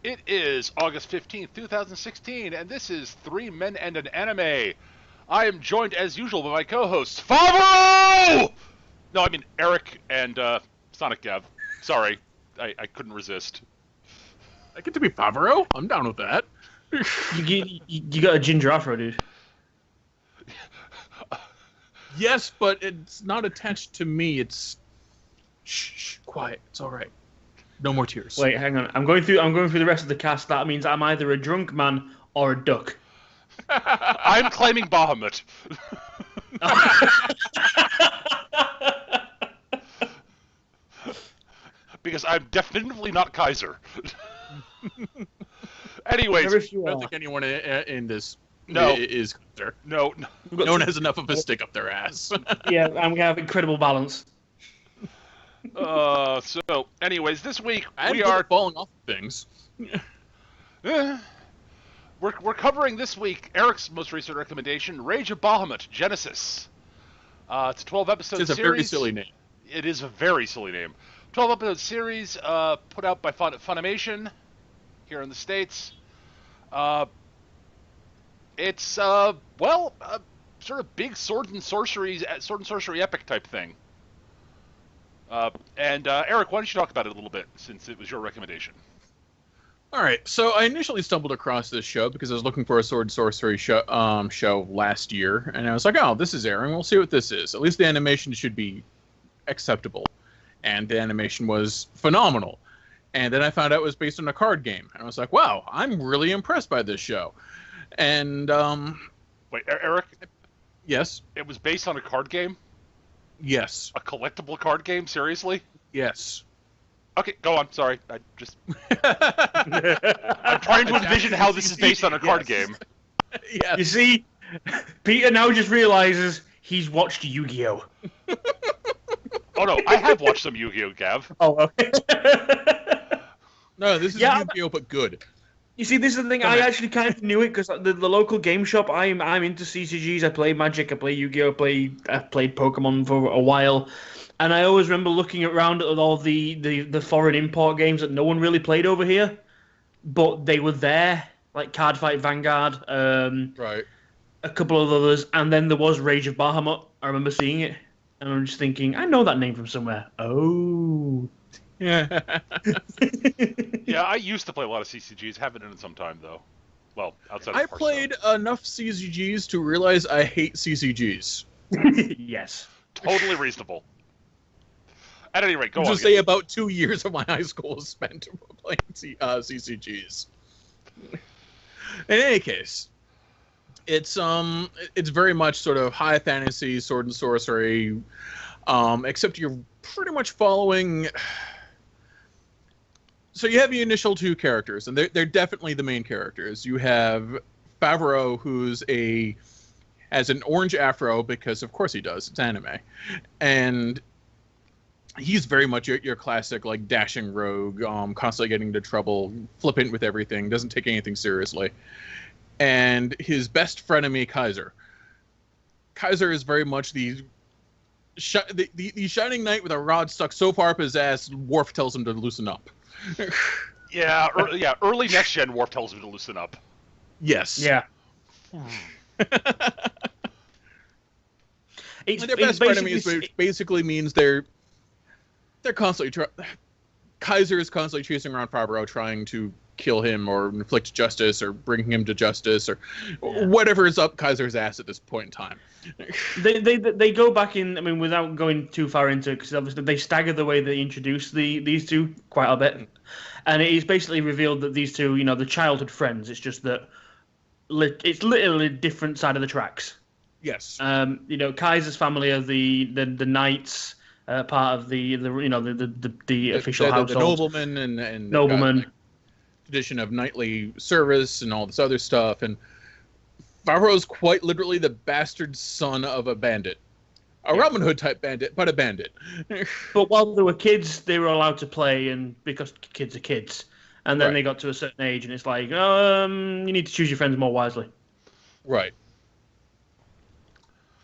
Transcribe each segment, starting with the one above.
It is August 15th, 2016, and this is Three Men and an Anime. I am joined, as usual, by my co-hosts, Favreau! No, I mean Eric and Sonic Gav. Sorry, I couldn't resist. I get to be Favreau. I'm down with that. You got a ginger afro, dude. Yes, but it's not attached to me. It's shh, quiet. It's all right. No more tears. Wait, hang on. I'm going through the rest of the cast. That means I'm either a drunk man or a duck. I'm claiming Bahamut. Because I'm definitively not Kaiser. Anyways, If you I don't are. think anyone in this No. is there. no, No one has enough of a stick up their ass. Yeah, I'm gonna have incredible balance. so, anyways, this week I'm we good are at falling off things. we're covering this week Eric's most recent recommendation, Rage of Bahamut Genesis. It's a 12-episode It's a series. very silly name. It is a very silly name. 12-episode series put out by Funimation here in the States. It's sort of big sword and sorcery epic type thing. And Eric, why don't you talk about it a little bit, since it was your recommendation? All right, so I initially stumbled across this show because I was looking for a sword and sorcery show last year, and I was like, "Oh, this is airing. We'll see what this is. At least the animation should be acceptable." And the animation was phenomenal. And then I found out it was based on a card game, and I was like, "Wow, I'm really impressed by this show." And Wait, Eric, yes, it was based on a card game? yes, A collectible card game? Seriously? yes. Okay, go on. Sorry, I'm trying to envision how this is based on a card Yes. game. Yes. You see, Peter now just realizes he's watched Yu-Gi-Oh. Oh no, I have watched some Yu-Gi-Oh, Gav. Oh, okay. No, this is Yeah. Yu-Gi-Oh, but good. You see, this is the thing. I actually kind of knew it because the local game shop. I'm into CCGs. I play Magic. I play Yu-Gi-Oh. I've played Pokemon for a while, and I always remember looking around at all the foreign import games that no one really played over here, but they were there, like Card Fight Vanguard, Right. a couple of others, and then there was Rage of Bahamut. I remember seeing it, and I'm just thinking, I know that name from somewhere. Oh. Yeah. Yeah, I used to play a lot of CCGs. Haven't in some time though. Well, outside of I Hearthstone. played enough CCGs to realize I hate CCGs. Yes. Totally reasonable. At any rate, go on. Just say about 2 years of my high school was spent playing CCGs. In any case, it's very much sort of high fantasy, sword and sorcery, except you're pretty much following. So you have your initial two characters, and they're definitely the main characters. You have Favreau, has an orange afro because of course he does. It's anime, and he's very much your classic like dashing rogue, constantly getting into trouble, flippant with everything, doesn't take anything seriously. And his best frenemy, Kaiser. Kaiser is very much the shining knight with a rod stuck so far up his ass, Worf tells him to loosen up. Yeah, early next gen Warp tells him to loosen up. Yes. Yeah. And their best frenemies, which basically means they're constantly Kaiser is constantly chasing around Favreau, trying to kill him or inflict justice or bring him to justice or whatever is up Kaiser's ass at this point in time. They go back in. I mean, without going too far into it, because obviously they stagger the way they introduce these two quite a bit, and it is basically revealed that these two, the childhood friends. It's just that it's literally different side of the tracks. Yes. Kaiser's family are the knights, part of the official household. The nobleman and Nobleman. Tradition of knightly service and all this other stuff, and Favreau's quite literally the bastard son of a bandit. A Robin Hood type bandit, but a bandit. But while they were kids, they were allowed to play, and because kids are kids. And then they got to a certain age, and it's like, you need to choose your friends more wisely. Right.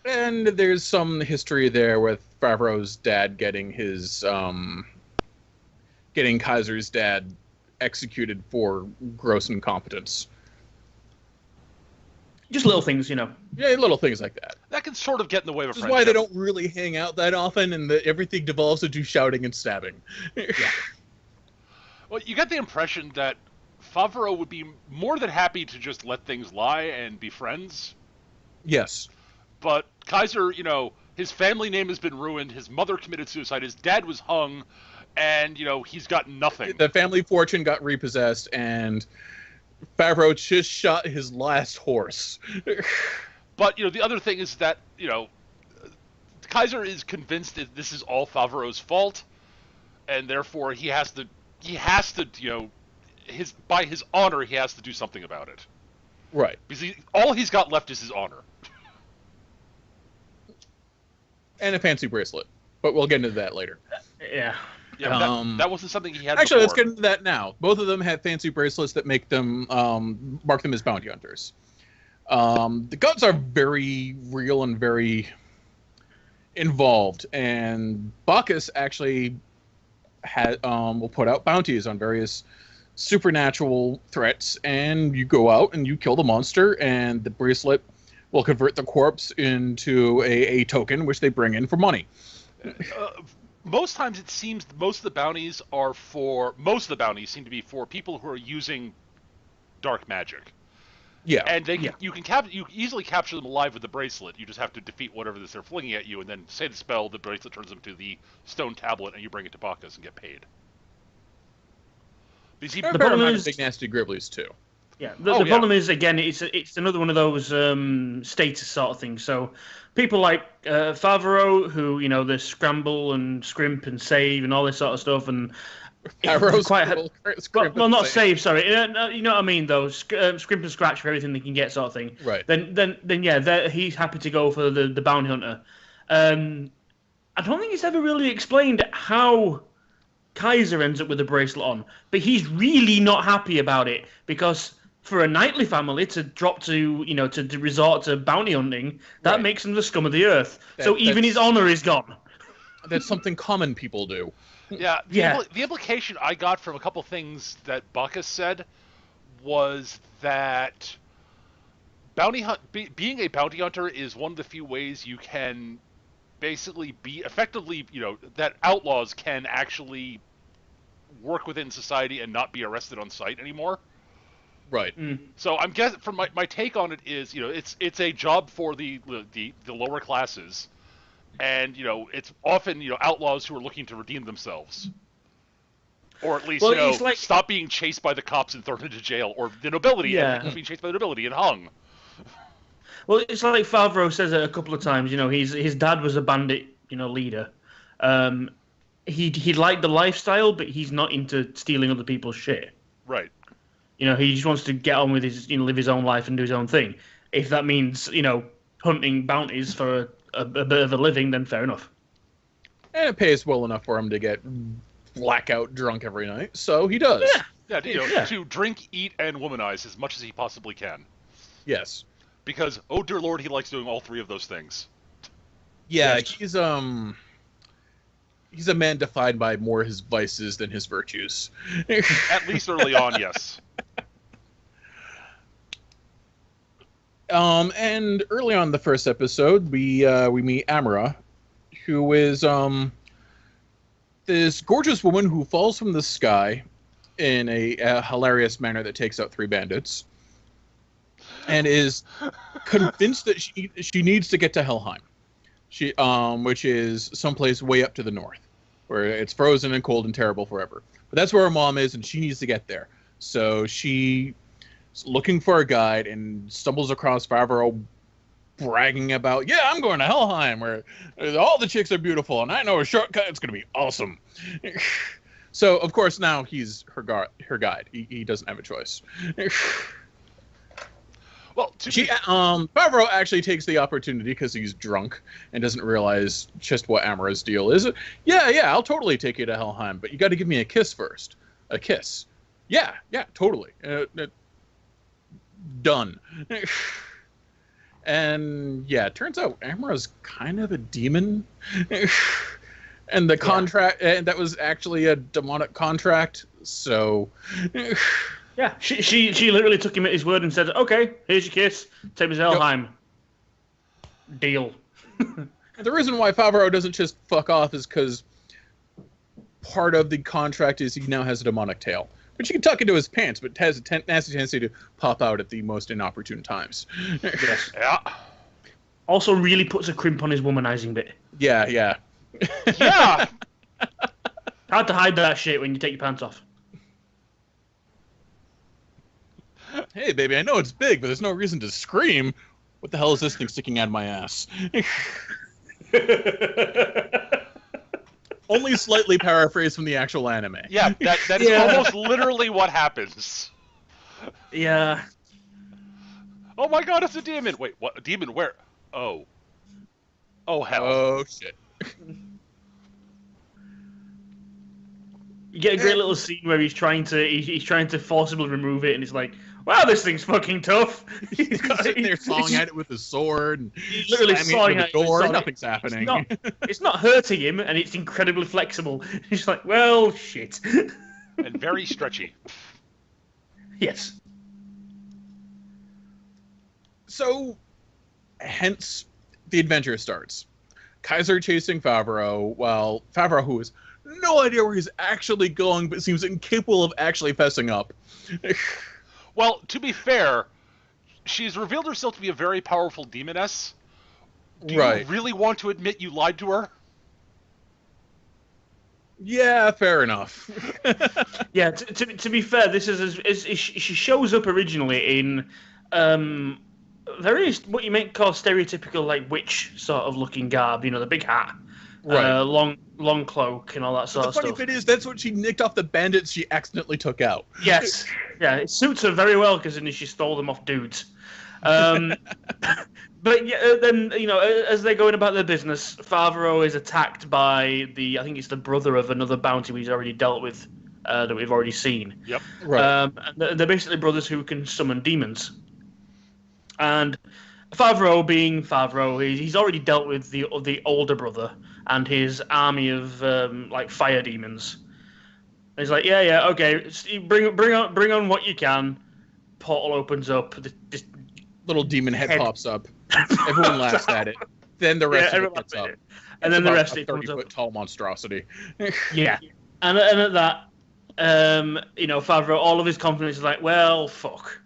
And there's some history there with Favreau's dad getting Kaiser's dad executed for gross incompetence. Just little things, you know. Yeah, little things like that. That can sort of get in the way of a This is friendship. why they don't really hang out that often, and everything devolves into shouting and stabbing. Yeah. Well, you get the impression that Favreau would be more than happy to just let things lie and be friends. Yes. But Kaiser, you know, his family name has been ruined, his mother committed suicide, his dad was hung, and, you know, he's got nothing. The family fortune got repossessed, and Favreau just shot his last horse. But, you know, the other thing is that, you know, Kaiser is convinced that this is all Favreau's fault, and therefore he has to, you know, by his honor, he has to do something about it. Right. Because all he's got left is his honor. And a fancy bracelet. But we'll get into that later. Yeah. Yeah, that wasn't something he had Actually, before. let's get into that now. Both of them have fancy bracelets that make them mark them as bounty hunters. The guns are very real and very involved, and Bacchus actually will put out bounties on various supernatural threats, and you go out and you kill the monster, and the bracelet will convert the corpse into a token, which they bring in for money. Most times it seems most of the bounties seem to be for people who are using dark magic. Yeah. And you easily capture them alive with the bracelet. You just have to defeat whatever they're flinging at you, and then say the spell, the bracelet turns them to the stone tablet, and you bring it to Bacchus and get paid. Because There are a fair amount of big nasty gribblies too. Yeah, the problem is, again, it's another one of those status sort of things. So people like Favreau, who, you know, they scramble and scrimp and save and all this sort of stuff, and Favreau's well, not save, sorry. You know what I mean, though. Scrimp and scratch for everything they can get, sort of thing. Right. Then yeah, he's happy to go for the bounty hunter. I don't think it's ever really explained how Kaiser ends up with the bracelet on, but he's really not happy about it, because for a knightly family to drop to, you know, to resort to bounty hunting, that makes them the scum of the earth. So even his honor is gone. That's something common people do. Yeah. The implication I got from a couple things that Bacchus said was that being a bounty hunter is one of the few ways you can basically be effectively, you know, that outlaws can actually work within society and not be arrested on sight anymore. Right. So I'm guessing, from my take on it is, you know, it's a job for the lower classes, and, you know, it's often, you know, outlaws who are looking to redeem themselves, or at least, stop being chased by the cops and thrown into jail, or the nobility being chased by the nobility and hung. Well, it's like Favreau says it a couple of times. You know, his dad was a bandit, you know, leader. He liked the lifestyle, but he's not into stealing other people's shit. Right. You know, he just wants to get on with his, you know, live his own life and do his own thing. If that means, you know, hunting bounties for a bit of a living, then fair enough. And it pays well enough for him to get blackout drunk every night, so he does. Yeah, to drink, eat, and womanize as much as he possibly can. Yes. Because, oh dear lord, he likes doing all three of those things. Yeah, he's a man defined by more his vices than his virtues. At least early on, yes. And early on in the first episode, we meet Amara, who is this gorgeous woman who falls from the sky in a hilarious manner that takes out 3 bandits, and is convinced that she needs to get to Helheim, which is someplace way up to the north, where it's frozen and cold and terrible forever. But that's where her mom is, and she needs to get there. So she's looking for a guide and stumbles across Favreau bragging about, yeah, I'm going to Helheim, where all the chicks are beautiful, and I know a shortcut. It's going to be awesome. So, of course, now he's her guide. He doesn't have a choice. Well, Favreau actually takes the opportunity because he's drunk and doesn't realize just what Amara's deal is. Yeah, I'll totally take you to Helheim, but you got to give me a kiss first. A kiss. Yeah, totally. Done. And yeah, it turns out Amara's kind of a demon. And the contract, and that was actually a demonic contract. So, yeah, she literally took him at his word and said, "Okay, here's your kiss. Take me to Helheim." Yep. Deal. The reason why Favreau doesn't just fuck off is because part of the contract is he now has a demonic tail, which he can tuck into his pants, but has a nasty tendency to pop out at the most inopportune times. Yes. Yeah. Also, really puts a crimp on his womanizing bit. Yeah. Yeah. Hard to hide that shit when you take your pants off. Hey, baby, I know it's big, but there's no reason to scream. What the hell is this thing sticking out of my ass? Only slightly paraphrased from the actual anime. Yeah, that is almost literally what happens. Yeah. Oh my god, it's a demon! Wait, what? A demon where? Oh. Oh, hell. Oh, shit. You get a great little scene where he's trying to forcibly remove it, and he's like, "Wow, this thing's fucking tough." He's sitting there sawing at it with his sword, and he's literally sawing at the door. Nothing's happening. It's not hurting him, and it's incredibly flexible. He's like, "Well, shit." And very stretchy. Yes. So, hence, the adventure starts. Kaiser chasing Favreau, while Favreau, who has no idea where he's actually going, but seems incapable of actually fessing up. Well, to be fair, she's revealed herself to be a very powerful demoness. Do you really want to admit you lied to her? Yeah, fair enough. Yeah, to be fair, this is she shows up originally in very what you might call stereotypical like witch sort of looking garb. You know, the big hat, right, long cloak, and all that sort of stuff. The funny bit is that's what she nicked off the bandits she accidentally took out. Yes, yeah, it suits her very well because she stole them off dudes. But yeah, then as they're going about their business, Favreau is attacked by I think it's the brother of another bounty he's already dealt with, that we've already seen. Yep. Right. And they're basically brothers who can summon demons. And Favreau, being Favreau, he's already dealt with the older brother and his army of like fire demons. And he's like, yeah, okay, bring on what you can. Portal opens up. This little demon head pops up. Everyone laughs at it. Then the rest of it gets up. And then the rest of it comes up. 30-foot tall monstrosity. Yeah. And at that, Favreau, all of his confidence is like, well, fuck.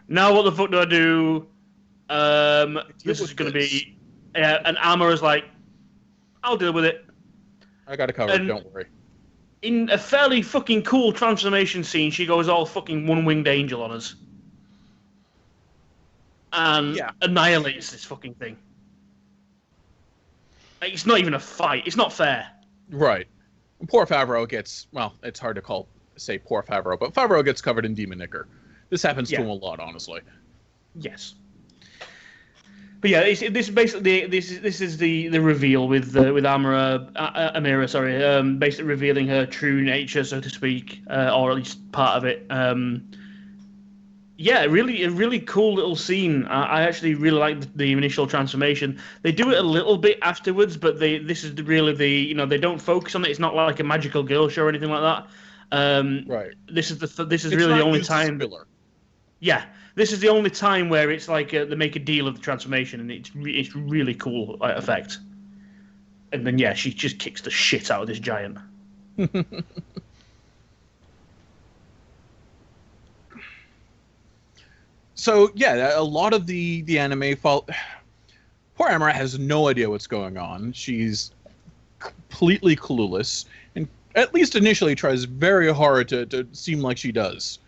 Now what the fuck do I do? This is going to be... and Armor's like, I'll deal with it. I got it covered, don't worry. In a fairly fucking cool transformation scene, she goes all fucking one-winged angel on us. And annihilates this fucking thing. Like, it's not even a fight. It's not fair. Right. Poor Favreau gets... Well, it's hard to say poor Favreau, but Favreau gets covered in demon nicker. This happens to him a lot, honestly. Yes. But yeah, this is basically this is the reveal with Amira, basically revealing her true nature, so to speak, or at least part of it. Yeah, a really cool little scene. I actually really like the initial transformation. They do it a little bit afterwards, but this is really they don't focus on it. It's not like a magical girl show or anything like that. Right. This is really the only time. Yeah, this is the only time where it's like they make a deal of the transformation, and it's really cool effect. And then she just kicks the shit out of this giant. So a lot of the anime poor Amara has no idea what's going on. She's completely clueless, and at least initially tries very hard to seem like she does.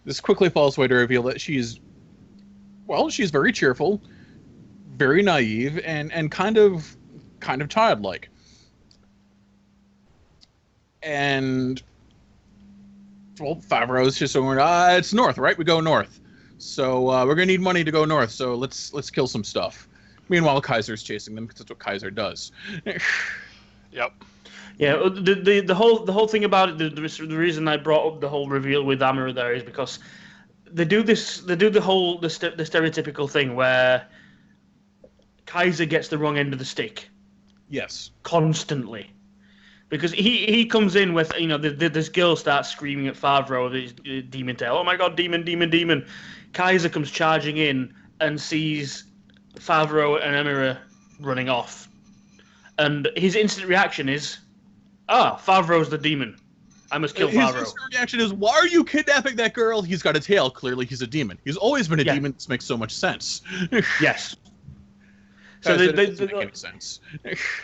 This quickly falls away to reveal that she's very cheerful, very naive, and kind of childlike. And Favreau's just going, it's north, right? We go north. So we're gonna need money to go north. So let's kill some stuff. Meanwhile, Kaiser's chasing them because that's what Kaiser does. Yep. Yeah, the whole thing about it. The reason I brought up the whole reveal with Amira there is because they do the stereotypical thing where Kaiser gets the wrong end of the stick, Yes. Constantly. Because he comes in with, this girl starts screaming at Favreau, this demon tail. Oh my god, demon, demon, demon. Kaiser comes charging in and sees Favreau and Emira running off. And his instant reaction is, Favreau's the demon. I must kill Favreau. His reaction is, why are you kidnapping that girl? He's got a tail. Clearly he's a demon. He's always been a demon. This makes so much sense. Yes. So it doesn't make any sense.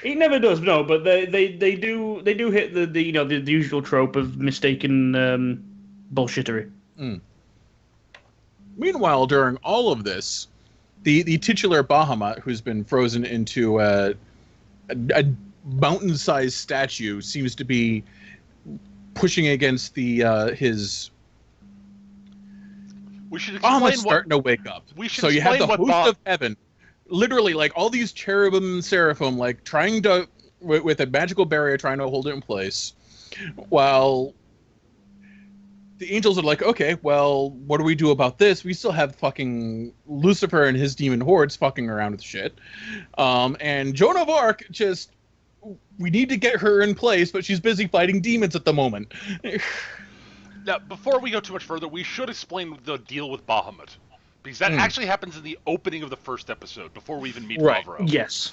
It never does, no. But they do hit the usual trope of mistaken bullshittery. Mm. Meanwhile, during all of this, the titular Bahamut, who's been frozen into a mountain-sized statue, seems to be pushing against his. We should explain Bahamut's starting to wake up. So you have the host of heaven. Literally, like, all these cherubim and seraphim, like, trying to, with a magical barrier, trying to hold it in place, while the angels are like, okay, well, what do we do about this? We still have fucking Lucifer and his demon hordes fucking around with shit. And Joan of Arc we need to get her in place, but she's busy fighting demons at the moment. Now, before we go too much further, we should explain the deal with Bahamut. Because that actually happens in the opening of the first episode, before we even meet Favreau. Yes.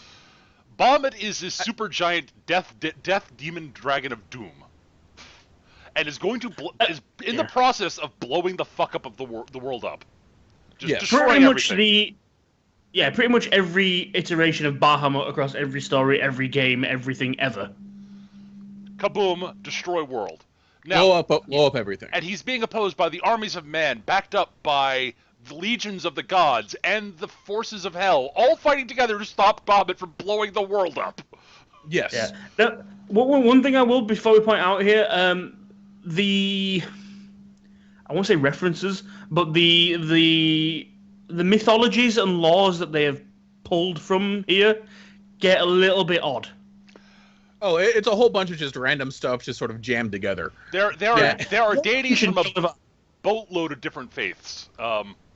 Bahamut is this super giant death demon dragon of doom. And is going to is in the process of blowing the fuck up of the world up. Just destroying everything. Pretty much every iteration of Bahamut across every story, every game, everything ever. Kaboom, destroy world. Now, blow up everything. And he's being opposed by the armies of man, backed up by the legions of the gods and the forces of hell, all fighting together to stop Bahamut from blowing the world up. Yes. Yeah. One thing I will, before we point out here, I won't say references, but the mythologies and laws that they have pulled from here get a little bit odd. Oh, it's a whole bunch of just random stuff just sort of jammed together. There are deities from a boatload of different faiths.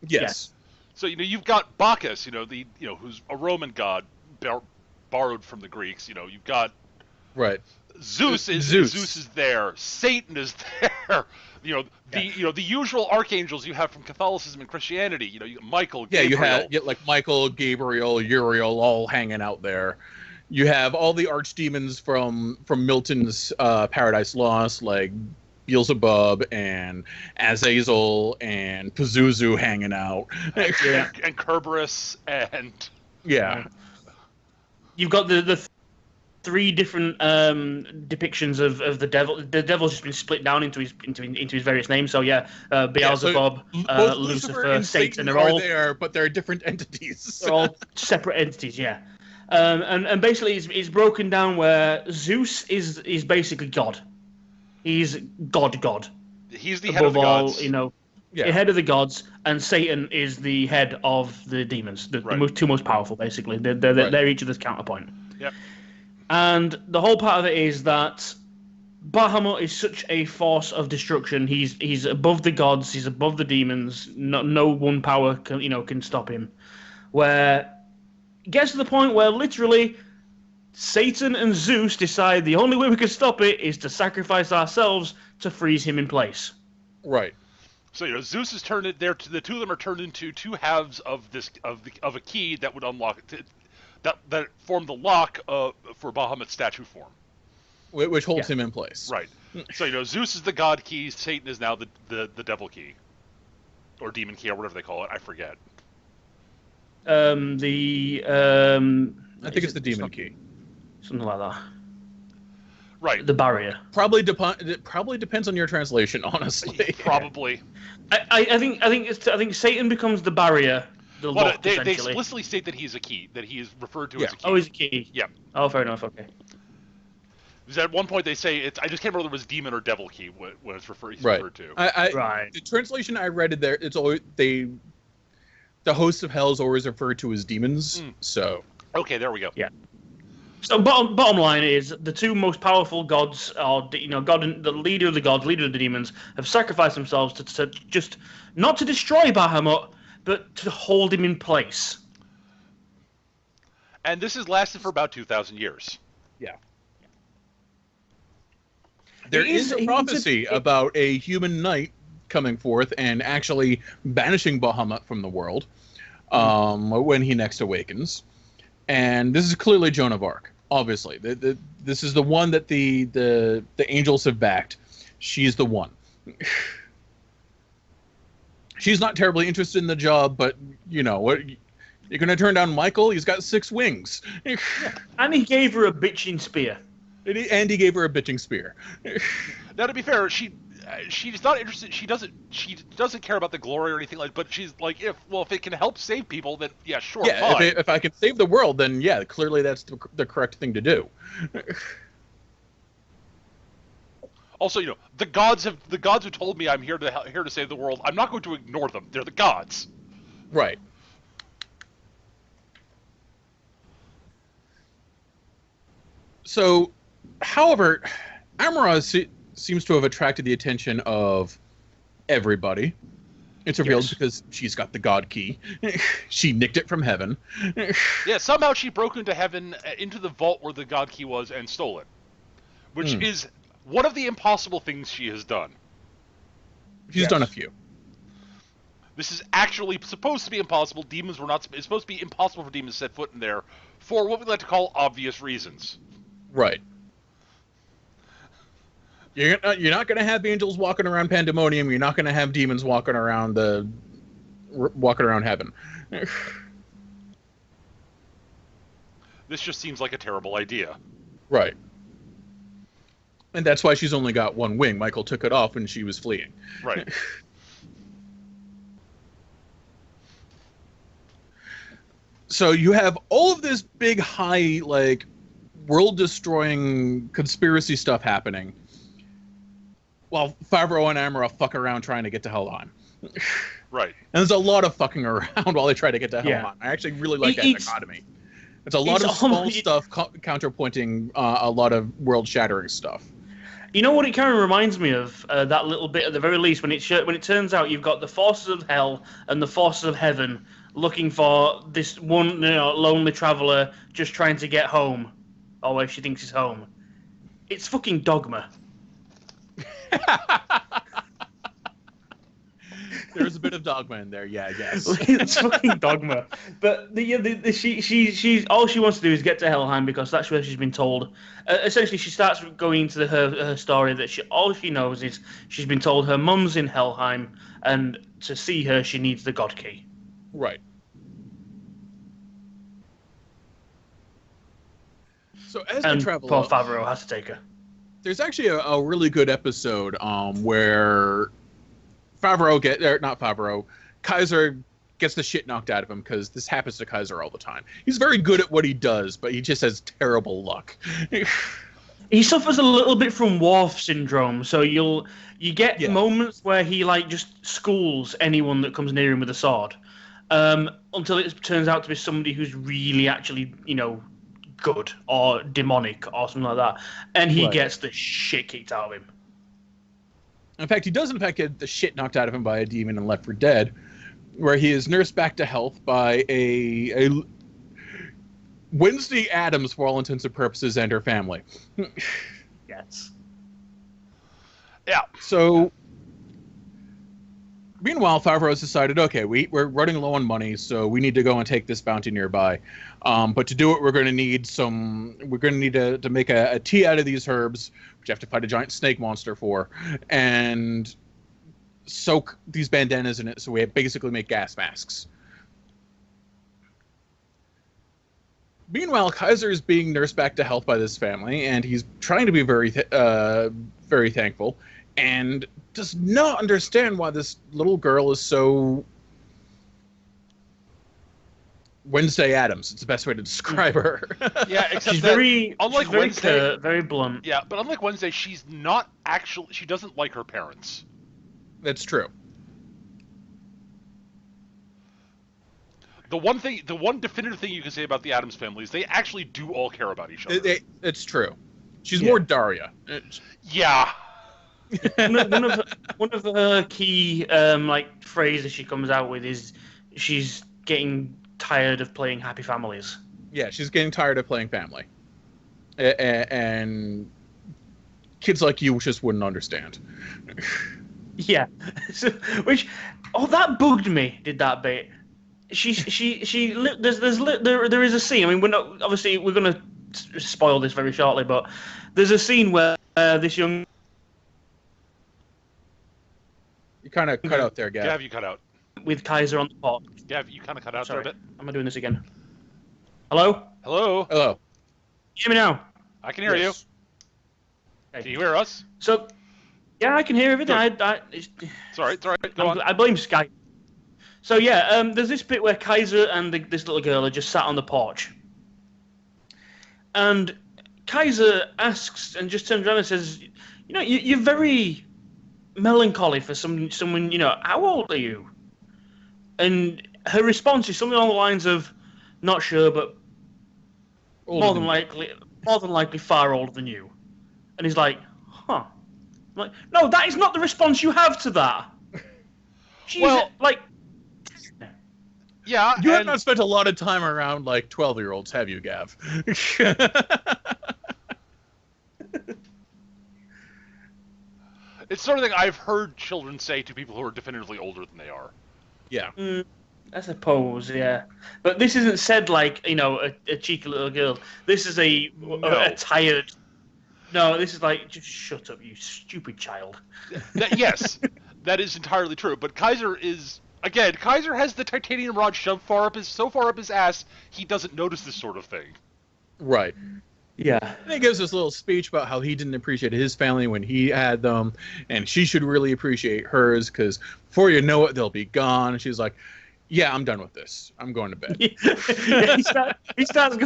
Yes. So you've got Bacchus, who's a Roman god borrowed from the Greeks. You've got Zeus is there. Satan is there. The usual archangels you have from Catholicism and Christianity. You got Michael. Gabriel. You have like Michael, Gabriel, Uriel, all hanging out there. You have all the archdemons from Milton's Paradise Lost, like Beelzebub and Azazel and Pazuzu hanging out. And Kerberos and... Yeah. You've got the three different depictions of the devil. The devil's just been split down into his various names. So Beelzebub, Lucifer, and Satan are all there, but they're different entities. They're all separate entities, yeah. And basically it's broken down where Zeus is basically God. He's God. He's the head of the gods. Head of the gods, and Satan is the head of the demons, the two most powerful, basically. They're each other's counterpoint. Yep. And the whole part of it is that Bahamut is such a force of destruction. He's above the gods. He's above the demons. No one power can stop him. Where it gets to the point where literally Satan and Zeus decide the only way we can stop it is to sacrifice ourselves to freeze him in place. Right. So Zeus is turned there. The two of them are turned into two halves of a key that would unlock that form the lock for Bahamut's statue form, which holds him in place. Right. So Zeus is the god key. Satan is now the devil key, or demon key, or whatever they call it. I forget. I think it's the demon key. Something like that. Right. The barrier. It probably depends on your translation, honestly. Probably. I think Satan becomes the barrier. They explicitly state that he's a key. That he is referred to as a key. Oh, he's a key. Yeah. Oh, fair enough. Okay. Because at one point they say I just can't remember whether it was demon or devil key when it's referred to. Right. The translation I read there, it's always the hosts of hell is always referred to as demons. So. Okay, there we go. Yeah. So bottom line is the two most powerful gods are God and the leader of the gods, leader of the demons, have sacrificed themselves to just not to destroy Bahamut, but to hold him in place. And this has lasted for about 2,000 years. Yeah. There is a prophecy about a human knight coming forth and actually banishing Bahamut from the world when he next awakens. And this is clearly Joan of Arc, obviously. This is the one that the angels have backed. She's the one. She's not terribly interested in the job, but, you know, what you're going to turn down Michael? He's got 6 wings. And he gave her a bitching spear. And he gave her a bitching spear. Now, to be fair, she's not interested. She doesn't care about the glory or anything like. But she's like, if it can help save people, then yeah, sure. Yeah, fine. if I can save the world, then yeah, clearly that's the correct thing to do. Also, you know, the gods have told me I'm here to save the world. I'm not going to ignore them. They're the gods. Right. So, however, Amara seems to have attracted the attention of everybody. It's revealed because she's got the god key. She nicked it from heaven. Yeah, somehow she broke into heaven, into the vault where the god key was, and stole it. Which is one of the impossible things she has done. She's done a few. This is actually supposed to be impossible. Demons were not. It's supposed to be impossible for demons to set foot in there for what we like to call obvious reasons. Right. You're not going to have angels walking around Pandemonium. You're not going to have demons walking around heaven. This just seems like a terrible idea. Right. And that's why she's only got 1 wing. Michael took it off when she was fleeing. Right. So you have all of this big, high, like, world-destroying conspiracy stuff happening, while Favreau and Amara fuck around trying to get to Helheim. Right. And there's a lot of fucking around while they try to get to Helheim. I actually really like that dichotomy. It's a lot of small stuff counterpointing a lot of world-shattering stuff. You know what it kind of reminds me of? That little bit at the very least, when it turns out you've got the forces of hell and the forces of heaven looking for this one lonely traveler just trying to get home, or where she thinks is home. It's fucking Dogma. There's a bit of Dogma in there, yeah, I guess. It's fucking Dogma. But she all she wants to do is get to Helheim because that's where she's been told. Essentially, she starts going into her story that all she knows is she's been told her mum's in Helheim, and to see her, she needs the God Key. Right. So as they travel poor Favreau has to take her. There's actually a really good episode where Kaiser gets the shit knocked out of him because this happens to Kaiser all the time. He's very good at what he does, but he just has terrible luck. He suffers a little bit from Worf syndrome, so you get moments where he just schools anyone that comes near him with a sword, until it turns out to be somebody who's really actually, good or demonic or something like that, and he gets the shit kicked out of him. In fact, he does in fact get the shit knocked out of him by a demon in Left 4 Dead, where he is nursed back to health by a Wednesday Addams, for all intents and purposes, and her family. Yes. Yeah. So, meanwhile, Favreau has decided, okay, we're running low on money, so we need to go and take this bounty nearby. But to do it, we're going to need to make a tea out of these herbs, which you have to fight a giant snake monster for, and soak these bandanas in it, so we basically make gas masks. Meanwhile, Kaiser is being nursed back to health by this family, and he's trying to be very thankful, and does not understand why this little girl is so Wednesday Addams. It's the best way to describe her. Yeah, except she's very Wednesday, very blunt. Yeah, but unlike Wednesday, she doesn't like her parents. That's true. The one definitive thing you can say about the Addams family is they actually do all care about each other. It's true. She's more Daria. Yeah. one of her key phrases she comes out with is she's getting tired of playing happy families. Yeah, she's getting tired of playing family. and kids like you just wouldn't understand. Yeah, so, that bugged me. Did that bit? There is a scene. I mean, we're gonna spoil this very shortly, but there's a scene where this young. You kind of cut out there, Gav. Gav, you cut out. With Kaiser on the pot. Gav, you kind of cut out Sorry, there a bit. am I doing this again? Hello? Hello? Hello. Hear me now? I can hear you. Okay. Can you hear us? So, yeah, I can hear everything. It's all right. Go on. I blame Skype. So, yeah, there's this bit where Kaiser and this little girl are just sat on the porch. And Kaiser asks and just turns around and says, you're very melancholy for someone, how old are you? And her response is something along the lines of, not sure, but more than likely far older than you. And he's like, huh. I'm like, no, that is not the response you have to that. She's yeah, you have not spent a lot of time around 12-year-olds, have you, Gav? It's sort of thing I've heard children say to people who are definitively older than they are. Yeah. I suppose, yeah. But this isn't said like, a cheeky little girl. This is a tired... No, this is like, just shut up, you stupid child. Yes, that is entirely true. But Kaiser has the titanium rod shoved so far up his ass, he doesn't notice this sort of thing. Right. Yeah. And he gives this little speech about how he didn't appreciate his family when he had them, and she should really appreciate hers, because before you know it, they'll be gone. And she's like, yeah, I'm done with this. I'm going to bed. Yeah, he starts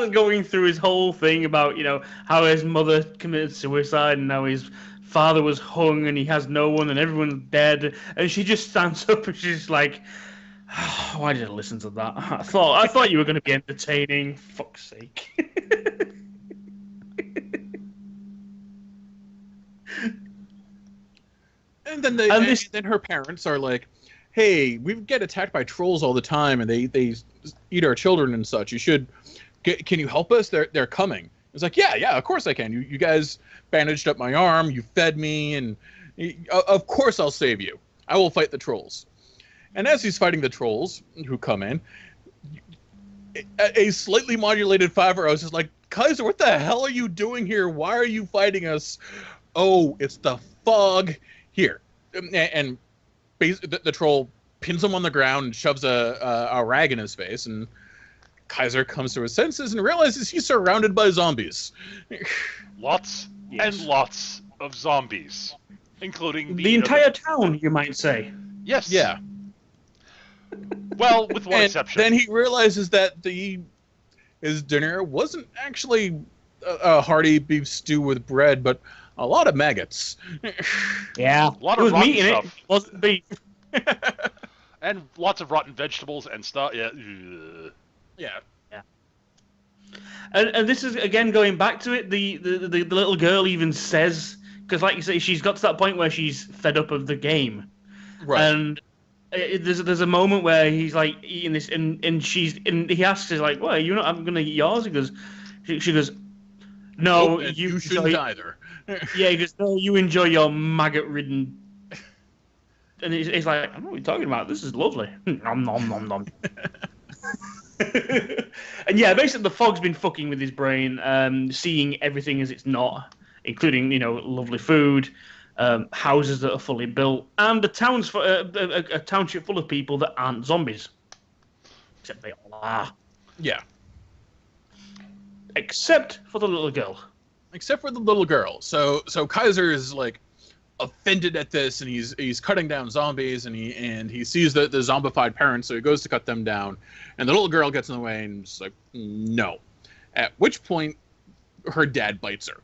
going through his whole thing about, how his mother committed suicide and how his father was hung and he has no one and everyone's dead. And she just stands up and she's like, oh, why did I listen to that? I thought you were going to be entertaining. Fuck's sake. And then her parents are like, hey, we get attacked by trolls all the time, and they eat our children and such. You should, can you help us? They're coming. It's like, yeah, of course I can. You guys bandaged up my arm, you fed me, and of course I'll save you. I will fight the trolls. And as he's fighting the trolls who come in, a slightly modulated 5-year-old is just like, Kaiser, what the hell are you doing here? Why are you fighting us? Oh, it's the fog. Here. And the troll pins him on the ground and shoves a rag in his face, and Kaiser comes to his senses and realizes he's surrounded by zombies. Lots and lots of zombies, including the entire town, you might say. Yes. Yeah. Well, with one exception. Then he realizes that his dinner wasn't actually a hearty beef stew with bread, but a lot of maggots. Yeah, a lot of rotten meat in stuff. It wasn't beef. And lots of rotten vegetables and stuff. Yeah. Yeah. And this is again going back to it. The little girl even says, because like you say, she's got to that point where she's fed up of the game, right? And there's a moment where he's like eating this, and he asks her like, "Well, you're not. I'm gonna eat yours." He goes, she goes, "No, you shouldn't either." Yeah, he goes, "No, you enjoy your maggot-ridden." And he's like, "I don't know what you're talking about. This is lovely." Nom nom nom nom. And yeah, basically the fog's been fucking with his brain, seeing everything as it's not, including lovely food, houses that are fully built, and a township full of people that aren't zombies, except they all are. Yeah. Except for the little girl. Except for the little girl. So Kaiser is like offended at this, and he's cutting down zombies, and he sees the zombified parents, so he goes to cut them down, and the little girl gets in the way and is like, no. At which point her dad bites her.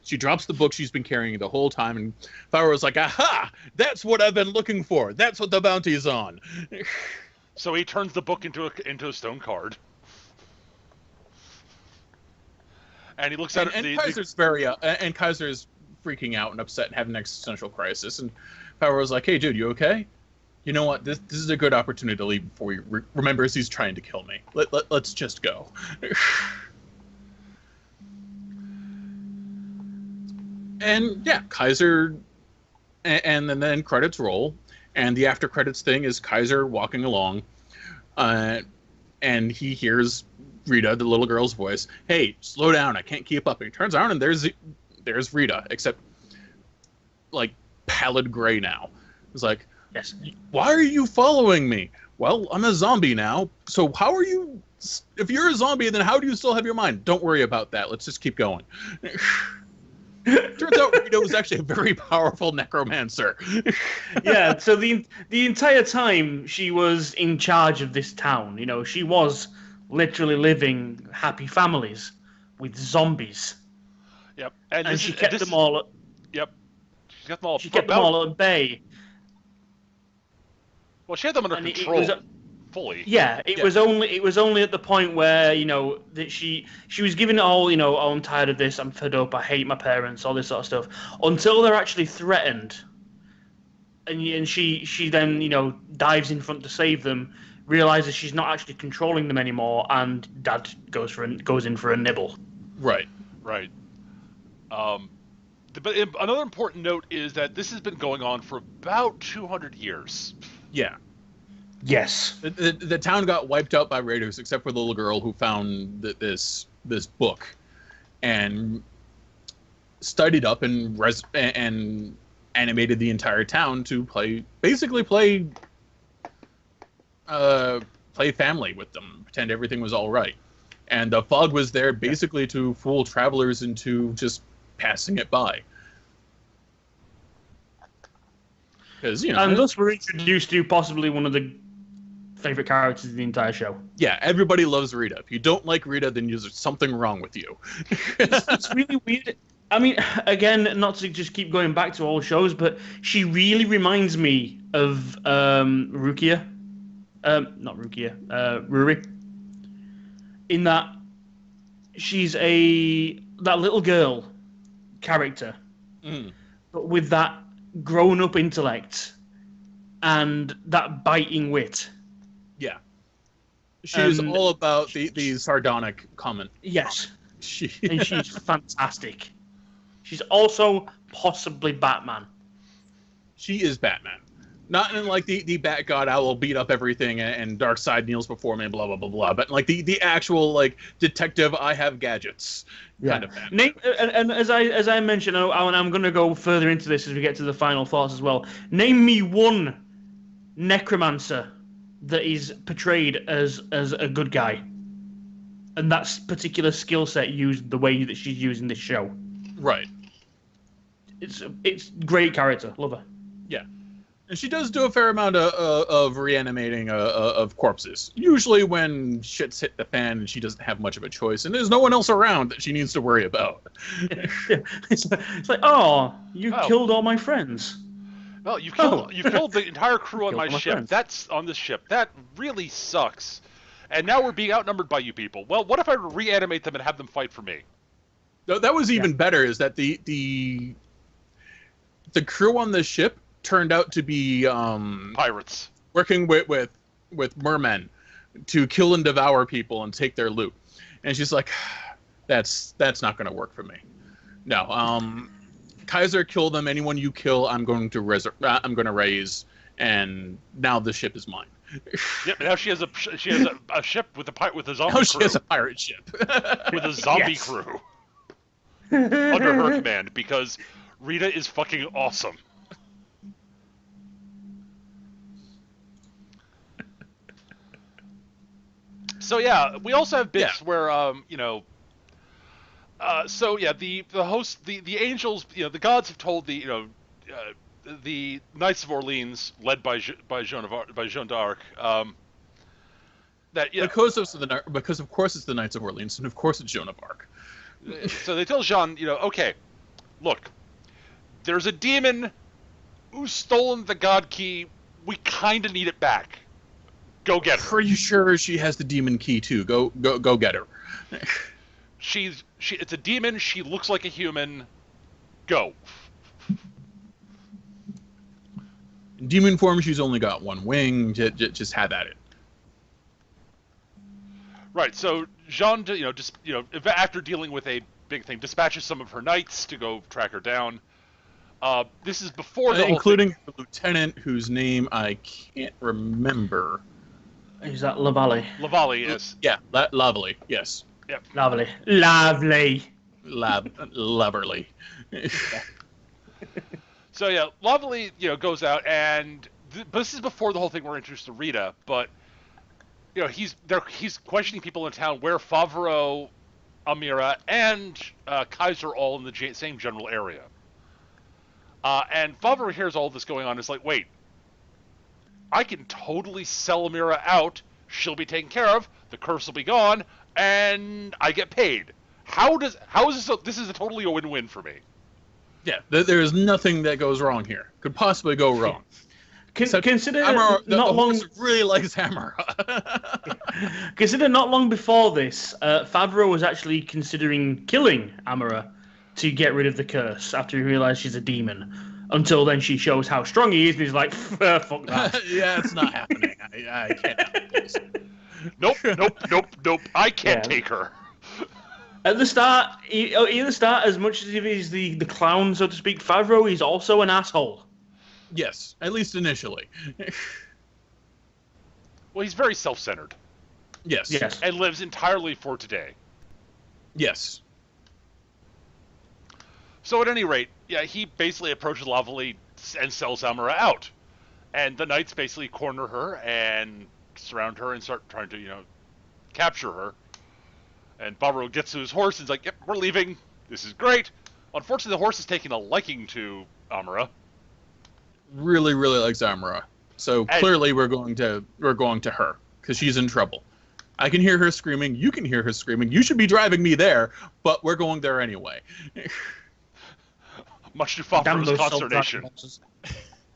She drops the book she's been carrying the whole time, and Pharaoh's like, aha, that's what I've been looking for, that's what the bounty's on. So he turns the book into a stone card. And he looks at it. And Kaiser's and Kaiser's freaking out and upset and having an existential crisis. And Pharaoh's like, "Hey, dude, you okay? You know what? This is a good opportunity to leave before he remembers he's trying to kill me. Let's just go." And yeah, Kaiser, and then credits roll, and the after credits thing is Kaiser walking along, and he hears Rita, the little girl's voice. Hey, slow down! I can't keep up. And he turns around and there's Rita, except like pallid gray now. It's like, Yes. why are you following me? Well, I'm a zombie now. So how are you? If you're a zombie, then how do you still have your mind? Don't worry about that. Let's just keep going. Turns out Rita was actually a very powerful necromancer. Yeah, so the entire time she was in charge of this town, she was literally living happy families with zombies. Yep. And she kept them all at, Yep. She kept them all. she kept them all at bay. Well, she had them under And control fully. Yeah, it was only at the point where that she was giving it all. Oh, I'm tired of this. I'm fed up. I hate my parents. All this sort of stuff. Until they're actually threatened, and she then dives in front to save them. Realizes she's not actually controlling them anymore, and Dad goes in for a nibble. Right. Right. But another important note is that this has been going on for about 200 years. Yeah. Yes. The town got wiped out by raiders, except for the little girl who found this book, and studied up and animated the entire town to play family with them, pretend everything was all right. And the fog was there basically to fool travelers into just passing it by. Because and thus we're introduced to possibly one of the favorite characters in the entire show. Yeah, everybody loves Rita. If you don't like Rita, then there's something wrong with you. It's really weird. I mean, again, not to just keep going back to old shows, but she really reminds me of Rukia. Not Rukia, Ruri. In that she's that little girl character, but with that grown-up intellect and that biting wit. Yeah. She's all about the sardonic comment. Yes. And she's fantastic. She's also possibly Batman. She is Batman. Not in like the Bat God, I will beat up everything and Darkseid kneels before me, blah blah blah blah. But like the actual like detective, I have gadgets kind of Batman. And as I mentioned, and I'm going to go further into this as we get to the final thoughts as well. Name me one necromancer that is portrayed as a good guy, and that particular skill set used the way that she's using this show. Right. It's great character. Love her. Yeah. And she does do a fair amount of reanimating of corpses. Usually when shit's hit the fan and she doesn't have much of a choice, and there's no one else around that she needs to worry about. It's like, oh, you killed all my friends. Well, you killed the entire crew on my ship. Friends. That's on this ship. That really sucks. And now we're being outnumbered by you people. Well, what if I reanimate them and have them fight for me? That was even better. Is that the crew on the ship turned out to be pirates working with mermen to kill and devour people and take their loot. And she's like, that's not going to work for me. No, Kaiser, kill them. Anyone you kill, I'm going to raise, and now the ship is mine. Yep. Now she has a ship with a zombie crew. She has a pirate ship with a zombie crew under her command, because Rita is fucking awesome. So yeah, we also have bits where the host, the angels, the gods have told the Knights of Orleans, led by Joan d'Arc, that because of course it's the Knights of Orleans, and of course it's Joan of Arc. So they tell Jean, okay, look, there's a demon who's stolen the god key. We kind of need it back. Go get her. Are you sure she has the demon key too? Go get her. It's a demon. She looks like a human. Go. In demon form, she's only got one wing. Just have at it. Right. So Jean, after dealing with a big thing. Dispatches some of her knights to go track her down. This is before the including whole the lieutenant, whose name I can't remember. Is that Lavalley? Lavalley, yes. Yeah, lovely. Yes. Yep. Lovely. Loverly. So yeah, Lovely, goes out, and but this is before the whole thing we're introduced to Rita. But he's questioning people in town where Favreau, Amira, and Kaiser are all in the same general area. And Favreau hears all this going on. It's like, wait, I can totally sell Amira out. She'll be taken care of. The curse will be gone, and I get paid. How is this? This is totally a win-win for me. Yeah, there is nothing that goes wrong here. Could possibly go wrong. Consider Amara, not long. Really likes Amara. Consider not long before this, Favreau was actually considering killing Amara to get rid of the curse after he realized she's a demon. Until then, she shows how strong he is, and he's like, "Fuck that." Yeah, it's not happening. I can't have this. Nope. I can't take her. At the start, as much as he's the clown, so to speak, Favreau is also an asshole. Yes, at least initially. Well, he's very self-centered. Yes. And lives entirely for today. Yes. So at any rate, yeah, he basically approaches Lovely and sells Amara out. And the knights basically corner her and surround her and start trying to, capture her. And Favreau gets to his horse and is like, yep, we're leaving. This is great. Unfortunately, the horse is taking a liking to Amara. Really, really likes Amara. So clearly we're going to her because she's in trouble. I can hear her screaming. You can hear her screaming. You should be driving me there, but we're going there anyway. Much to Favreau's consternation.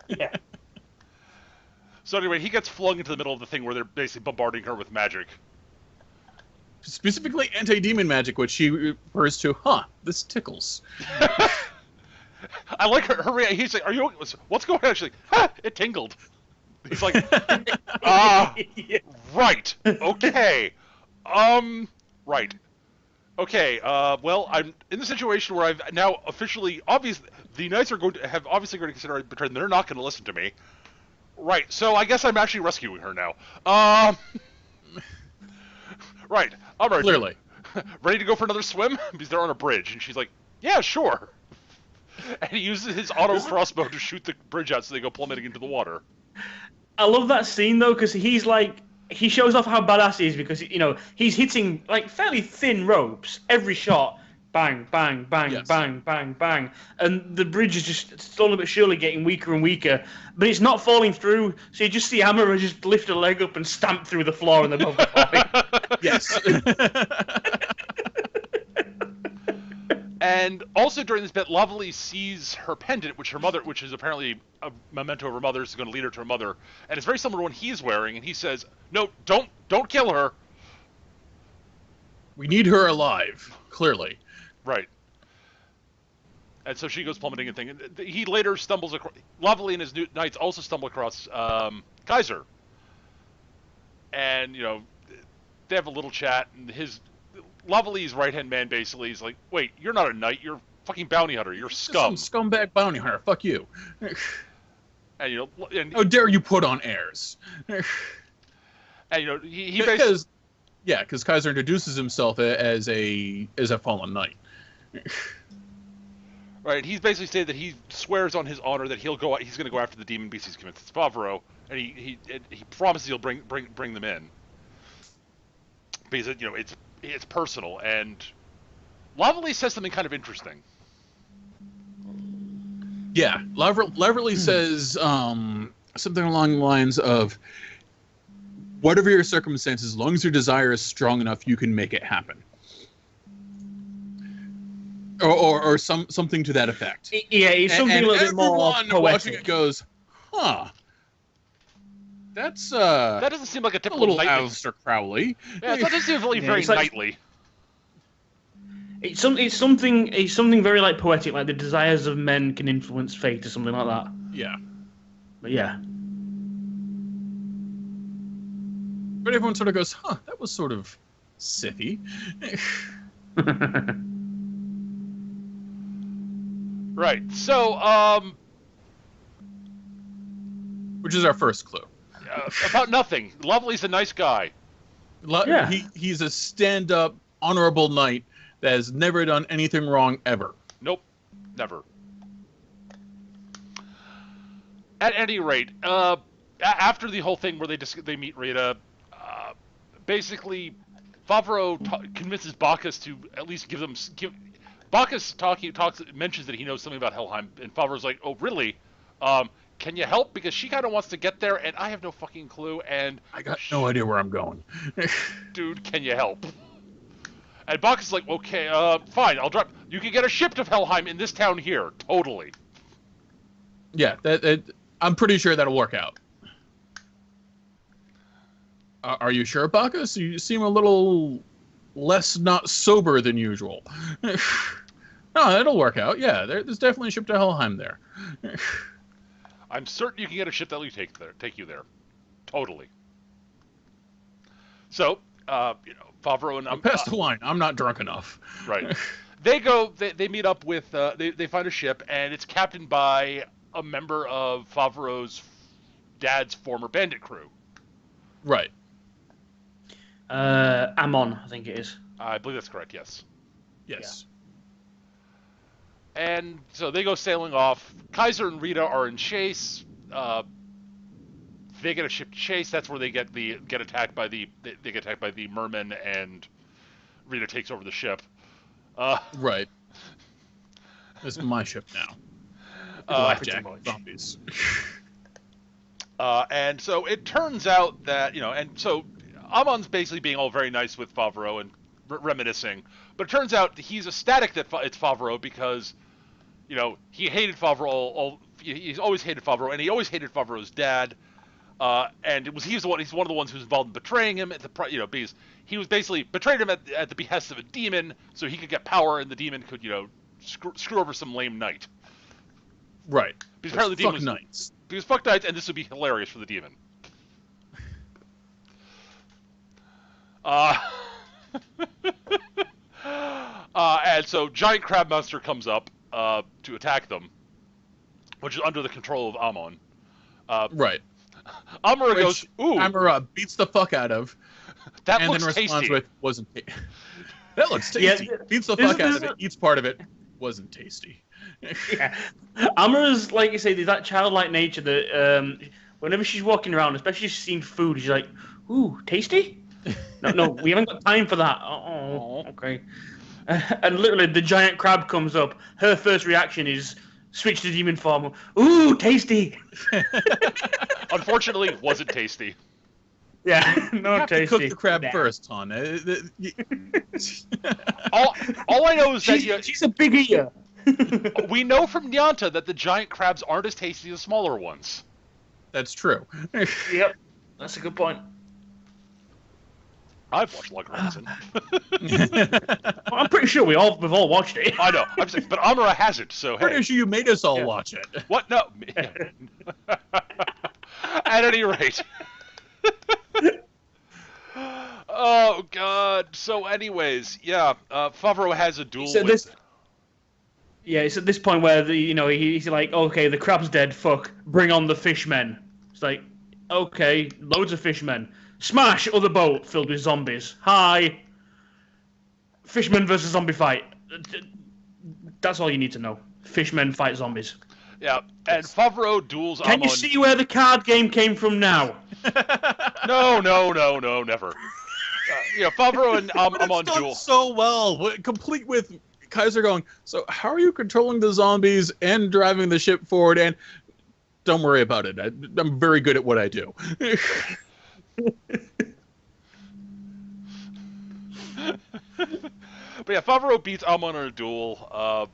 Yeah. So anyway, he gets flung into the middle of the thing where they're basically bombarding her with magic. Specifically anti-demon magic, which she refers to, this tickles. I like her reaction. He's like, what's going on? She's like, it tingled. He's like, right, okay. Right. Okay, well, I'm in the situation where I've now officially, the Knights are going to consider I betrayed them. They're not going to listen to me. Right, so I guess I'm actually rescuing her now. Right, all right. Clearly. Ready to go for another swim? Because they're on a bridge, and she's like, yeah, sure. And he uses his auto crossbow to shoot the bridge out so they go plummeting into the water. I love that scene, though, because he shows off how badass he is because, he's hitting, fairly thin ropes every shot. Bang, bang, bang, yes. Bang, bang, bang. And the bridge is just slowly but surely getting weaker and weaker. But it's not falling through, so you just see Amara just lift a leg up and stamp through the floor and they're both falling. Yes. And also during this bit, Lovely sees her pendant, which is apparently a memento of her mother's, is going to lead her to her mother, and it's very similar to one he's wearing. And he says, "No, don't kill her. We need her alive." Clearly, right. And so she goes plummeting and thing. He later stumbles across. Lovely and his knights also stumble across Kaiser, and they have a little chat, and Lovely's right-hand man basically is like, wait, you're not a knight, you're a fucking bounty hunter, you're scum. Some scumbag bounty hunter, fuck you. And how dare you put on airs? And he basically... because Kaiser introduces himself as a fallen knight. Right, he's basically stated that he swears on his honor that he's going to go after the demon beasts he's committed to Favreau, and he promises he'll bring them in. Because it's personal, and Lovely says something kind of interesting. Yeah, Lovely says something along the lines of, whatever your circumstances, as long as your desire is strong enough, you can make it happen. Or something to that effect. Yeah, it's something a little bit more poetic. Watching it goes, that's that doesn't seem like a typical little Aleister Crowley. Yeah, that doesn't seem very knightly. It's something very poetic, like the desires of men can influence fate or something like that. Yeah. But yeah. But everyone sort of goes, that was sort of Sithy. Right. So, which is our first clue. about nothing. Lovely's a nice guy. Yeah. He's a stand-up, honorable knight that has never done anything wrong ever. Nope. Never. At any rate, after the whole thing where they meet Rita, basically, Favreau convinces Bacchus to at least give. Bacchus mentions that he knows something about Helheim, and Favreau's like, "Oh, really? Can you help? Because she kind of wants to get there, and I have no fucking clue, and I got no idea where I'm going." Dude, can you help? And Bacchus is like, "Okay, fine, I'll drop. You can get a ship to Helheim in this town here, totally." Yeah, I'm pretty sure that'll work out. Are you sure, Bacchus? You seem a little less not sober than usual. No, that'll work out. Yeah, there's definitely a ship to Helheim there. I'm certain you can get a ship that'll take you there. Totally. So, Favreau and... pass the wine. I'm not drunk enough. Right. They meet up with... They find a ship, and it's captained by a member of Favreau's dad's former bandit crew. Right. Ammon, I think it is. I believe that's correct, yes. Yes. Yeah. And so they go sailing off. Kaiser and Rita are in chase. They get a ship to chase. That's where they get attacked by the mermen, and Rita takes over the ship. Right. This is my ship now. Blackjack zombies. And so it turns out that and so Ammon's basically being all very nice with Favreau and reminiscing, but it turns out he's ecstatic that it's Favreau because, he hated Favreau. He's always hated Favreau, and he always hated Favreau's dad. And he's one of the ones who's involved in betraying him because he was basically betrayed him at the behest of a demon, so he could get power, and the demon could screw over some lame knight. Right. Because apparently the demon knights. Because fuck knights, and this would be hilarious for the demon. And so giant crab monster comes up to attack them, which is under the control of Ammon. Right. Amara goes, "Ooh." Amara beats the fuck out of. That and looks then responds tasty. with, "Wasn't tasty." That looks tasty. Yeah, beats the fuck out of it. Eats part of it. Wasn't tasty. Yeah. Amara's, like you say, there's that childlike nature that whenever she's walking around, especially if she's seen food, she's like, "Ooh, tasty." No, we haven't got time for that. Oh, okay. And literally, the giant crab comes up. Her first reaction is switch to demon form. Ooh, tasty. Unfortunately, wasn't tasty. Yeah, You no have tasty. to cook the crab first, hon. All I know is that She's a big eater. we know from Nyanta that the giant crabs aren't as tasty as smaller ones. That's true. Yep, that's a good point. I've watched Log Horizon. I'm pretty sure we've all watched it. I know. I'm saying, but Amara hasn't, so hey. Pretty sure you made us all watch it. What? No. At any rate. Oh, God. So anyways, yeah, Favreau has a duel with... Yeah, it's at this point where he's like, okay, the crab's dead, fuck, bring on the fishmen. It's like, okay, loads of fishmen. Smash other boat filled with zombies. Hi. Fishmen versus zombie fight. That's all you need to know. Fishmen fight zombies. Yeah, and Favreau duels Can you see where the card game came from now? No, never. Favreau and Amon It's done duel. so well, complete with Kaiser going, "So how are you controlling the zombies and driving the ship forward? And don't worry about it. I'm very good at what I do." But yeah, Favreau beats Amon in a duel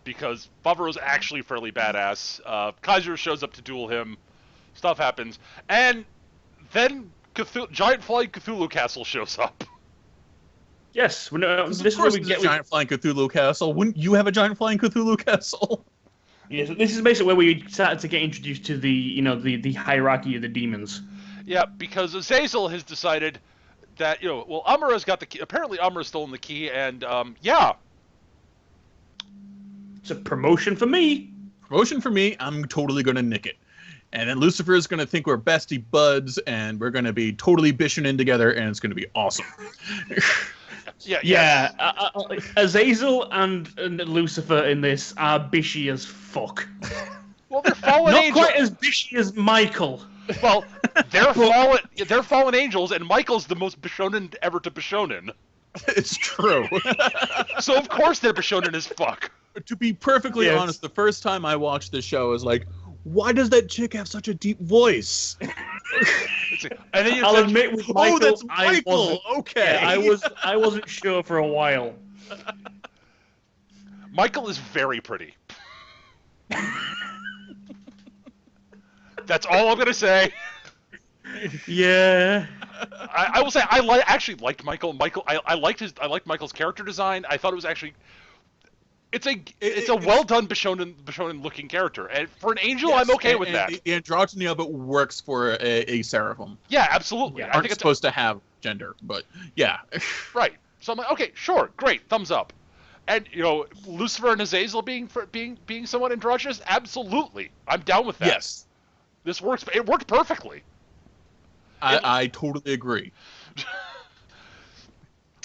because Favreau's actually fairly badass. Kaiser shows up to duel him. Stuff happens. And then giant flying Cthulhu castle shows up. Yes, this This is where we a get giant flying Cthulhu castle. Wouldn't you have a giant flying Cthulhu castle? Yeah, so this is basically where we started to get introduced to the hierarchy of the demons. Yeah, because Azazel has decided that, Amara's got the key. Apparently Amara's stolen the key, and, It's a promotion for me. Promotion for me. I'm totally gonna nick it. And then Lucifer's gonna think we're bestie buds, and we're gonna be totally bishing in together, and it's gonna be awesome. Yeah. Azazel and Lucifer in this are bishy as fuck. Well, they're fallen Not angels. quite as bishy as Michael. Well, they're fallen angels, and Michael's the most Bishonen ever to Bishonen. It's true. So of course they're Bishonen as fuck. To be perfectly honest, the first time I watched this show, I was like, why does that chick have such a deep voice? And then I'll admit with Michael, that's Michael. Okay. Yeah, I wasn't sure for a while. Michael is very pretty. That's all I'm gonna say. Yeah. I will say actually liked Michael. I liked Michael's character design. I thought it was actually. It's a well done Bishonen looking character, and for an angel, yes, I'm okay with that. The androgyny of it works for a seraphim. Yeah, absolutely. Yeah, I think it's supposed to have gender, but yeah. Right. So I'm like, okay, sure, great, thumbs up. And Lucifer and Azazel being somewhat androgynous, absolutely, I'm down with that. Yes. This works. It worked perfectly. I totally agree. So,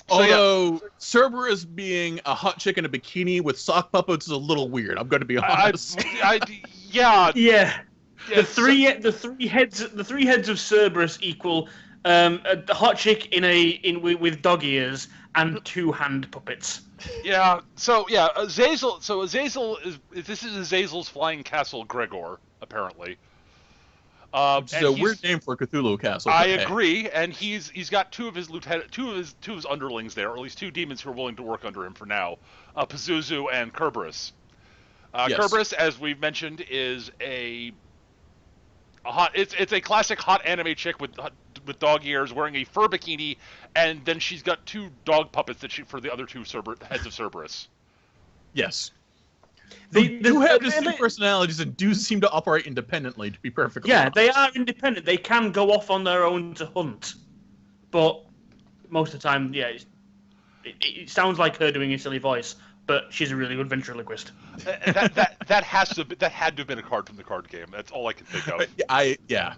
although Cerberus being a hot chick in a bikini with sock puppets is a little weird. I'm going to be honest. Yeah. The three heads of Cerberus equal a hot chick with dog ears and 2 hand puppets. Yeah. So yeah, Azazel. So Azazel is Azazel's flying castle, Gregor, apparently. It's a weird name for a Cthulhu castle. I agree, and he's got two of his underlings there, or at least 2 demons who are willing to work under him for now, Pazuzu and Kerberos. Yes. Kerberos, as we've mentioned, is a hot. It's a classic hot anime chick with dog ears, wearing a fur bikini, and then she's got 2 dog puppets for the other 2 heads of Cerberus. Yes. They do have distinct personalities and do seem to operate independently, to be perfectly honest. They are independent. They can go off on their own to hunt. But most of the time, yeah, it sounds like her doing a silly voice, but she's a really good ventriloquist. that had to have been a card from the card game. That's all I can think of. Yeah.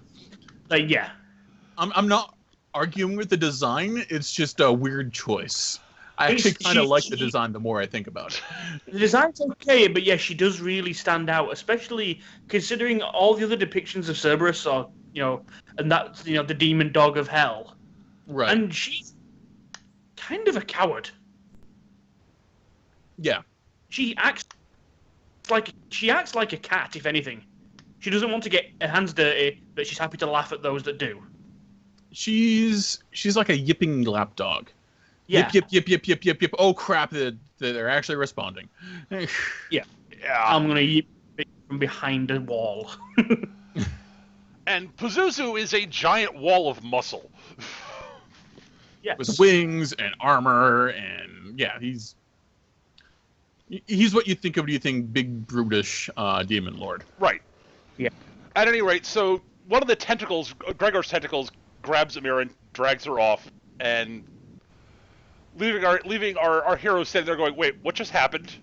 I'm not arguing with the design. It's just a weird choice. I actually kind of like the design the more I think about it. The design's okay, but yeah, she does really stand out, especially considering all the other depictions of Cerberus, and that's the demon dog of hell. Right. And she's kind of a coward. Yeah. She acts like a cat, if anything. She doesn't want to get her hands dirty, but she's happy to laugh at those that do. She's like a yipping lapdog. Yeah. Yip. Oh crap! They're actually responding. Yeah. I'm gonna yip from behind a wall. And Pazuzu is a giant wall of muscle. Yeah. With wings and armor, and yeah, he's what you think of when you think big brutish demon lord. Right. Yeah. At any rate, so one of the tentacles, Gregor's tentacles, grabs Amira and drags her off, and leaving our hero sitting there going, wait, what just happened?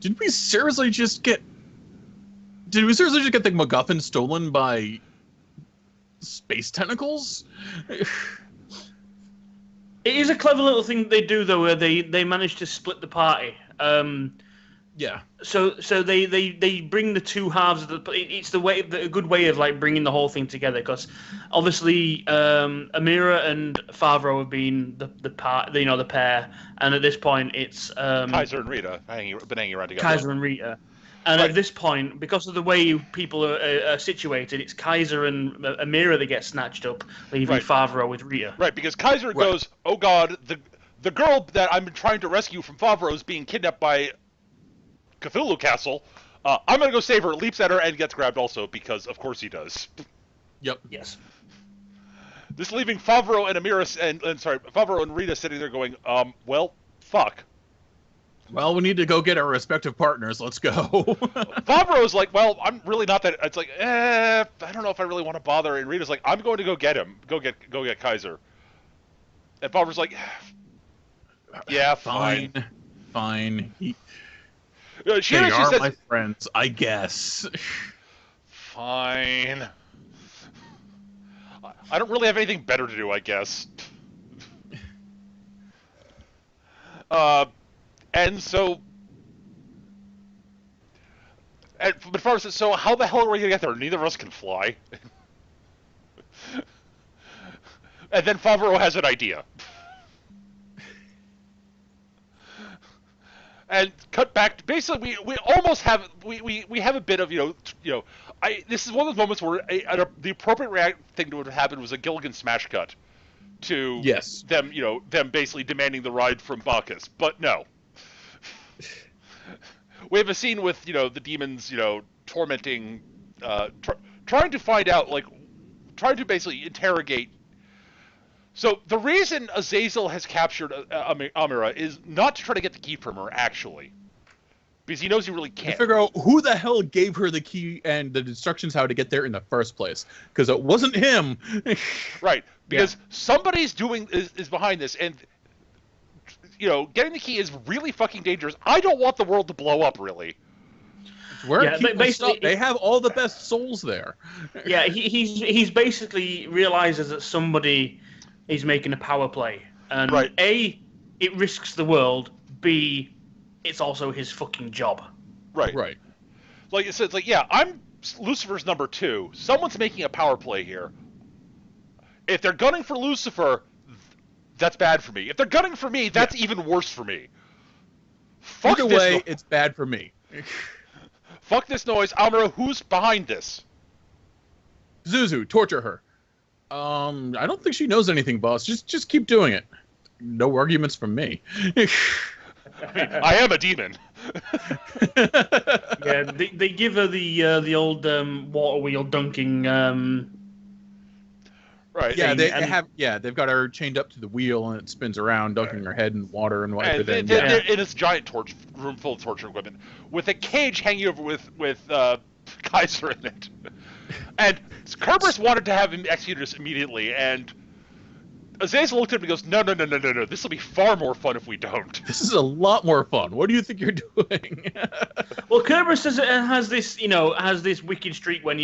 Did we seriously just get the MacGuffin stolen by space tentacles? It is a clever little thing they do, though, where they manage to split the party. Yeah. So they bring the 2 halves of it's a good way of like bringing the whole thing together, because obviously Amira and Favreau have been the pair, and at this point it's Kaiser and Rita been hanging around together. Kaiser and Rita, and right. At this point, because of the way people are situated, it's Kaiser and Amira that get snatched up, leaving right. Favreau with Rita. Right, because Kaiser goes, oh god, the girl that I'm trying to rescue from Favreau is being kidnapped by Cthulhu Castle. I'm gonna go save her. Leaps at her and gets grabbed also, because of course he does. Yep. Yes. This leaving Favreau and Favreau and Rita sitting there going, well, fuck. Well, we need to go get our respective partners. Let's go. Favreau's like, well, I'm really not that. It's like, I don't know if I really want to bother. And Rita's like, I'm going to go get him. Go get Kaiser. And Favreau's like, yeah, fine. She They actually are says, my friends, I guess. fine. I don't really have anything better to do, I guess. And so... But Farmer says, so how the hell are we going to get there? Neither of us can fly. And then Favreau has an idea. And cut back. Basically, we almost have we have a bit of this is one of those moments where the appropriate thing that would have happened was a Gilligan smash cut to them basically demanding the ride from Bacchus, but no. We have a scene with the demons tormenting, trying to find out trying to basically interrogate. So the reason Azazel has captured Amira is not to try to get the key from her, actually, because he knows he really can't. To figure out who the hell gave her the key and the instructions how to get there in the first place, because it wasn't him. Right, because somebody's is behind this, and getting the key is really fucking dangerous. I don't want the world to blow up, really. Where basically they have all the best souls there. Yeah, he's basically realizes that somebody is making a power play, and A, it risks the world. B, it's also his fucking job. Right. Like it says, I'm Lucifer's number 2. Someone's making a power play here. If they're gunning for Lucifer, that's bad for me. If they're gunning for me, that's even worse for me. Either way, it's bad for me. Fuck this noise. Amira, who's behind this? Zuzu, torture her. I don't think she knows anything, boss. Just keep doing it. No arguments from me. I am a demon. Yeah, they give her the old water wheel dunking. Right. Yeah, they've got her chained up to the wheel and it spins around, dunking her head in water and whatever. They're in this giant room full of torture equipment with a cage hanging over with Kaiser in it. And Kerberos wanted to have him executed immediately, and Azazel looked at him and goes, No, this will be far more fun if we don't. This is a lot more fun. What do you think you're doing? Well, Kerberos has this wicked streak when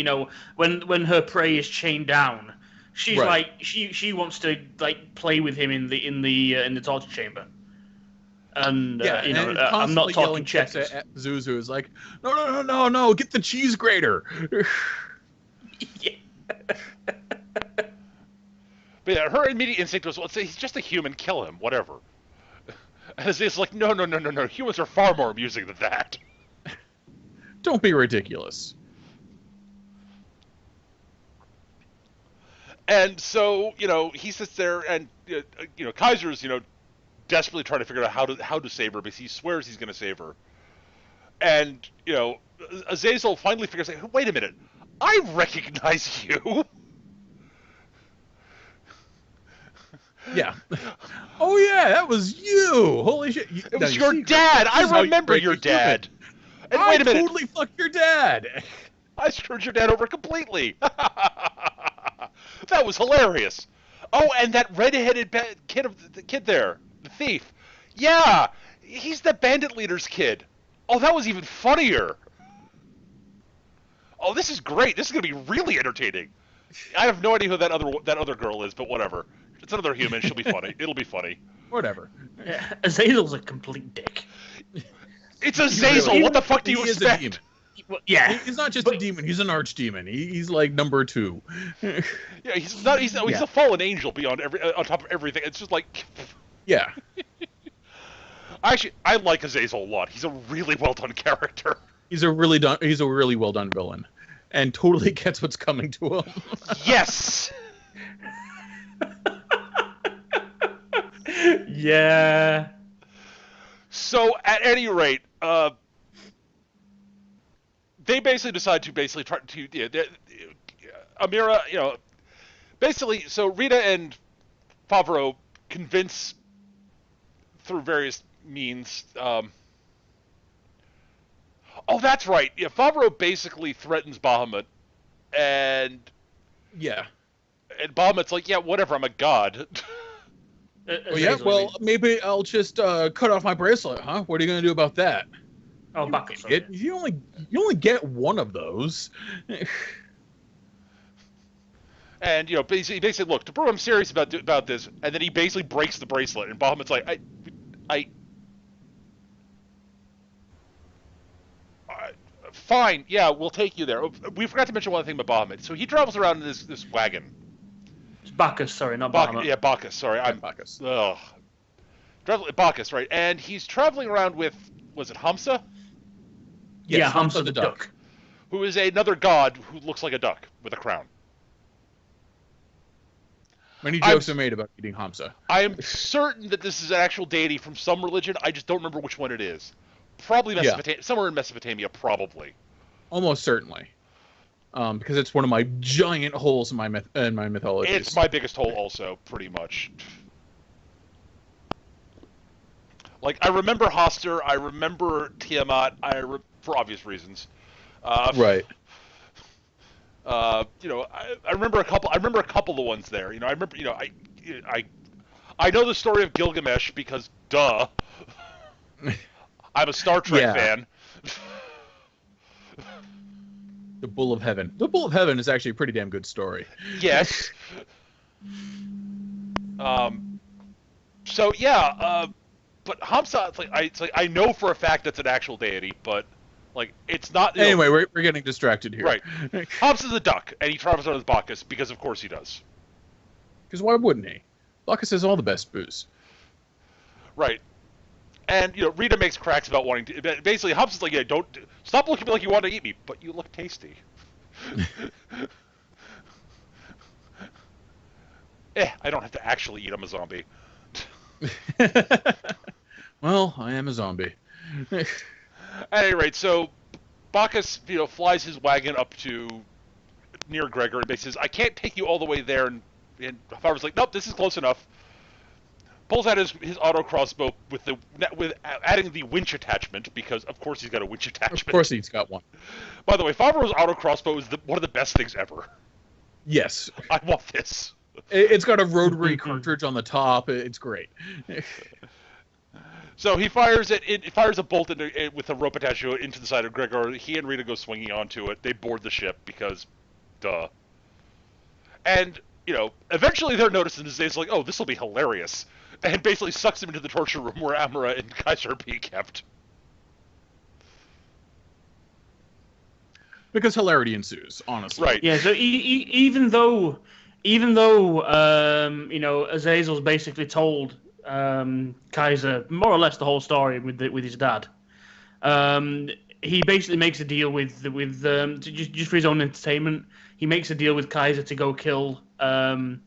her prey is chained down. She's she wants to play with him in the torture chamber. And I'm not talking checkers. Zuzu is like, no, get the cheese grater. Yeah. But yeah, her immediate instinct was, he's just a human, kill him, whatever. And it's like, no, humans are far more amusing than that. Don't be ridiculous. And so, he sits there, and Kaiser's, desperately trying to figure out how to save her, because he swears he's going to save her. And Azazel finally figures out, wait a minute, I recognize you. Yeah. Oh yeah, that was you. Holy shit! It was your dad. I remember your dad. And wait a minute. I totally fucked your dad. I screwed your dad over completely. That was hilarious. Oh, and that red-headed kid there, the thief. Yeah, he's the bandit leader's kid. Oh, that was even funnier. Oh, this is great. This is going to be really entertaining. I have no idea who that other girl is, but whatever. It's another human. She'll be funny. It'll be funny. Whatever. Yeah, Azazel's a complete dick. It's Azazel. Really, what the fuck do you expect? Yeah, he's not just a demon. He's an archdemon. He's like number 2. Yeah, he's not. He's a fallen angel beyond on top of everything. It's just like. Yeah. Actually, I like Azazel a lot. He's a really well done character. He's a really well done villain, and totally gets what's coming to him. Yes. Yeah. So at any rate, they basically decide to try to Amira, basically. So Rita and Favreau convince through various means. Oh, that's right. Yeah, Favreau basically threatens Bahamut, and Bahamut's like, yeah, whatever. I'm a god. Well, maybe I'll just cut off my bracelet, huh? What are you going to do about that? Oh, Bacchus. Sorry. You only get one of those. And basically, look, to prove I'm serious about this, and then he basically breaks the bracelet, and Bahamut's like, fine, yeah, we'll take you there. We forgot to mention one thing about Bahamut. So he travels around in this wagon. It's Bacchus, sorry, not Bahamut. Yeah, Bacchus. Sorry, I'm Bacchus. Ugh. Bacchus, right? And he's traveling around with, was it Hamsa? Yes, yeah, Hamsa the duck. Who is another god who looks like a duck with a crown. Many jokes are made about eating Hamsa. I am certain that this is an actual deity from some religion. I just don't remember which one it is. Probably Mesopotamia, somewhere in Mesopotamia, probably. Almost certainly, because it's one of my giant holes in my mythology. It's my biggest hole, also, pretty much. Like, I remember Hoster, I remember Tiamat, for obvious reasons. Right. I remember a couple. I remember a couple of the ones there. I remember. I know the story of Gilgamesh because, duh. I'm a Star Trek fan. The Bull of Heaven. The Bull of Heaven is actually a pretty damn good story. Yes. So yeah. But Hamsa, it's like I know for a fact that's an actual deity, but like it's not. Anyway, we're getting distracted here. Right. Hamsa's a duck, and he travels around with Bacchus because, of course, he does. Because why wouldn't he? Bacchus has all the best booze. Right. And Rita makes cracks about wanting to. Basically, Hamsa's like, yeah, don't stop looking at me like you want to eat me, but you look tasty. I don't have to actually eat. I'm a zombie. Well, I am a zombie. At any rate, so Bacchus, flies his wagon up to near Gregor and says, "I can't take you all the way there." And Favreau's like, "Nope, this is close enough." Pulls out his auto crossbow with adding the winch attachment because, of course, he's got a winch attachment. Of course, he's got one. By the way, Favreau's auto crossbow is one of the best things ever. Yes, I want this. It's got a rotary cartridge on the top. It's great. So he fires it. It fires a bolt with a rope attached to it into the side of Gregor. He and Rita go swinging onto it. They board the ship because, duh. And eventually they're noticing this. It's like, oh, this will be hilarious, and basically sucks him into the torture room where Amara and Kaiser are being kept. Because hilarity ensues, honestly. Right. Yeah. So even though Azazel's basically told Kaiser more or less the whole story with his dad. He basically makes a deal with just for his own entertainment. He makes a deal with Kaiser to go kill Favreau,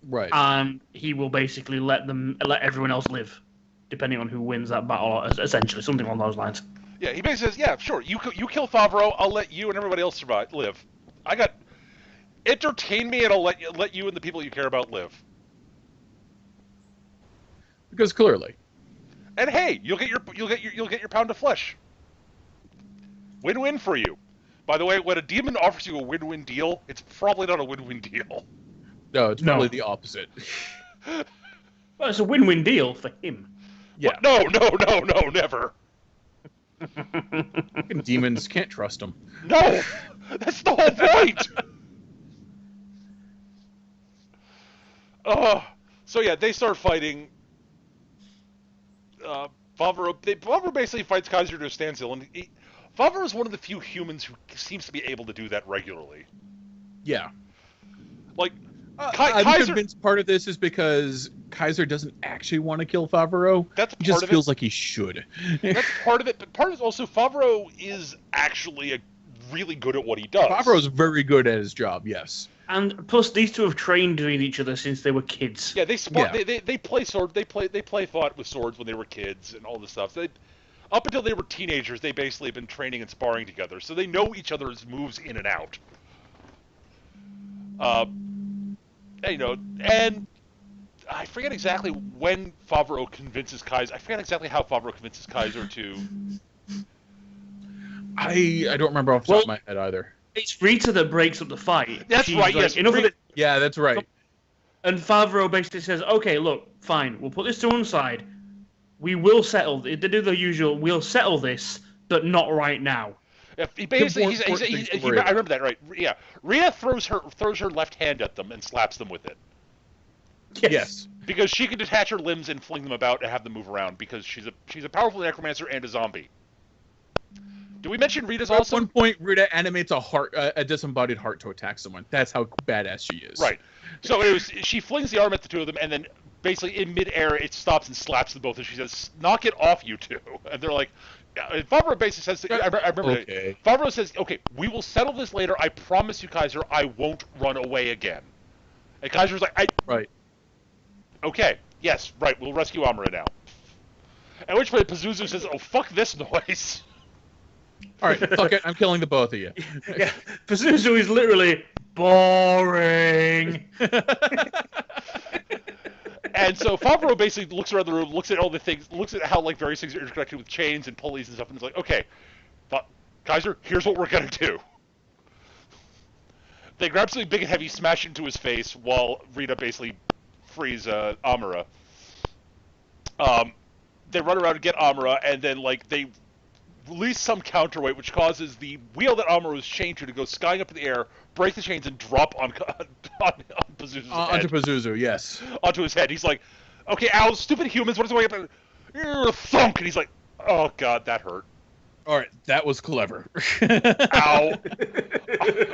right? And he will basically let everyone else live, depending on who wins that battle. Essentially, something along those lines. Yeah, he basically says, "Yeah, sure, you kill Favreau. I'll let you and everybody else live. Entertain me, and I'll let you and the people you care about live." Because clearly. And hey, you'll get your pound of flesh. Win-win for you. By the way, when a demon offers you a win-win deal, it's probably not a win-win deal. No, it's probably the opposite. Well, it's a win-win deal for him. Yeah. No, never. Demons, can't trust them. No, that's the whole point. So yeah, they start fighting. Favreau basically fights Kaiser to a standstill, and Favreau is one of the few humans who seems to be able to do that regularly. Yeah. Like, I'm convinced part of this is because Kaiser doesn't actually want to kill Favreau. He just feels like he should. That's part of it, but part of it also, Favreau is actually really good at what he does. Favreau's very good at his job, yes. And plus, these two have trained with each other since they were kids. Yeah, they play sword. They play fought with swords when they were kids and all this stuff. Up until they were teenagers, they basically have been training and sparring together, so they know each other's moves in and out. And I forget exactly when Favreau convinces Kaiser. I forget exactly how Favreau convinces Kaiser to. I don't remember off the top of my head either. It's Rita that breaks up the fight. That's right. Yes. Yeah, that's right. And Favreau basically says, "Okay, look, fine. We'll put this to one side. we will settle. They do the usual. We'll settle this, but not right now. He basically, I remember that, right? Yeah, Rhea throws her left hand at them and slaps them with it. Yes. Because she can detach her limbs and fling them about and have them move around because she's a powerful necromancer and a zombie. Do we mention Rita's also? At one point, Rita animates a disembodied heart to attack someone. That's how badass she is. Right. So she flings the arm at the two of them, and then basically in midair it stops and slaps them both, and she says, "Knock it off, you two." And they're like, and Favreau basically says, I remember okay. Favreau says, "Okay, we will settle this later. I promise you, Kaiser, I won't run away again." And Kaiser's like, Right. Okay, yes, right, we'll rescue Amara now. At which point Pazuzu says, "Oh, fuck this noise." All right, fuck it, I'm killing the both of you. Yeah, Pazuzu is literally boring. And so Favreau basically looks around the room, looks at all the things, looks at how like various things are interconnected with chains and pulleys and stuff, and is like, "Okay, Kaiser, here's what we're gonna do." They grab something big and heavy, smash it into his face, while Rita basically frees Amara. They run around and get Amara, and then like they release some counterweight, which causes the wheel that Amara was chained to go skying up in the air, break the chains, and drop on Pazuzu's head. Onto Pazuzu, yes. Onto his head. He's like, "Okay, ow, stupid humans, what is going on?" Thunk! And he's like, "Oh god, that hurt." All right, that was clever. Ow.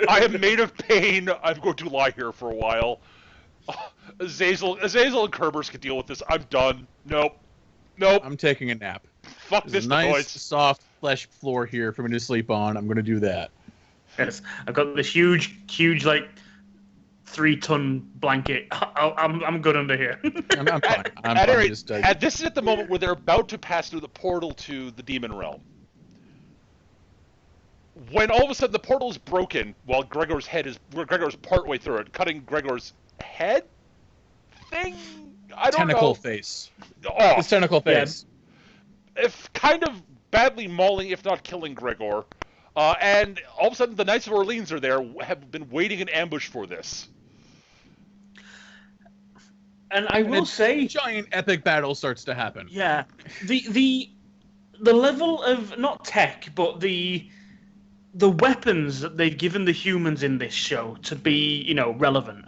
I am made of pain. I'm going to lie here for a while. Azazel and Kerberos can deal with this. I'm done. Nope. I'm taking a nap. Fuck There's this a nice, noise. soft flesh floor here for me to sleep on. I'm going to do that. Yes, I've got this huge, like 3-ton blanket. I'm good under here. I'm fine. And this is at the moment where they're about to pass through the portal to the demon realm. When all of a sudden the portal is broken while Gregor's partway through it, cutting Gregor's head thing? I don't know. Tentacle face. Oh, His tentacle face. Yeah. If kind of badly mauling, if not killing Gregor. And all of a sudden the Knights of Orleans are there, have been waiting in ambush for this. And I will say, giant epic battle starts to happen. Yeah, the level of not tech, but the weapons that they've given the humans in this show to be, relevant.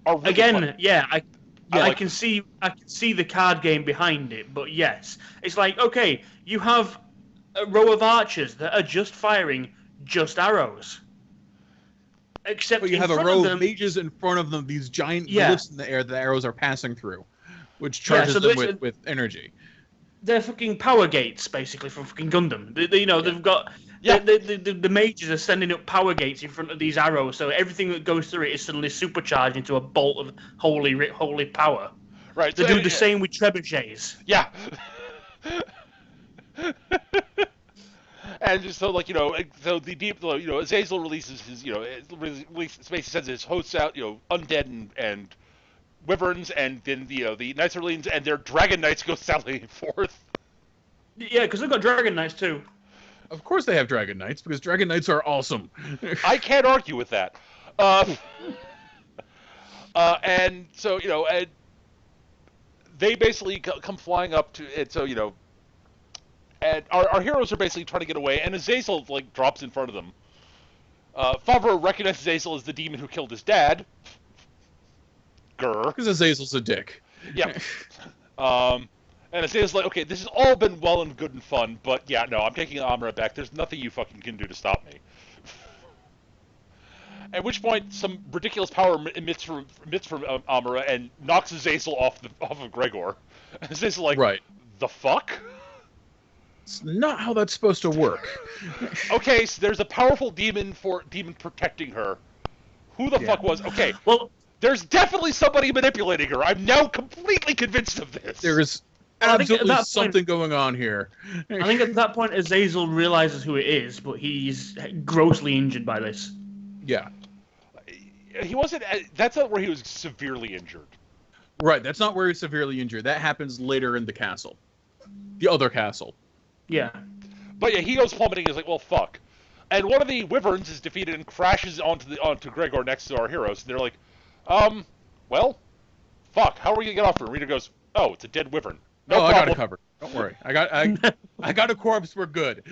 Are really Again, fun. yeah, I can see the card game behind it, but yes, it's like, okay, you have a row of archers that are just firing just arrows. Except but you in have a front row of of them, mages in front of them, these giant bullets in the air that the arrows are passing through, which charges so them with energy. They're fucking power gates, basically, from fucking Gundam. They've got... Yeah. The mages are sending up power gates in front of these arrows, so everything that goes through it is suddenly supercharged into a bolt of holy power. Right. They do the same with trebuchets. Yeah. And just so so the deep, Azazel releases his, basically sends his hosts out, undead and wyverns, and then the Knights of Orleans and their Dragon Knights go sallying forth. Yeah, because they've got Dragon Knights too. Of course they have Dragon Knights, because Dragon Knights are awesome. I can't argue with that. And so, and they basically come flying up to it, so, and our heroes are basically trying to get away, and Azazel, drops in front of them. Favreau recognizes Azazel as the demon who killed his dad. Grr. Because Azazel's a dick. Yeah. And Azazel's like, okay, this has all been well and good and fun, but yeah, no, I'm taking Amara back. There's nothing you fucking can do to stop me. At which point, some ridiculous power emits from Amara and knocks Azazel off of Gregor. And Azazel's like, right. The fuck? It's not how that's supposed to work. Okay, so there's a powerful demon protecting her. Who the fuck was? Okay, well, there's definitely somebody manipulating her. I'm now completely convinced of this. There's absolutely something going on here. I think at that point Azazel realizes who it is, but he's grossly injured by this. Yeah. He wasn't... That's not where he was severely injured. Right, that's not where he's severely injured. That happens later in the castle. The other castle. Yeah. But yeah, he goes plummeting. He's like, well, fuck. And one of the wyverns is defeated and crashes onto Gregor next to our heroes. And they're like, well, fuck, how are we going to get off her? And Rita goes, oh, it's a dead wyvern. No problem. I got it covered. Don't worry. I got a corpse. We're good.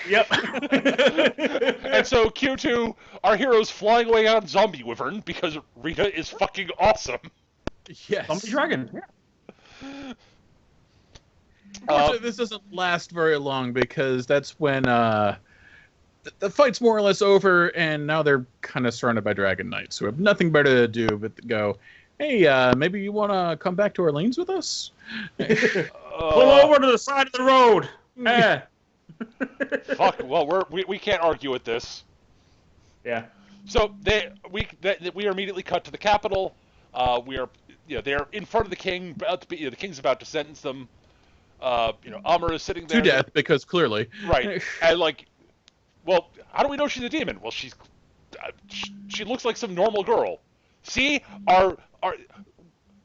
Yep. And so Q2, our hero's flying away on Zombie Wyvern because Rita is fucking awesome. Yes. Zombie Dragon. Yeah. Unfortunately, this doesn't last very long because that's when the fight's more or less over, and now they're kind of surrounded by Dragon Knights who have nothing better to do but go, hey, maybe you want to come back to Orleans with us? Pull over to the side of the road. Fuck. Well, we can't argue with this. Yeah. So we are immediately cut to the capital. They're in front of the king. The king's about to sentence them. Amara is sitting there to death because clearly, right. And well, how do we know she's a demon? Well, she looks like some normal girl. See,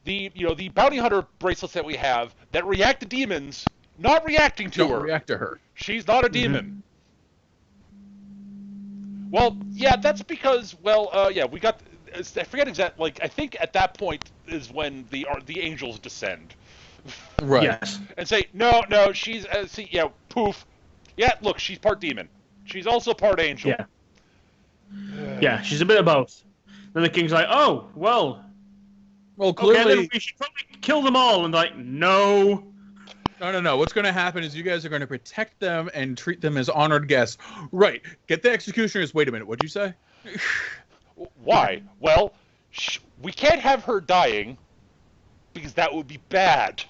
the bounty hunter bracelets that we have that react to demons, not reacting to her. Don't react to her. She's not a demon. Well, yeah, that's because, we got. I forget exactly. I think at that point is when the angels descend. Right. Yes. And say, no, she's poof. Yeah, look, she's part demon. She's also part angel. Yeah. Yeah, she's a bit of both. Then the king's like, oh, well, clearly, okay, then we should probably kill them all. And no. No. What's going to happen is you guys are going to protect them and treat them as honored guests. Right. Get the executioners. Wait a minute. What'd you say? Why? Well, we can't have her dying because that would be bad.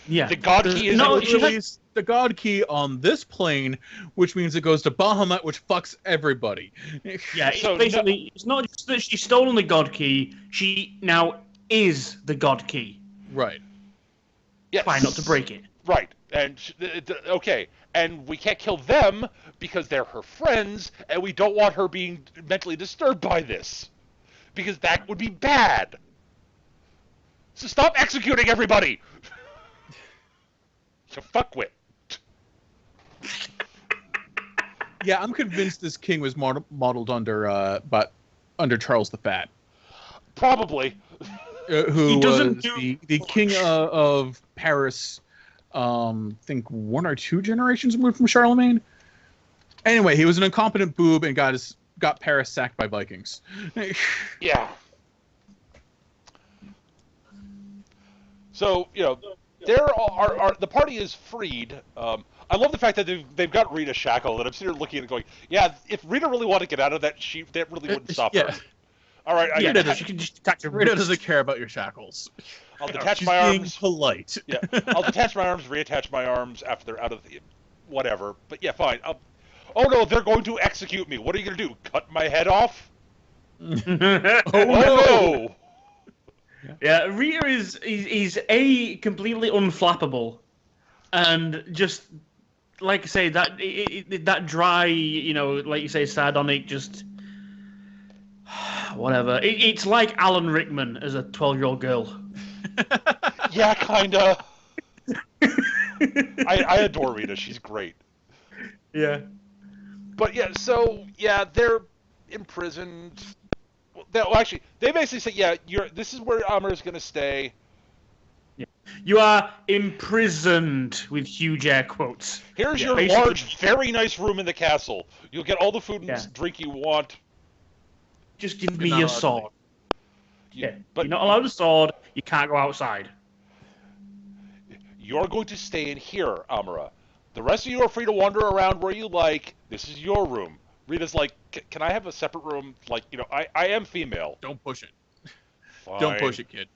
Yeah. The god key is release the god key on this plane, which means it goes to Bahamut, which fucks everybody. Yeah, it's not just that she's stolen the god key, she now is the god key. Right. Yes. Try not to break it. Right. And okay, and we can't kill them because they're her friends, and we don't want her being mentally disturbed by this, because that would be bad. So stop executing everybody. So fuckwit. Yeah, I'm convinced this king was modeled under Charles the Fat. Probably. Who was the king of Paris, think 1 or 2 generations removed from Charlemagne. Anyway, he was an incompetent boob and got Paris sacked by Vikings. Yeah. So, the party is freed. I love the fact that they've got Rita shackled, and I'm sitting here looking and going, yeah, if Rita really wanted to get out of that, that really wouldn't stop her. All right, she can just touch her. Rita doesn't care about your shackles. I'll detach She's my being arms. Polite. Yeah, I'll detach my arms, reattach my arms after they're out of the whatever. But yeah, fine. Oh no, they're going to execute me. What are you gonna do? Cut my head off? Oh no! Yeah, Rita is completely unflappable, and just like I say that dry, like you say, sardonic, just whatever. It's like Alan Rickman as a 12-year-old girl. Yeah, kinda. I adore Rita. She's great. Yeah. But yeah, they're imprisoned. Actually, they basically say, yeah, this is where Amara's going to stay. Yeah. You are imprisoned, with huge air quotes. Here's your large, very nice room in the castle. You'll get all the food and drink you want. Just give me your sword. But you're not allowed a sword. You can't go outside. You're going to stay in here, Amara. The rest of you are free to wander around where you like. This is your room. Rita's like, can I have a separate room? I am female. Don't push it. Fine. Don't push it, kid.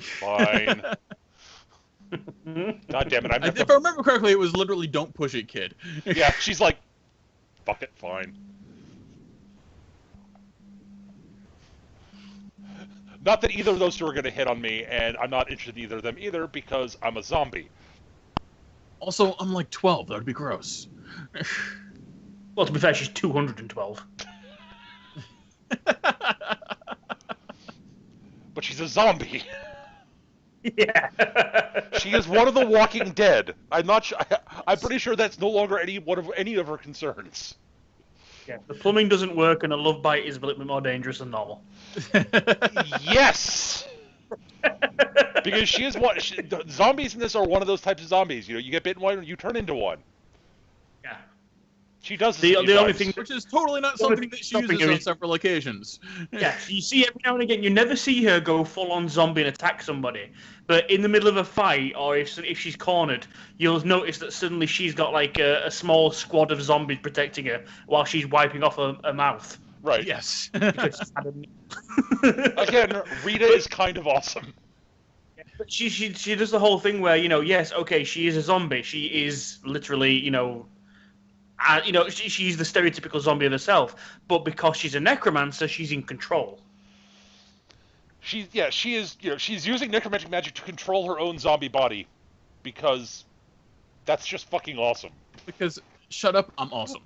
Fine. God damn it. If I remember correctly, it was literally don't push it, kid. Yeah, she's like, fuck it, fine. Not that either of those two are going to hit on me, and I'm not interested in either of them either, because I'm a zombie. Also, I'm like 12. That would be gross. Well, to be fair, she's 212. But she's a zombie. Yeah. She is one of the Walking Dead. I'm not sure. I'm pretty sure that's no longer any of her concerns. Yeah. The plumbing doesn't work, and a love bite is a little bit more dangerous than normal. Yes. Because she is one. Zombies in this are one of those types of zombies. You know, you get bitten one, you turn into one. Yeah. She does this The a few only times. thing, Which is totally not something that she uses on several occasions. yeah, you see every now and again. You never see her go full on zombie and attack somebody, but in the middle of a fight, or if she's cornered, you'll notice that suddenly she's got like a small squad of zombies protecting her while she's wiping off her mouth. Right. Yes. Again, Rita is kind of awesome. But she does the whole thing where, yes, okay, she is a zombie. She is literally, she's the stereotypical zombie of herself. But because she's a necromancer, she's in control. She is. She's using necromantic magic to control her own zombie body, because that's just fucking awesome. Because shut up, I'm awesome.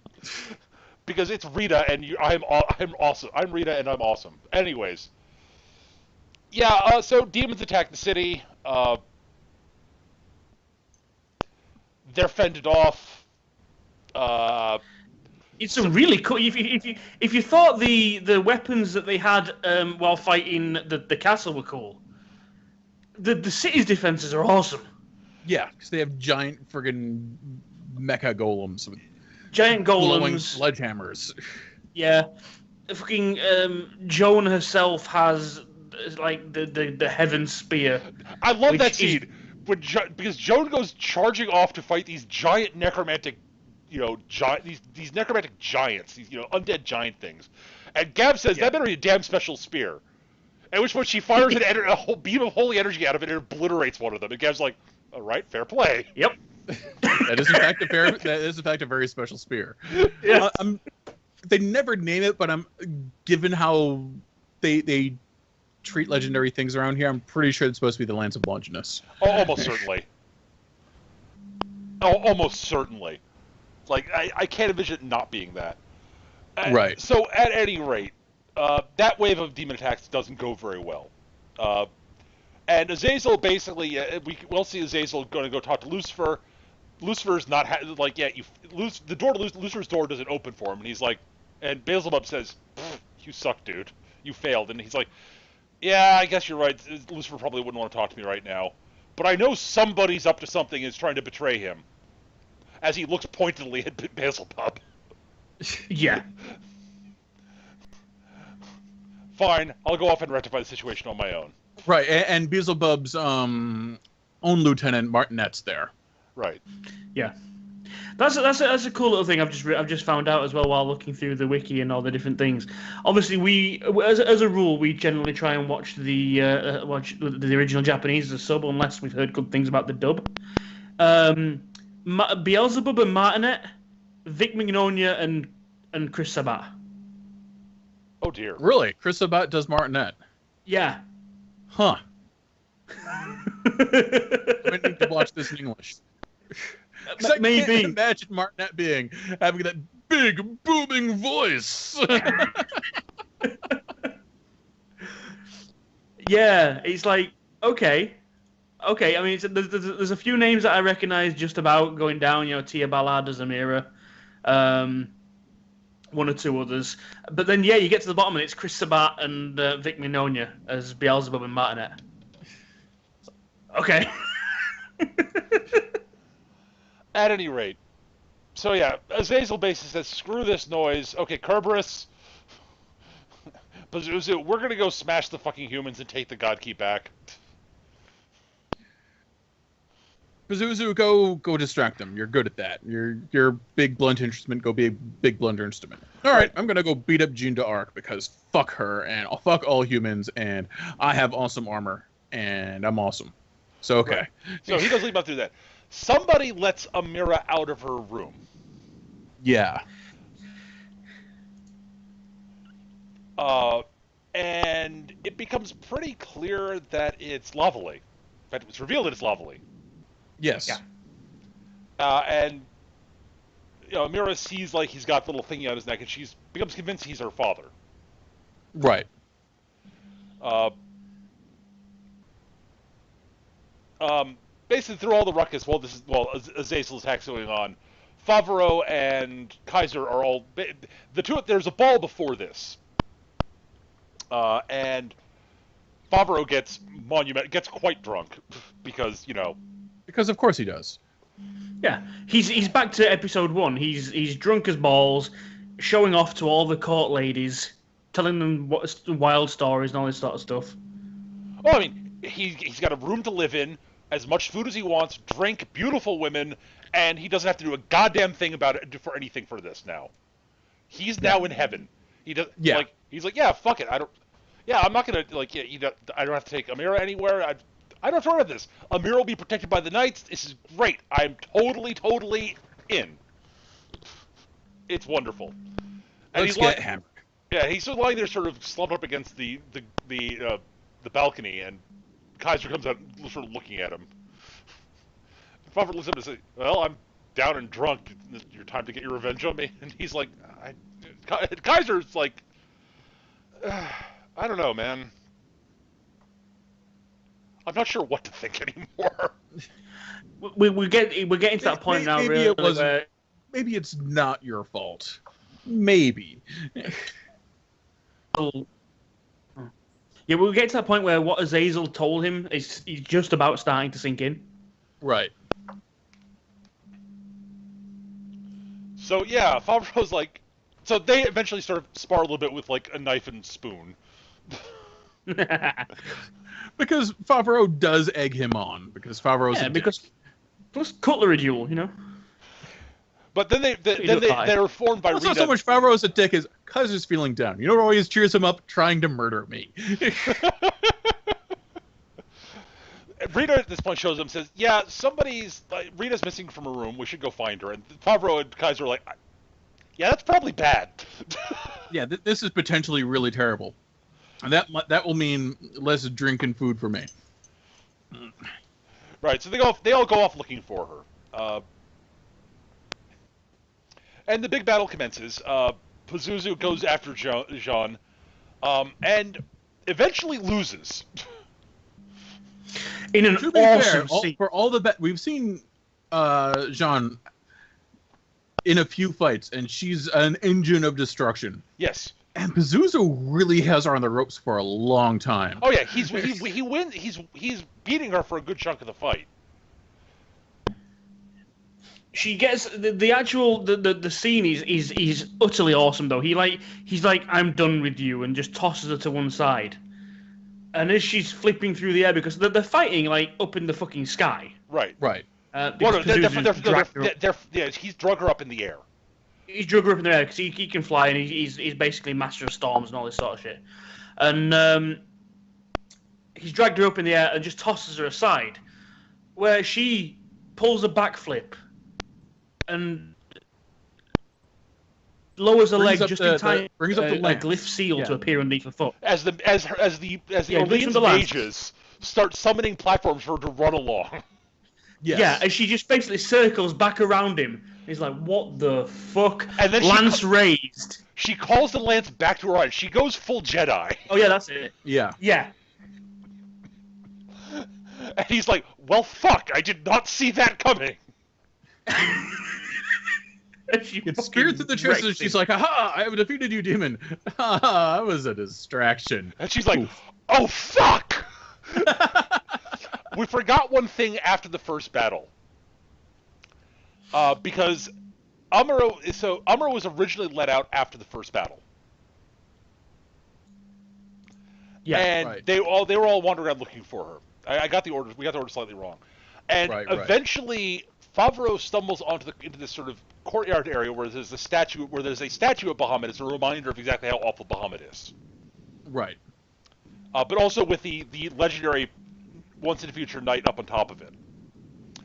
Because it's Rita and I'm awesome. I'm Rita and I'm awesome. Anyways. Yeah, so demons attack the city. They're fended off. It's a really cool. If you thought the weapons that they had while fighting the castle were cool, the city's defenses are awesome. Yeah, because they have giant friggin' mecha golems with giant glowing golems, sledgehammers. Yeah, fucking Joan herself has like the heaven spear. I love that scene because Joan goes charging off to fight these giant necromantic, these necromantic giants, these undead giant things, and Gab says that better be a damn special spear. At which point she fires a whole beam of holy energy out of it and obliterates one of them. And Gab's like, "All right, fair play." Yep. That is in fact a very special spear. Yeah. They never name it, but given how they treat legendary things around here, I'm pretty sure it's supposed to be the Lance of Longinus. Oh, almost certainly. Oh, almost certainly. Like, I can't envision it not being that. Right. So, at any rate, that wave of demon attacks doesn't go very well. And Azazel basically, we'll see Azazel going to go talk to Lucifer. Lucifer's not, the door to Lucifer's door doesn't open for him, and he's like, and Beelzebub says, "You suck, dude. You failed." And he's like, "Yeah, I guess you're right. Lucifer probably wouldn't want to talk to me right now. But I know somebody's up to something and is trying to betray him." As he looks pointedly at Beelzebub. Yeah. Fine, I'll go off and rectify the situation on my own. Right, and Beelzebub's own lieutenant Martinette's there. Right. Yeah. That's a cool little thing I've just found out as well while looking through the wiki and all the different things. Obviously, we as a rule we generally try and watch the original Japanese as a sub unless we've heard good things about the dub. Beelzebub and Martinet, Vic Mignonia and Chris Sabat. Oh dear. Really? Chris Sabat does Martinet? Yeah. Huh. I need to watch this in English. Maybe. I can't imagine Martinet having that big booming voice. Yeah, it's like okay. I mean, there's a few names that I recognize just about going down. Tia Ballard as Amira, one or two others, but then you get to the bottom and it's Chris Sabat and Vic Mignonia as Beelzebub and Martinet. Okay. At any rate, so yeah, Azazel basically says, "Screw this noise. Okay, Kerberos, Pazuzu, we're gonna go smash the fucking humans and take the God Key back." Pazuzu, go distract them. You're good at that. You're big blunt instrument. Go be a big blunt instrument. All right, I'm gonna go beat up Jean d'Arc because fuck her and I'll fuck all humans and I have awesome armor and I'm awesome. So okay. Right. So he does leave about through that. Somebody lets Amira out of her room. Yeah. And it becomes pretty clear that it's Lovely. In fact, it's revealed that it's Lovely. Yes. Yeah. And Amira sees like he's got the little thingy on his neck, and she becomes convinced he's her father. Right. Basically, through all the ruckus, Azazel attacks going on. Favreau and Kaiser are all the two. There's a ball before this, and Favreau gets quite drunk because Because of course he does. Yeah, he's back to episode 1. He's drunk as balls, showing off to all the court ladies, telling them wild stories and all this sort of stuff. Oh, I mean, he's got a room to live in, as much food as he wants, drink, beautiful women, and he doesn't have to do a goddamn thing about it for anything for this now. He's now in heaven. He does. Yeah. Like, he's like, yeah, fuck it. I'm not gonna I don't have to take Amira anywhere. I don't have to worry about this. Amira will be protected by the Knights. This is great. I'm totally in. It's wonderful. And Let's get hammered. Yeah, he's sort of lying there, sort of slumped up against the balcony, and Kaiser comes out, sort of looking at him. Favre looks up and says, "Well, I'm down and drunk. It's your time to get your revenge on me." And he's like, Kaiser's like, I don't know, man. I'm not sure what to think anymore. We're getting to that point now. Maybe really, it was. where... Maybe it's not your fault. Maybe. Yeah, we'll get to that point where what Azazel told him is just about starting to sink in. Right. So yeah, Favreau's like, so they eventually sort of spar a little bit with like a knife and spoon. Because Favreau does egg him on. Because Favreau's a dick. Plus cutlery duel, But then they're formed by It's Rita. not so much Favreau's a dick as Kaiser's feeling down. You know what always cheers him up? Trying to murder me. Rita at this point shows up and says, yeah, Rita's missing from a room. We should go find her. And Favreau and Kaiser are like, yeah, that's probably bad. Yeah, this is potentially really terrible. And that will mean less drink and food for me. Right, so they all go off looking for her. And the big battle commences. Pazuzu goes after Jean, and eventually loses. In an To be awesome fair, scene. for all the we've seen Jean in a few fights, and she's an engine of destruction. Yes. And Pazuzu really has her on the ropes for a long time. Oh yeah, he wins. He's beating her for a good chunk of the fight. She gets the actual scene is utterly awesome though. He's like I'm done with you and just tosses her to one side. And as she's flipping through the air because they're fighting like up in the fucking sky. Right. Right. He's drug her up in the air. He's drug her up in the air because he can fly and he's basically master of storms and all this sort of shit. And he's dragged her up in the air and just tosses her aside, where she pulls a backflip and lowers her leg just in time. Brings up the a glyph seal to appear underneath her foot. As the Orleans mages start summoning platforms for her to run along. Yes. Yeah, and she just basically circles back around him. He's like, "What the fuck?" And then lance raised. She calls the lance back to her eyes. She goes full Jedi. Oh yeah, that's it. Yeah. Yeah. And he's like, "Well, fuck! I did not see that coming." It's spirits in the chest, and she's like, "Aha! I have defeated you, demon. Haha! That was a distraction." And she's like, Oof. "Oh fuck!" We forgot one thing after the first battle. Because Amuro was originally let out after the first battle. Yeah, and right. they were all wandering around looking for her. We got the order slightly wrong. And eventually Favreau stumbles into this sort of courtyard area where there's a statue of Bahamut. It's a reminder of exactly how awful Bahamut is. Right. But also with the legendary once in the future knight up on top of it.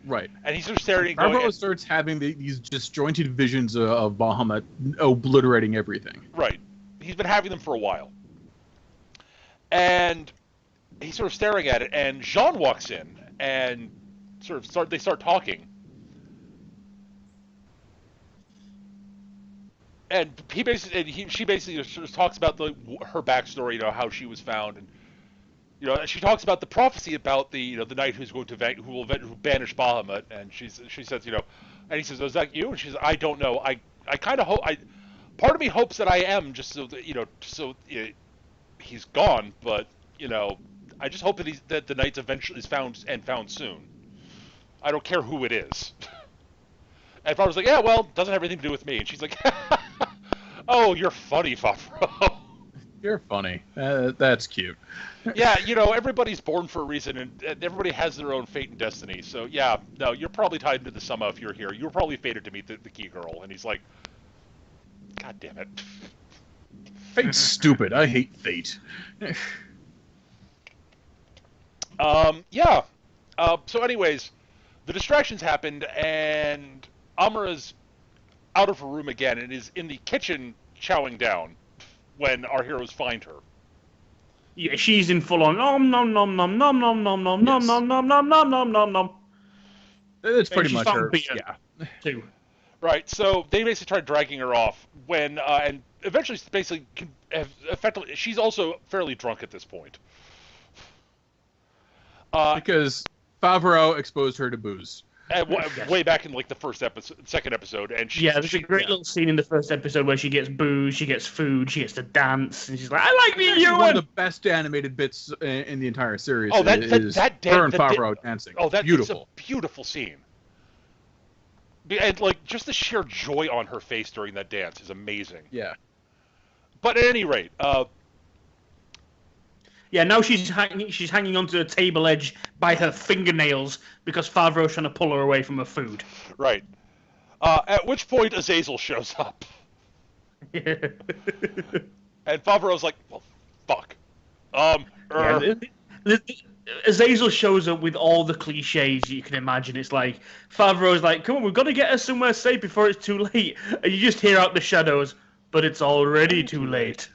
Right. And he's just staring. Favreau starts having these disjointed visions of Bahamut obliterating everything. Right. He's been having them for a while. And he's sort of staring at it, and Jean walks in and they start talking. And she basically sort of talks about her backstory, how she was found, and she talks about the prophecy about the knight who will banish Bahamut, and she says, and he says, "Was that you?" And she says, "I don't know. I kind of hope. Part of me hopes that I am, just so that he's gone, but I just hope that the knight's eventually is found soon. I don't care who it is. And Favreau's like, yeah, well, doesn't have anything to do with me. And she's like, oh, you're funny, Favreau. You're funny. That's cute. Yeah, everybody's born for a reason, and everybody has their own fate and destiny. So, yeah, no, you're probably tied into the summer if you're here. You were probably fated to meet the key girl. And he's like, God damn it. Fate's stupid. I hate fate. Yeah. So anyways, the distractions happened, and Amara's out of her room again and is in the kitchen chowing down when our heroes find her. Yeah, she's in full on nom nom nom nom nom nom nom nom nom nom nom nom nom nom nom nom. It's pretty much her. Yeah. Too. Right. So they basically tried dragging her off when, and eventually, basically, effectively, she's also fairly drunk at this point. Because Favreau exposed her to booze. Way back in like the second episode, and there's a great little scene in the first episode where she gets booze, she gets food, she gets to dance, and she's like, "I like being human." One of the best animated bits in the entire series. Oh, that her and Favreau dancing. Oh, that's beautiful. A beautiful scene. And like just the sheer joy on her face during that dance is amazing. Yeah. But at any rate, yeah, now she's hanging onto a table edge by her fingernails because Favreau's trying to pull her away from her food. Right. At which point Azazel shows up. And Favreau's like, well, fuck. Azazel shows up with all the cliches you can imagine. It's like, Favreau's like, come on, we've got to get her somewhere safe before it's too late. And you just hear out the shadows, but it's already too late.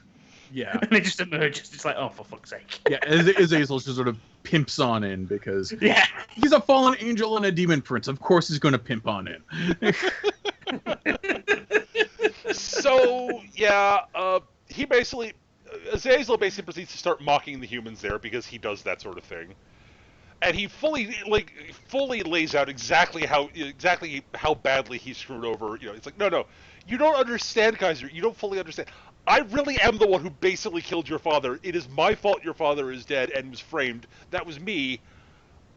Yeah. And it just emerges. It's like, oh, for fuck's sake. Yeah, Azazel just sort of pimps on in because he's a fallen angel and a demon prince. Of course he's going to pimp on in. So, yeah, Azazel basically proceeds to start mocking the humans there because he does that sort of thing. And he fully lays out exactly how badly he screwed over. It's like, no, you don't understand, Kaiser. You don't fully understand. I really am the one who basically killed your father. It is my fault your father is dead and was framed. That was me.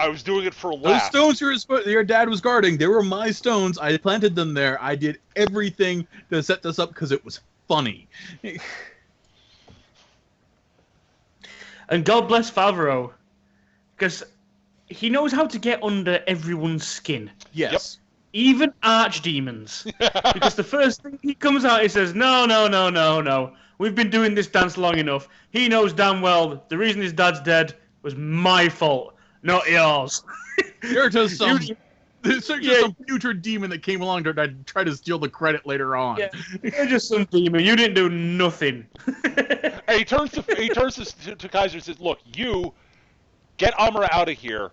I was doing it for a laugh. Those stones your dad was guarding, they were my stones. I planted them there. I did everything to set this up because it was funny. And God bless Favreau, because he knows how to get under everyone's skin. Yes. Yep. Even archdemons. Because the first thing he comes out, he says, no. We've been doing this dance long enough. He knows damn well the reason his dad's dead was my fault, not yours. You're just some future demon that came along to try to steal the credit later on. Yeah, you're just some demon. You didn't do nothing. And he turns to Kaiser and says, look, you get Amara out of here.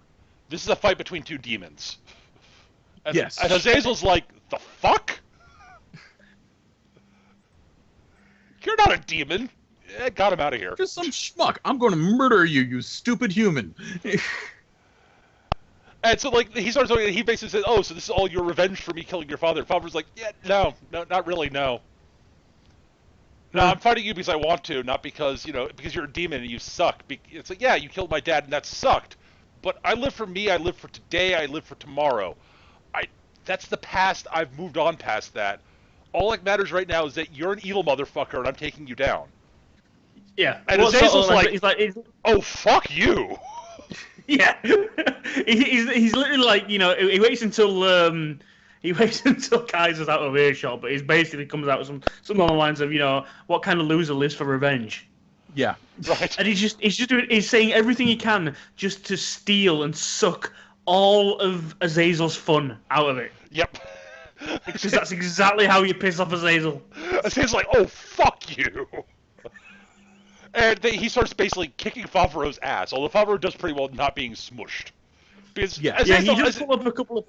This is a fight between two demons. And, yes. And Azazel's like, the fuck? You're not a demon. Got him out of here. Just some schmuck. I'm going to murder you, you stupid human. And so, like, he starts talking, and he basically says, oh, so this is all your revenge for me killing your father. And Favreau's like, yeah, no, not really, no. No, I'm fighting you because I want to, not because, because you're a demon and you suck. It's like, yeah, you killed my dad and that sucked. But I live for me, I live for today, I live for tomorrow. That's the past. I've moved on past that. All that matters right now is that you're an evil motherfucker and I'm taking you down. Yeah. And Azazel's like, oh, fuck you. Yeah. he's literally like, he waits until Kaiser's out of earshot, but he basically comes out with some along the lines of, what kind of loser lives for revenge? Yeah. Right. And he's saying everything he can just to steal and suck all of Azazel's fun out of it. Yep. Because that's exactly how you piss off Azazel. Azazel's like, oh, fuck you. And he starts basically kicking Favreau's ass, although Favreau does pretty well not being smushed. Because he does pull up a couple of...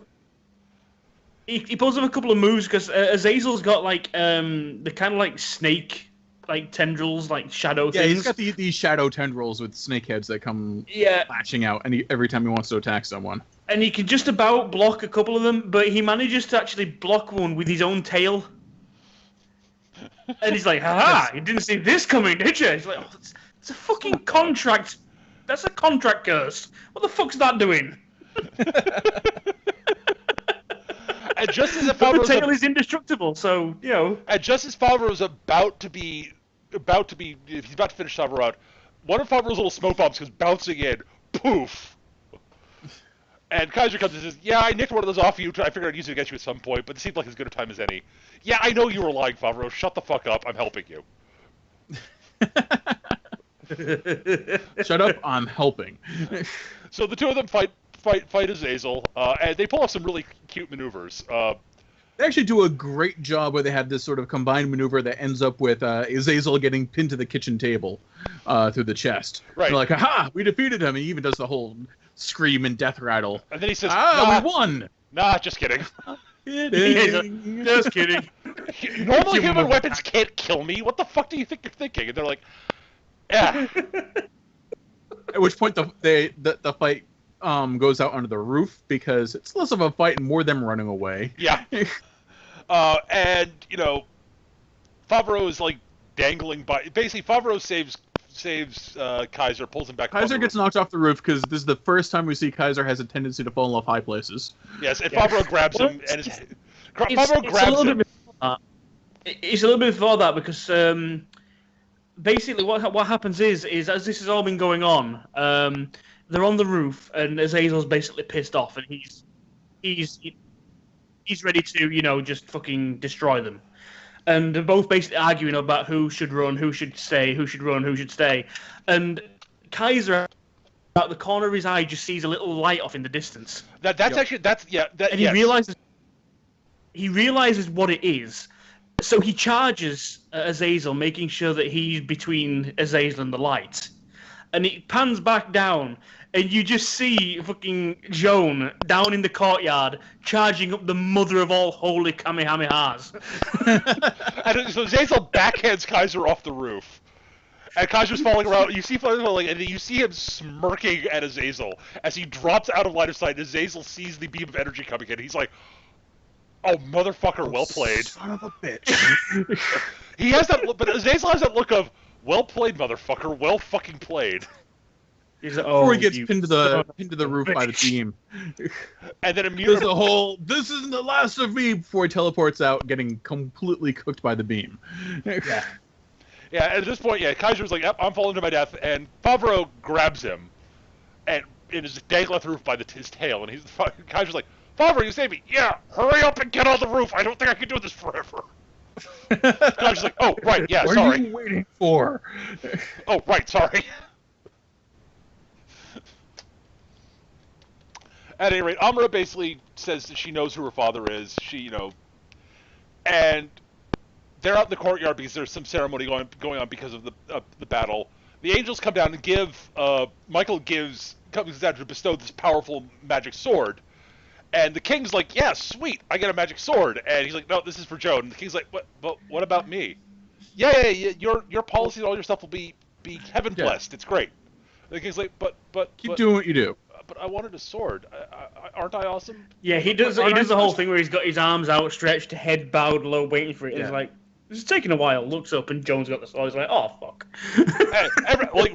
He pulls up a couple of moves, because Azazel's got, like, the kind of, like, snake... like tendrils, like shadow things. Yeah, he's got these shadow tendrils with snake heads that come lashing out every time he wants to attack someone. And he can just about block a couple of them, but he manages to actually block one with his own tail. And he's like, haha, you didn't see this coming, did you? He's like, oh, it's a fucking contract. That's a contract curse. What the fuck's that doing? And just as the tail is indestructible, so you know. And just as Favreau's about to he's about to finish Favreau out, one of Favreau's little smoke bombs goes bouncing in, poof. And Kaiser comes and says, "Yeah, I nicked one of those off you. I figured I'd use it against you at some point, but it seemed like as good a time as any." "Yeah, I know you were lying, Favreau. Shut the fuck up. I'm helping you." Shut up, I'm helping. So the two of them fight Azazel, and they pull off some really cute maneuvers. They actually do a great job where they have this sort of combined maneuver that ends up with Azazel getting pinned to the kitchen table through the chest. Right. They're like, "Aha! We defeated him!" And he even does the whole scream and death rattle. And then he says, we won! Nah, just kidding. Kidding. Just kidding. Normal human weapons can't kill me. What the fuck do you think you're thinking? And they're like, yeah. At which point the fight goes out onto the roof because it's less of a fight and more them running away. Yeah. And, you know, Favreau is like dangling by. Basically, Favreau saves Kaiser, pulls him back. Kaiser gets knocked off the roof because this is the first time we see Kaiser has a tendency to fall off high places. Yes, and Favreau grabs him, and Favreau grabs him. It's a little bit before that because basically what happens is as this has all been going on, they're on the roof and Azazel's basically pissed off and he's ready to, you know, just fucking destroy them. And they're both basically arguing about who should run, who should stay, who should run, who should stay. And Kaiser, out the corner of his eye, just sees a little light off in the distance. And he realizes what it is. So he charges Azazel, making sure that he's between Azazel and the light. And it pans back down, and you just see fucking Joan down in the courtyard charging up the mother of all holy Kamehamehas. And so Azazel backhands Kaiser off the roof. And Kaiser's falling around. You see falling, and you see him smirking at Azazel as he drops out of line of sight. And Azazel sees the beam of energy coming in. He's like, "Oh, motherfucker, well played." Son of a bitch. He has that, but Azazel has that look of, "Well played, motherfucker, well fucking played." He's like, Before he gets pinned to the roof by the beam. And then immediately there's the whole, "This isn't the last of me," before he teleports out, getting completely cooked by the beam. Yeah. Yeah, at this point, Kaiser's like, "Yep, I'm falling to my death," and Favreau grabs him and is dangling off the roof by his tail, and Kaiser's like, "Favreau, you saved me." "Yeah, hurry up and get on the roof. I don't think I can do this forever." Kaiser's like, "Oh, right, yeah, sorry. What are you waiting for?" "Oh, right, sorry." At any rate, Amra basically says that she knows who her father is. And they're out in the courtyard because there's some ceremony going on because of the battle. The angels come down and Michael comes down to bestow this powerful magic sword. And the king's like, "Yeah, sweet, I get a magic sword." And he's like, "No, this is for Joan." And the king's like, "What about me?" Yeah, your policies and all your stuff will be heaven blessed. It's great." And the king's like, but keep doing what you do. "But I wanted a sword. Aren't I awesome?" Yeah, he does the whole thing where he's got his arms outstretched, head bowed low, waiting for it. Yeah. He's like, "This is taking a while." Looks up and Joan's got the sword. He's like, "Oh fuck."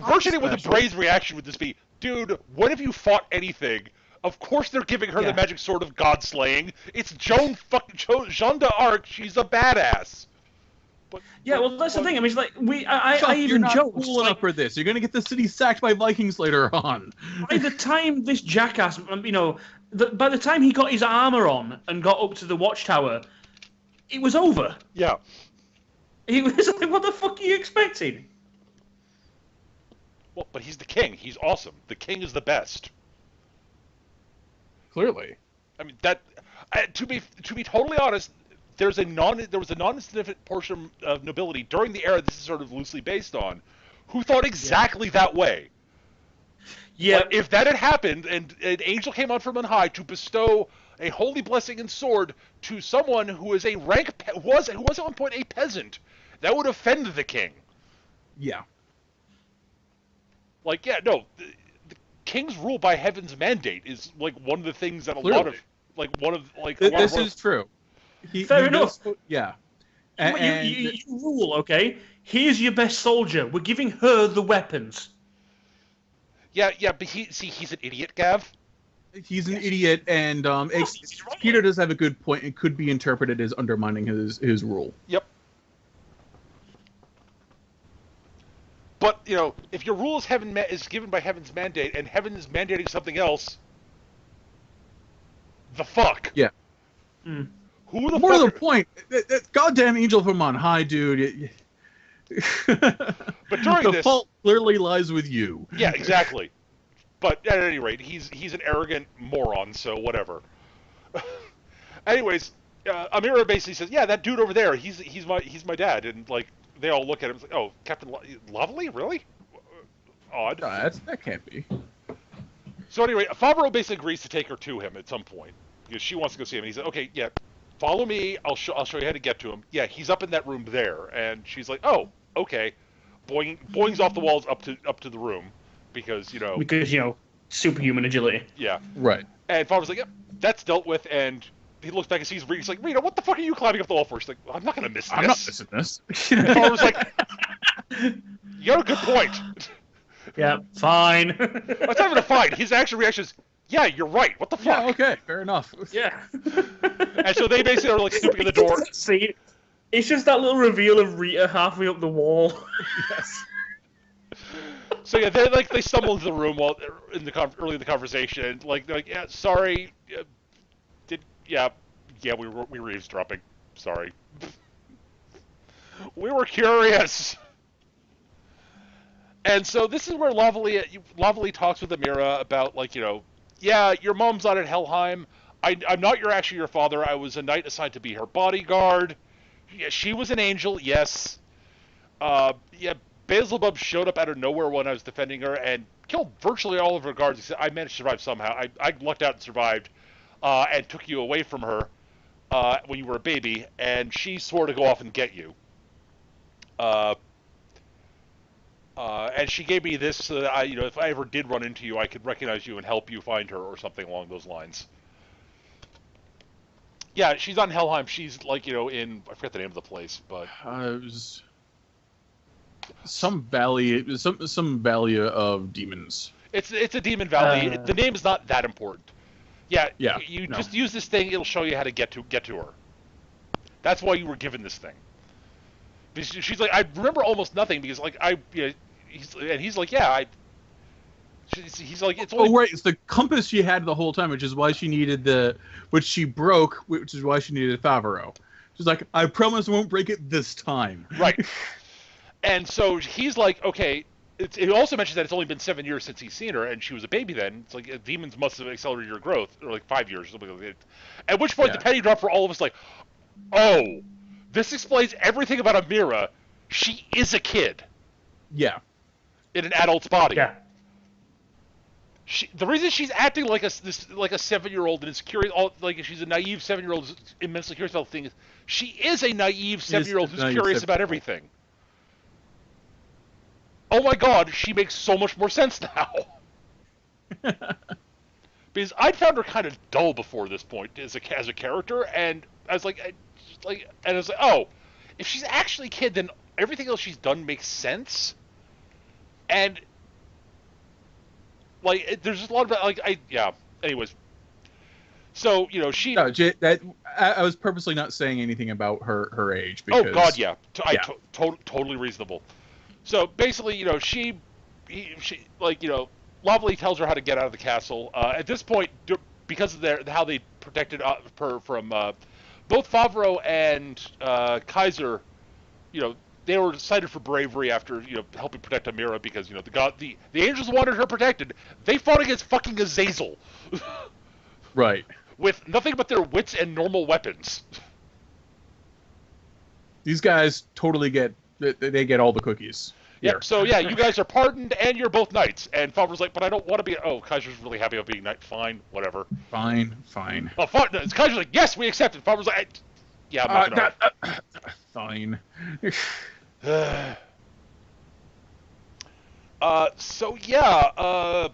Virtually with Bray's reaction would this be, "Dude, when have you fought anything? Of course they're giving her the magic sword of god slaying. It's Jeanne d'Arc. She's a badass." Well, that's the thing. I mean, it's like you're not cool enough for this. You're gonna get the city sacked by Vikings later on. By the time this jackass, by the time he got his armor on and got up to the watchtower, it was over. Yeah. He was like, "What the fuck are you expecting?" Well, but he's the king. He's awesome. The king is the best. Clearly. I mean, to be totally honest, there was a non-insignificant portion of nobility during the era this is sort of loosely based on, who thought exactly that way. Yeah. Like, if that had happened and an angel came out from on high to bestow a holy blessing and sword to someone who was who was at one point a peasant, that would offend the king. Yeah. Like, the king's rule by heaven's mandate is like one of the things that this is true. Fair enough. Yeah. You rule, okay? Here's your best soldier. We're giving her the weapons. Yeah, but he's an idiot, Gav. He's an idiot, and Peter does have a good point. It could be interpreted as undermining his rule. Yep. But if your rule is given by Heaven's mandate, and Heaven is mandating something else, the fuck? Yeah. Mm. Who the More fuck? to the point, that goddamn angel from on high, dude. But during the fault clearly lies with you. Yeah, exactly. But at any rate, he's an arrogant moron, so whatever. Anyways, Amira basically says, "Yeah, that dude over there, he's my dad," and like they all look at him, like, "Oh, Captain Lovely, really? Odd." That can't be. So anyway, Favreau basically agrees to take her to him at some point because she wants to go see him. And he said, "Okay, yeah, follow me. I'll show you how to get to him." Yeah, he's up in that room there, and she's like, "Oh, okay." Boings off the walls up to the room because superhuman agility. Yeah. Right. And Favreau's like, "Yep, that's dealt with," and he looks back and sees Rita. He's like, "Rita, what the fuck are you climbing up the wall for?" She's like, well, "I'm not gonna miss this. I'm not missing this." And Favreau's like, "You got a good point." Yeah, fine. That's not even a fine. His actual reaction is, "Yeah, you're right. What the fuck?" Yeah, okay, fair enough. Yeah. And so they basically are like snooping at the door. See, it's just that little reveal of Rita halfway up the wall. Yes. So yeah, they stumble into the room while early in the conversation, and they're like, "Yeah, sorry, we were eavesdropping. Sorry, we were curious." And so this is where Lovely talks with Amira about yeah, your mom's not at Helheim. I'm not actually your father. I was a knight assigned to be her bodyguard. Yeah, she was an angel, yes. Yeah, Beelzebub showed up out of nowhere when I was defending her and killed virtually all of her guards. Except I managed to survive somehow. I lucked out and survived, and took you away from her when you were a baby, and she swore to go off and get you. And she gave me this so that if I ever did run into you, I could recognize you and help you find her or something along those lines. Yeah, she's on Helheim. She's in, I forget the name of the place, but it was some valley, some valley of demons. It's a demon valley. The name is not that important. Yeah. You just use this thing. It'll show you how to get to her. That's why you were given this thing. Because she's like, I remember almost nothing because he's like, yeah, he's like, it's only... Oh, right, it's the compass she had the whole time, which is why she needed which she broke, which is why she needed Favreau. She's like, I promise I won't break it this time. Right. And so he's like, okay, it also mentions that it's only been 7 years since he's seen her, and she was a baby then. It's like, demons must have accelerated your growth, or 5 years, or something like that. At which point the penny dropped for all of us, like, oh, this explains everything about Amira. She is a kid. Yeah. In an adult's body. Yeah. The reason she's acting like a 7-year-old and is curious, she's a naive 7-year-old who's immensely curious about things. She is a naive 7-year-old who's curious about everything. Oh my God, she makes so much more sense now. Because I'd found her kind of dull before this point as a character, and I was like, oh, if she's actually a kid, then everything else she's done makes sense. And there's just a lot of Anyways, so she. No, I was purposely not saying anything about her age. Because, oh God, yeah, totally reasonable. So basically, she Lovely tells her how to get out of the castle. At this point, because of how they protected her from both Favreau and Kaiser, they were cited for bravery after helping protect Amira because the angels wanted her protected. They fought against fucking Azazel, right? With nothing but their wits and normal weapons. These guys totally get all the cookies. Yep. So yeah, you guys are pardoned and you're both knights. And Favreau's like, but I don't want to be. Oh, Kaiser's really happy about being knight. Fine, whatever. Fine. Oh, Kaiser's like, yes, we accept it. Favreau's like, yeah, I'm not gonna. Fine. So yeah,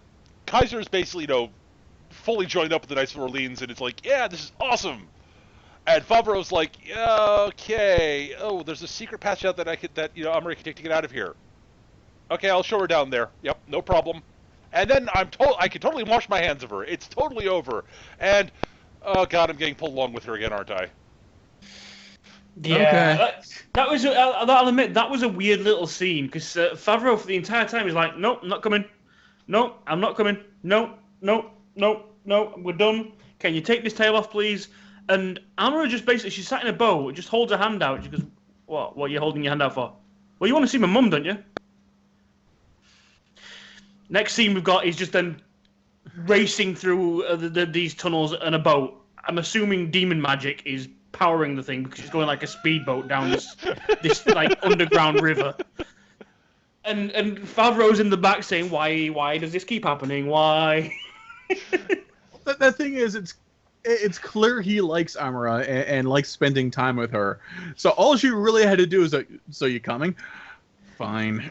Kaiser's basically fully joined up with the Knights of Orleans, and it's like, yeah, this is awesome. And Favreau's like, yeah, okay. Oh, there's a secret passage out that Amira can take to get out of here. Okay, I'll show her down there. Yep, no problem. And then I can totally wash my hands of her. It's totally over. And oh god, I'm getting pulled along with her again, aren't I? Yeah, okay. That was. I'll admit that was a weird little scene because Favreau for the entire time is like, "Nope, I'm not coming. Nope, I'm not coming. Nope, nope, nope, nope. We're done. Can you take this tail off, please?" And Amara just basically, she sat in a boat, just holds her hand out. She goes, "What? What are you holding your hand out for?" "Well, you want to see my mum, don't you?" Next scene we've got is just them racing through these tunnels in a boat. I'm assuming demon magic is powering the thing because she's going like a speedboat down this like underground river. And Favreau's in the back saying, "Why does this keep happening? Why?" The thing is, it's clear he likes Amara and likes spending time with her. So all she really had to do is like, "So you coming?" "Fine."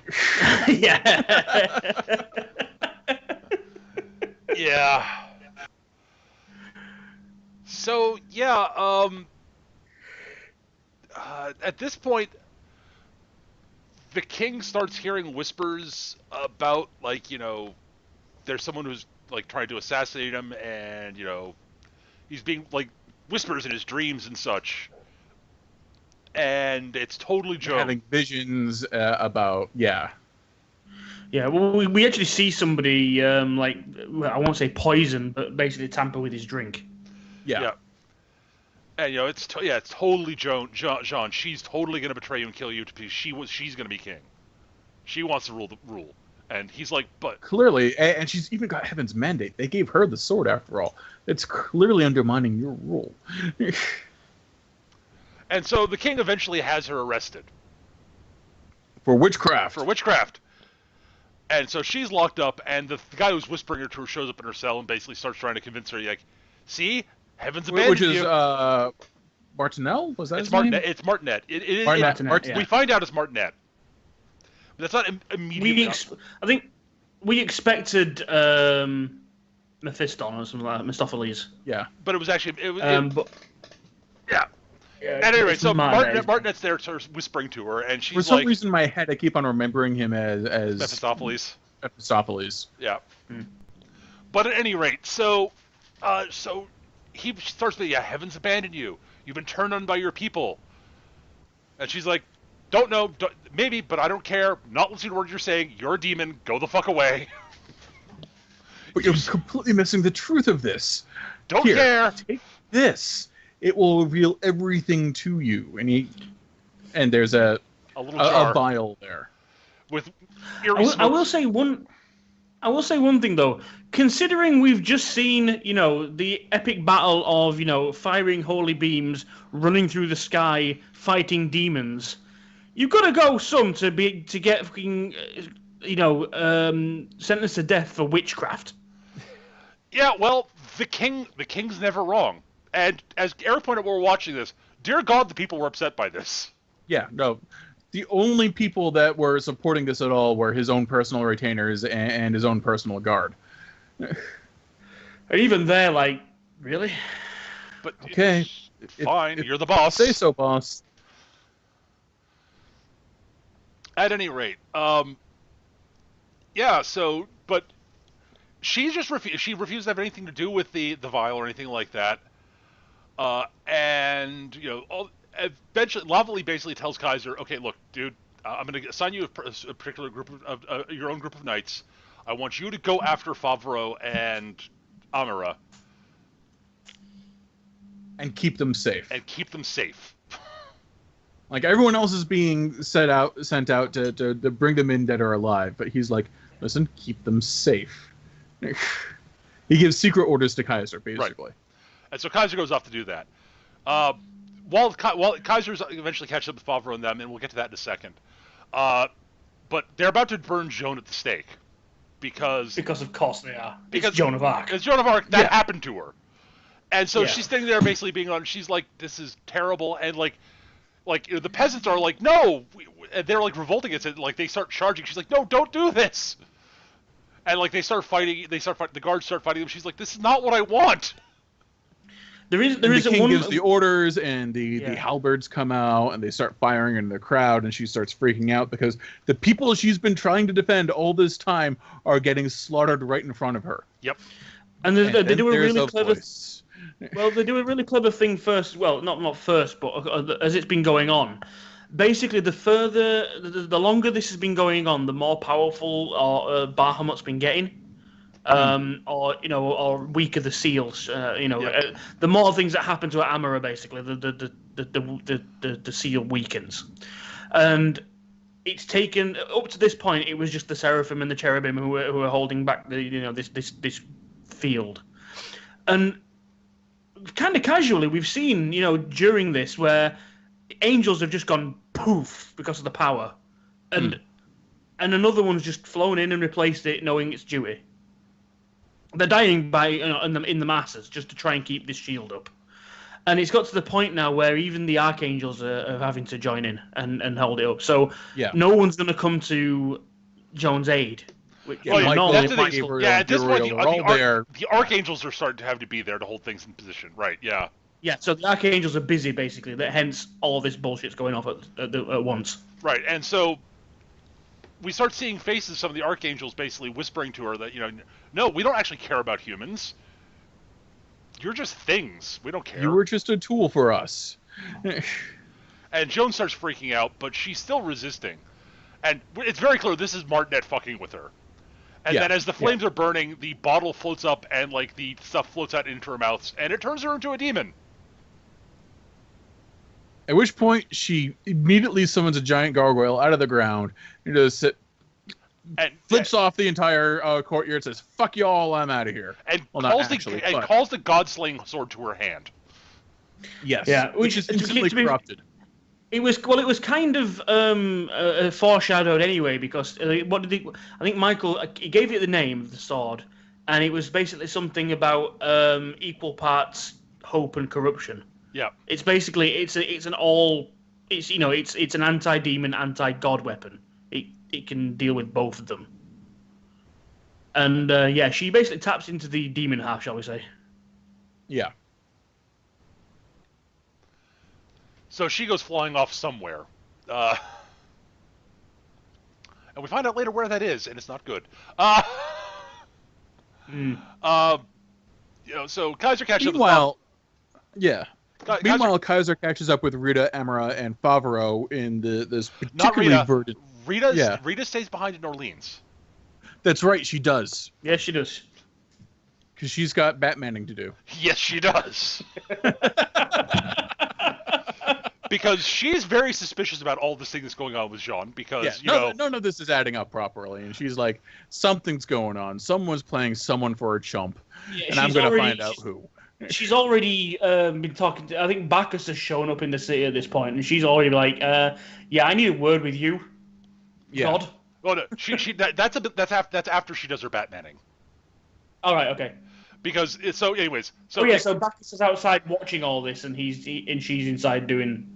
Yeah. Yeah. So yeah, at this point, the king starts hearing whispers about, like, there's someone who's like trying to assassinate him, and he's being like whispers in his dreams and such, and it's totally Joan having visions about Yeah, well, we actually see somebody like, I won't say poison, but basically tamper with his drink. Yeah. And it's totally Joan. She's totally gonna betray you and kill you because she's gonna be king. She wants to rule. And he's like, but clearly, and she's even got Heaven's mandate. They gave her the sword after all. It's clearly undermining your rule. And so the king eventually has her arrested for witchcraft. And so she's locked up, and the guy who's whispering her to her shows up in her cell and basically starts trying to convince her, like, "See, Heaven's abandoned you." Which is Martinelle? Was that his name? It's Martinet. Martinet. We find out it's Martinet. But that's not immediately. I think we expected Mephiston or something like that, Mephistopheles. Yeah. But it was actually yeah. Yeah, at any rate, so Martinet's there sort of whispering to her, and she's like... For some reason in my head, I keep on remembering him as Mephistopheles. Yeah. But at any rate, so he starts with, Heaven's abandoned you. You've been turned on by your people. And she's like, don't know, maybe, but I don't care. Not listening to words you're saying. You're a demon. Go the fuck away. But you're completely missing the truth of this. Don't care. Take this. It will reveal everything to you. And there's a little jar. A vial there. With I will say one thing though. Considering we've just seen, the epic battle of, firing holy beams, running through the sky, fighting demons, you've got to go some to get fucking, sentenced to death for witchcraft. Yeah, well, the king's never wrong. And as Eric pointed out while we're watching this, dear God, the people were upset by this. Yeah, no. The only people that were supporting this at all were his own personal retainers and his own personal guard. And even they're like, really? But okay, fine, you're the boss. Say so, boss. At any rate, but she just refused to have anything to do with the vial or anything like that. And eventually, Lavely basically tells Kaiser, "Okay, look, dude, I'm going to assign you a particular group of your own group of knights. I want you to go after Favreau and Amara, and keep them safe. Like everyone else is being sent out to bring them in dead or alive, but he's like, listen, keep them safe." He gives secret orders to Kaiser, basically. Right. And so Kaiser goes off to do that. While Kaiser's eventually catches up with Favreau and them, and we'll get to that in a second. But they're about to burn Joan at the stake. Because of course they are. Because it's Joan of Arc. It's Joan of Arc. That happened to her. And so she's sitting there basically being on, she's like, this is terrible. And like the peasants are like, no. And they're like revolting against it. Like they start charging. She's like, no, don't do this. And like they start fighting. The guards start fighting them. She's like, this is not what I want. There is the king one gives the orders, and the halberds come out, and they start firing into the crowd, and she starts freaking out because the people she's been trying to defend all this time are getting slaughtered right in front of her. Yep. And they do a really clever. Voice. Well, they do a really clever thing first. Well, not first, but as it's been going on. Basically, the longer this has been going on, the more powerful Bahamut's been getting. Or weaker the seals. The more things that happen to Amara, basically, the seal weakens, and it's taken up to this point. It was just the seraphim and the cherubim who were holding back this field, and kind of casually we've seen during this where angels have just gone poof because of the power, and another one's just flown in and replaced it, knowing its duty. They're dying by in the masses just to try and keep this shield up, and it's got to the point now where even the archangels are having to join in and hold it up. So no one's going to come to Joan's aid. At this point, the archangels are starting to have to be there to hold things in position, right? Yeah. Yeah. So the archangels are busy, basically. Hence, all this bullshit's going off at once. Right, and so we start seeing faces of some of the archangels basically whispering to her that, no, we don't actually care about humans. You're just things. We don't care. You were just a tool for us. And Joan starts freaking out, but she's still resisting. And it's very clear this is Martinet fucking with her. And then as the flames are burning, the bottle floats up and, the stuff floats out into her mouth, and it turns her into a demon. At which point, she immediately summons a giant gargoyle out of the ground and just flips off the entire courtyard, says, "Fuck y'all, I'm out of here." And calls the god-slaying sword to her hand. Yes. Yeah, which is instantly corrupted. It was kind of foreshadowed anyway, because I think Michael, he gave it the name of the sword, and it was basically something about equal parts hope and corruption. Yeah. It's basically it's an anti-demon, anti-god weapon. It can deal with both of them. And she basically taps into the demon half, shall we say? Yeah. So she goes flying off somewhere, and we find out later where that is, and it's not good. So Kaiser catches up. Meanwhile, Kaiser catches up with Rita, Amara, and Favreau in this particularly verdant. Rita stays behind in Orleans. That's right, she does. Yes, she does. Because she's got Batmaning to do. Yes, she does. Because she's very suspicious about all this thing that's going on with Jean. Because none of this is adding up properly, and she's like, something's going on. Someone's playing someone for a chump, and I'm going to find out who. She's already been talking to. I think Bacchus has shown up in the city at this point, and she's already like, "Yeah, I need a word with you." Yeah. God. Well, no, that's after she does her Batmaning. All right. Okay. Because so Bacchus is outside watching all this, and she's inside being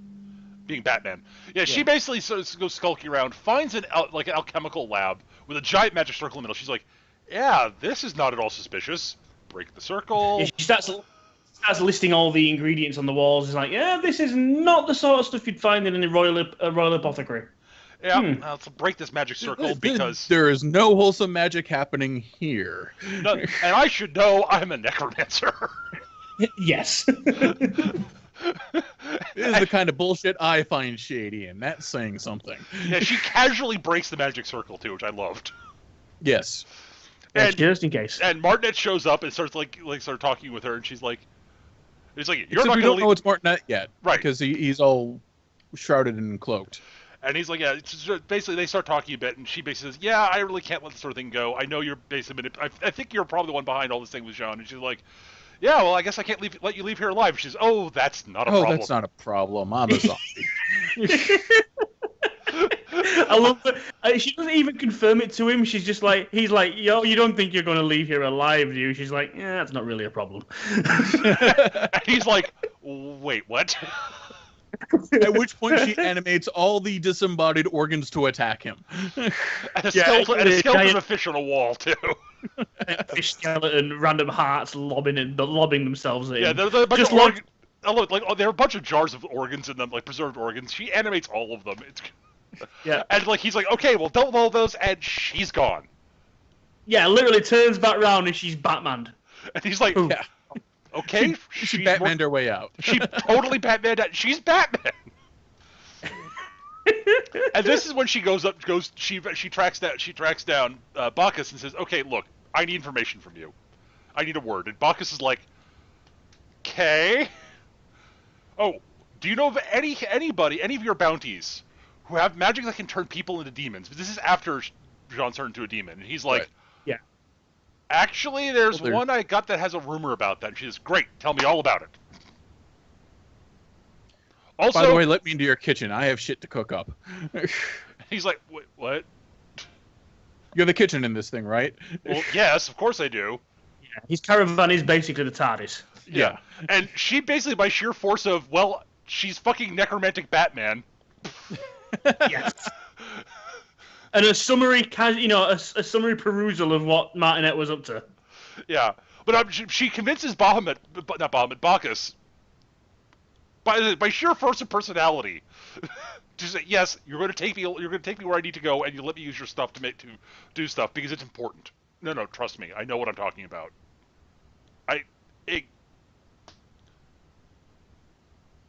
Batman. Yeah, she basically goes skulking around, finds an alchemical lab with a giant magic circle in the middle. She's like, "Yeah, this is not at all suspicious." Break the circle. Yeah, she starts listing all the ingredients on the walls. It's like, yeah, this is not the sort of stuff you'd find in a royal apothecary. Yeah, let's break this magic circle because there is no wholesome magic happening here. No, and I should know I'm a necromancer. Yes. This is the kind of bullshit I find shady, and that's saying something. Yeah, she casually breaks the magic circle too, which I loved. Yes. And just in case. And Martinet shows up and starts start talking with her, and she's like, "You're Except not we don't know it's Martinet yet, right? Because he's all shrouded and cloaked." And he's like, "Yeah." Basically, they start talking a bit, and she basically says, "Yeah, I really can't let this sort of thing go. I know you're basically, I think you're probably the one behind all this thing with Jean." And she's like, "Yeah, well, I guess I can't let you leave here alive." She's, "Oh, that's not a problem." Oh, that's not a problem. I'm a zombie. I love that. She doesn't even confirm it to him. She's just like, he's like, "Yo, you don't think you're going to leave here alive, do you?" She's like, "Yeah, that's not really a problem." And he's like, "Wait, what?" At which point she animates all the disembodied organs to attack him. And a skeleton of a fish on a wall, too. giant fish skeleton, random hearts lobbing themselves in. Yeah, there's a bunch Just of organs. There are a bunch of jars of organs in them, like preserved organs. She animates all of them. Yeah. And like he's like, okay, well, dump all those, and she's gone. Yeah, literally turns back round and she's Batman. And he's like, Yeah. okay, She Batmaned her way out. She totally Batmaned out. She's Batman. And this is when she she tracks down Bacchus and says, okay, look, I need information from you. I need a word. And Bacchus is like, okay. Oh, do you know of any of your bounties who have magic that can turn people into demons? But this is after Jean's turned into a demon. And he's like, Right. Yeah. Actually, there's Well, one I got that has a rumor about that. And she says, great, tell me all about it. Also, By the way, let me into your kitchen. I have shit to cook up. he's like, wait, what? You're the kitchen in this thing, right? Well, yes, of course I do. Yeah. His caravan is basically the TARDIS. Yeah. And she basically, by sheer force of, well, she's fucking necromantic Batman. Yes. And a summary, a summary perusal of what Martinet was up to. Yeah. But she convinces Bacchus, by sheer force of personality, to say, yes, you're going to take me where I need to go, and you let me use your stuff to do stuff because it's important. No, trust me, I know what I'm talking about.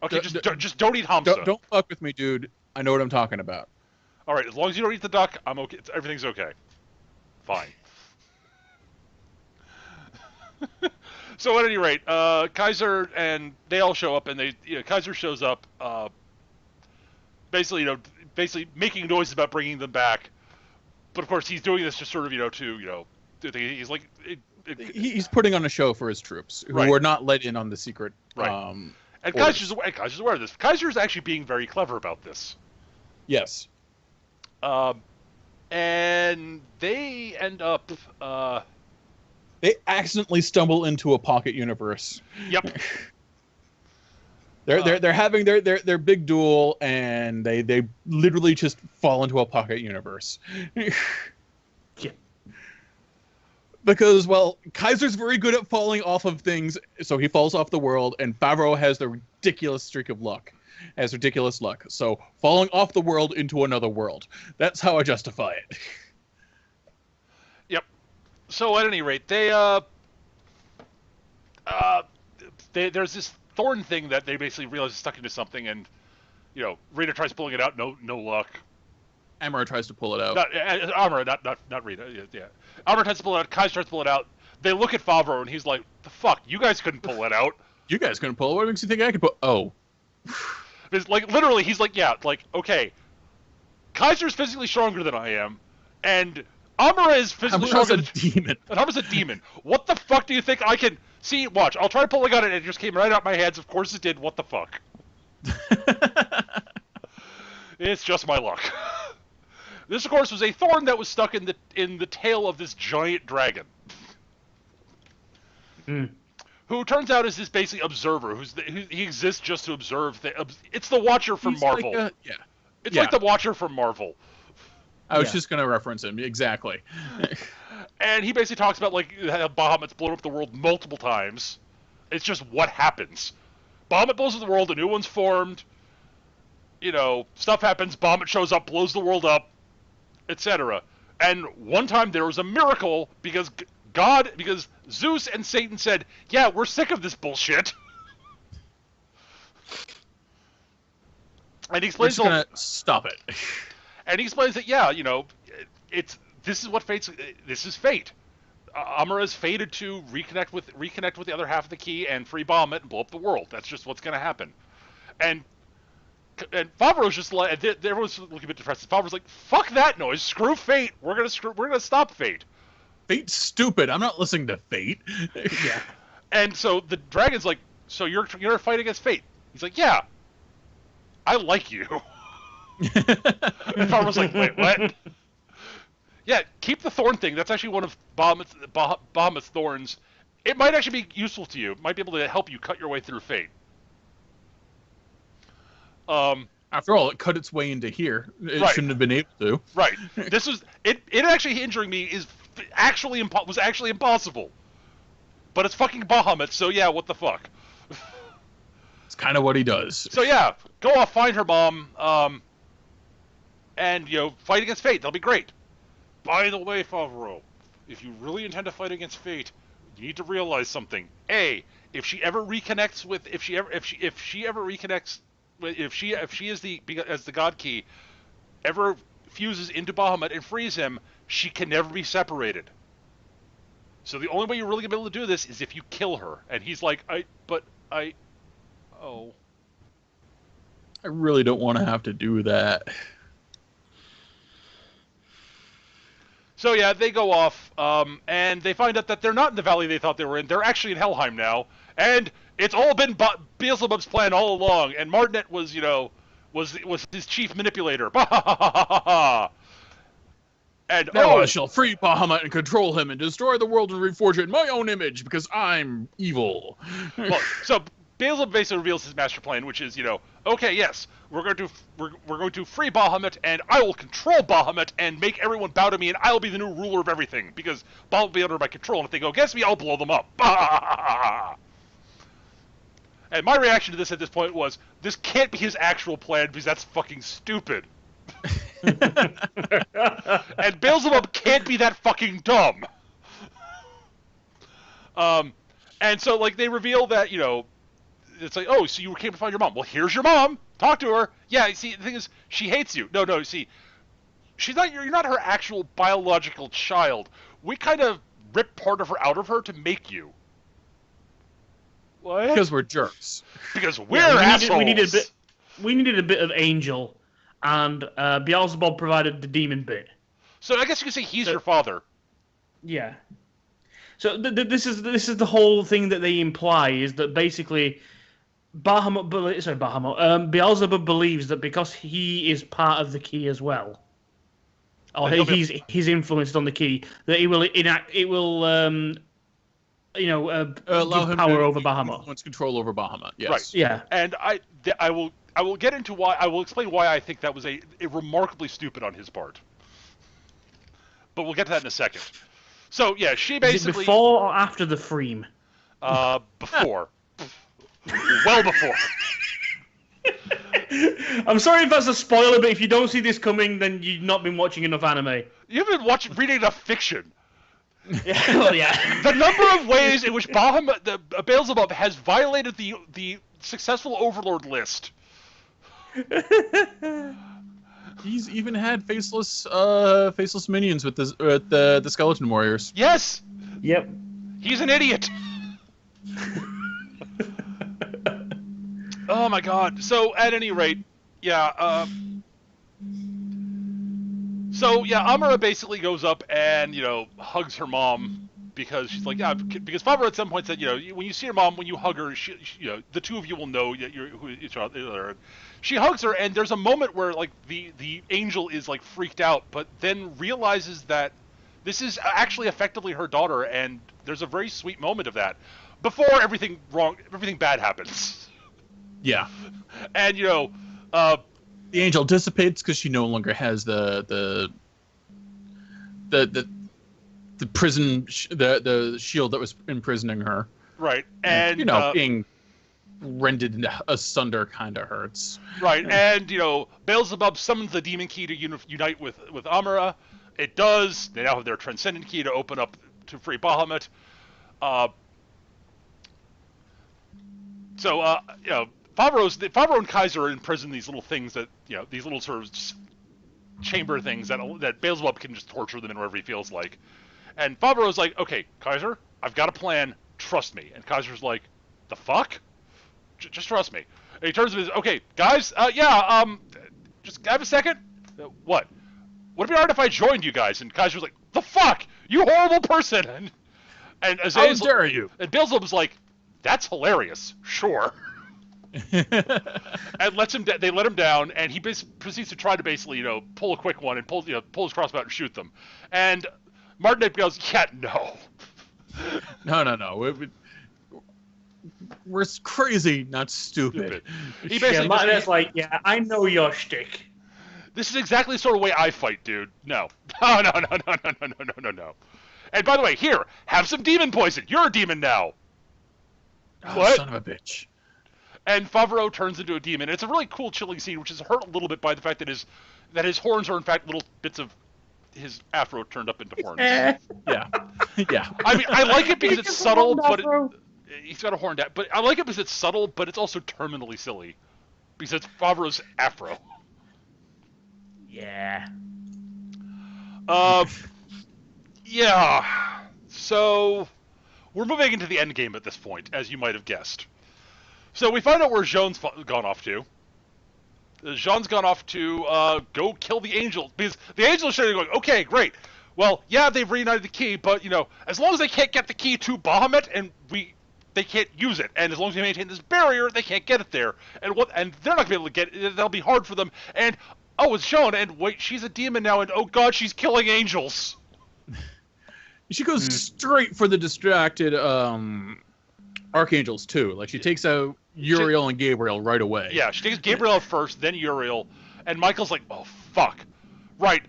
Okay, just don't eat Hamsa. Don't fuck with me, dude. I know what I'm talking about. All right, as long as you don't eat the duck, I'm okay. Everything's okay. Fine. So at any rate, Kaiser and they all show up, and Kaiser shows up, basically making noise about bringing them back. But of course, he's doing this just sort of, he's like, He's putting on a show for his troops who were not let in on the secret. Right. And Kaiser's aware of this. Kaiser's actually being very clever about this. Yes. And they end up. They accidentally stumble into a pocket universe. Yep. They're having their big duel, and they literally just fall into a pocket universe. Yeah. Because, well, Kaiser's very good at falling off of things, so he falls off the world, and Favreau has the ridiculous streak of luck. Has ridiculous luck. So, falling off the world into another world. That's how I justify it. Yep. So, at any rate, there's this thorn thing that they basically realize is stuck into something, and, Rita tries pulling it out, no luck. Amara tries to pull it out. Amara, not Rita. Yeah. Amara tries to pull it out. Kaiser tries to pull it out. They look at Favreau, and he's like, "The fuck, you guys couldn't pull it out." You guys couldn't pull it. What makes you think I could pull? Oh. It's like literally, he's like, "Yeah, like okay, Kaiser's physically stronger than I am, and Amara is physically stronger than demon. And Amara's a demon. What the fuck do you think I can see? Watch, I'll try pulling on it, and it just came right out my hands. Of course it did. What the fuck? It's just my luck." This, of course, was a thorn that was stuck in the tail of this giant dragon, who turns out is this basically observer. He exists just to observe. It's the Watcher from Marvel. Like It's like the Watcher from Marvel. I was just gonna reference him exactly. And he basically talks about like how Bahamut's blown up the world multiple times. It's just what happens. Bahamut blows up the world. A new one's formed. Stuff happens. Bahamut shows up, blows the world up, etc. And one time there was a miracle because Zeus and Satan said, "Yeah, we're sick of this bullshit." And he explains, "We're just gonna stop it." And he explains that, this is fate. Amara is fated to reconnect with the other half of the key and free Bahamut and blow up the world. That's just what's going to happen. And Favreau's just like, everyone's looking a bit depressed. Favreau's like, "Fuck that noise! Screw fate! We're gonna stop fate." Fate's stupid. I'm not listening to fate. Yeah. And so the dragon's like, "So you're gonna fight against fate?" He's like, "Yeah. I like you." And Favreau's like, "Wait, what?" Yeah, keep the thorn thing. That's actually one of Bahamut's thorns. It might actually be useful to you. It might be able to help you cut your way through fate. After all, it cut its way into here. It shouldn't have been able to. Right. This was it. Actually injuring me is was actually impossible. But it's fucking Bahamut, so yeah, what the fuck? It's kind of what he does. So yeah, go off, find her mom, and fight against fate. That'll be great. By the way, Favreau, if you really intend to fight against fate, you need to realize something. A, if she ever reconnects with, if she is the God Key, ever fuses into Bahamut and frees him, she can never be separated. So the only way you're really gonna be able to do this is if you kill her. And he's like, oh. I really don't want to have to do that. So yeah, they go off, and they find out that they're not in the valley they thought they were in. They're actually in Helheim now, and it's all been Beelzebub's plan all along. And Martinet was his chief manipulator. And now I shall free Bahamut and control him and destroy the world and reforge it in my own image because I'm evil. Well, so Beelzebub basically reveals his master plan, which is, okay, yes, we're going to free Bahamut, and I will control Bahamut and make everyone bow to me, and I'll be the new ruler of everything because Bahamut will be under my control, and if they go against me, I'll blow them up. And my reaction to this at this point was, this can't be his actual plan because that's fucking stupid. And Beelzebub can't be that fucking dumb. And so they reveal that, it's like, oh, so you came to find your mom. Well, here's your mom. Talk to her. Yeah, see, the thing is, she hates you. No, see, you're not her actual biological child. We kind of ripped part of her out of her to make you. What? Because we're jerks. Because we're assholes. We needed a bit of Angel, and Beelzebub provided the demon bit. So I guess you could say he's your father. Yeah. So this is the whole thing that they imply is that basically Beelzebub believes that because he is part of the key as well, or he's influenced on the key, that he will allow him power over Bahamut. Wants control over Bahamut. Yes. Right. Yeah. And I will get into why. I will explain why I think that was a remarkably stupid on his part. But we'll get to that in a second. So yeah, she basically. Is it before or after the Freem? Before. Well before. I'm sorry if that's a spoiler, but if you don't see this coming, then you've not been watching enough anime. You've been reading enough fiction. Yeah, well, yeah. The number of ways in which Beelzebub has violated the successful Overlord list. He's even had faceless minions with the skeleton warriors. Yes. Yep. He's an idiot. Oh my god. So at any rate, yeah. So yeah, Amara basically goes up and hugs her mom because she's like, yeah, because Favreau at some point said, when you see your mom, when you hug her, she the two of you will know that you're who each other. She hugs her, and there's a moment where the angel is freaked out, but then realizes that this is actually effectively her daughter, and there's a very sweet moment of that before everything bad happens. Yeah. And the angel dissipates because she no longer has the prison the shield that was imprisoning her. Right. And being rended asunder kind of hurts. Right. And Beelzebub summons the demon key to unite with Amara. It does. They now have their transcendent key to open up to free Bahamut. Favreau and Kaiser are in prison. These little things that these little sort of chamber things that Beelzebub can just torture them in wherever he feels like. And Favreau's like, okay, Kaiser, I've got a plan. Trust me. And Kaiser's like, the fuck? Just trust me. And he turns to him, okay, guys, just have a second. What? Would it be alright if I joined you guys? And Kaiser's like, the fuck? You horrible person! And how dare you? And Beelzebub's like, that's hilarious. Sure. And they let him down, and he proceeds to try to basically, pull a quick one and pull his crossbow out and shoot them. And Martinet goes, yeah, no. No. We're crazy, not stupid. He basically Martinet's like, yeah, I know your shtick. This is exactly the sort of way I fight, dude. No. No. And by the way, here, have some demon poison. You're a demon now. Oh, What? son of a bitch. And Favreau turns into a demon. It's a really cool, chilling scene, which is hurt a little bit by the fact that his horns are in fact little bits of his afro turned up into horns. Yeah. Yeah. I mean, I like it because it's subtle, but Afro. he's got a horn down. But I like it because it's subtle, but it's also terminally silly because it's Favreau's afro. Yeah. Yeah. So we're moving into the end game at this point, as you might have guessed. So we find out where Jean's gone off to. Jean's gone off to go kill the angel because the angel is going, okay, great. Well, yeah, they've reunited the key, but as long as they can't get the key to Bahamut and they can't use it, and as long as they maintain this barrier, they can't get it there. And they're not gonna be able to get it. That'll be hard for them. And oh, it's Jean, and wait, she's a demon now, and oh god, she's killing angels. She goes straight for the distracted archangels too. Like she takes out Uriel and Gabriel right away. Yeah, she takes Gabriel out first, then Uriel, and Michael's like, oh fuck, right.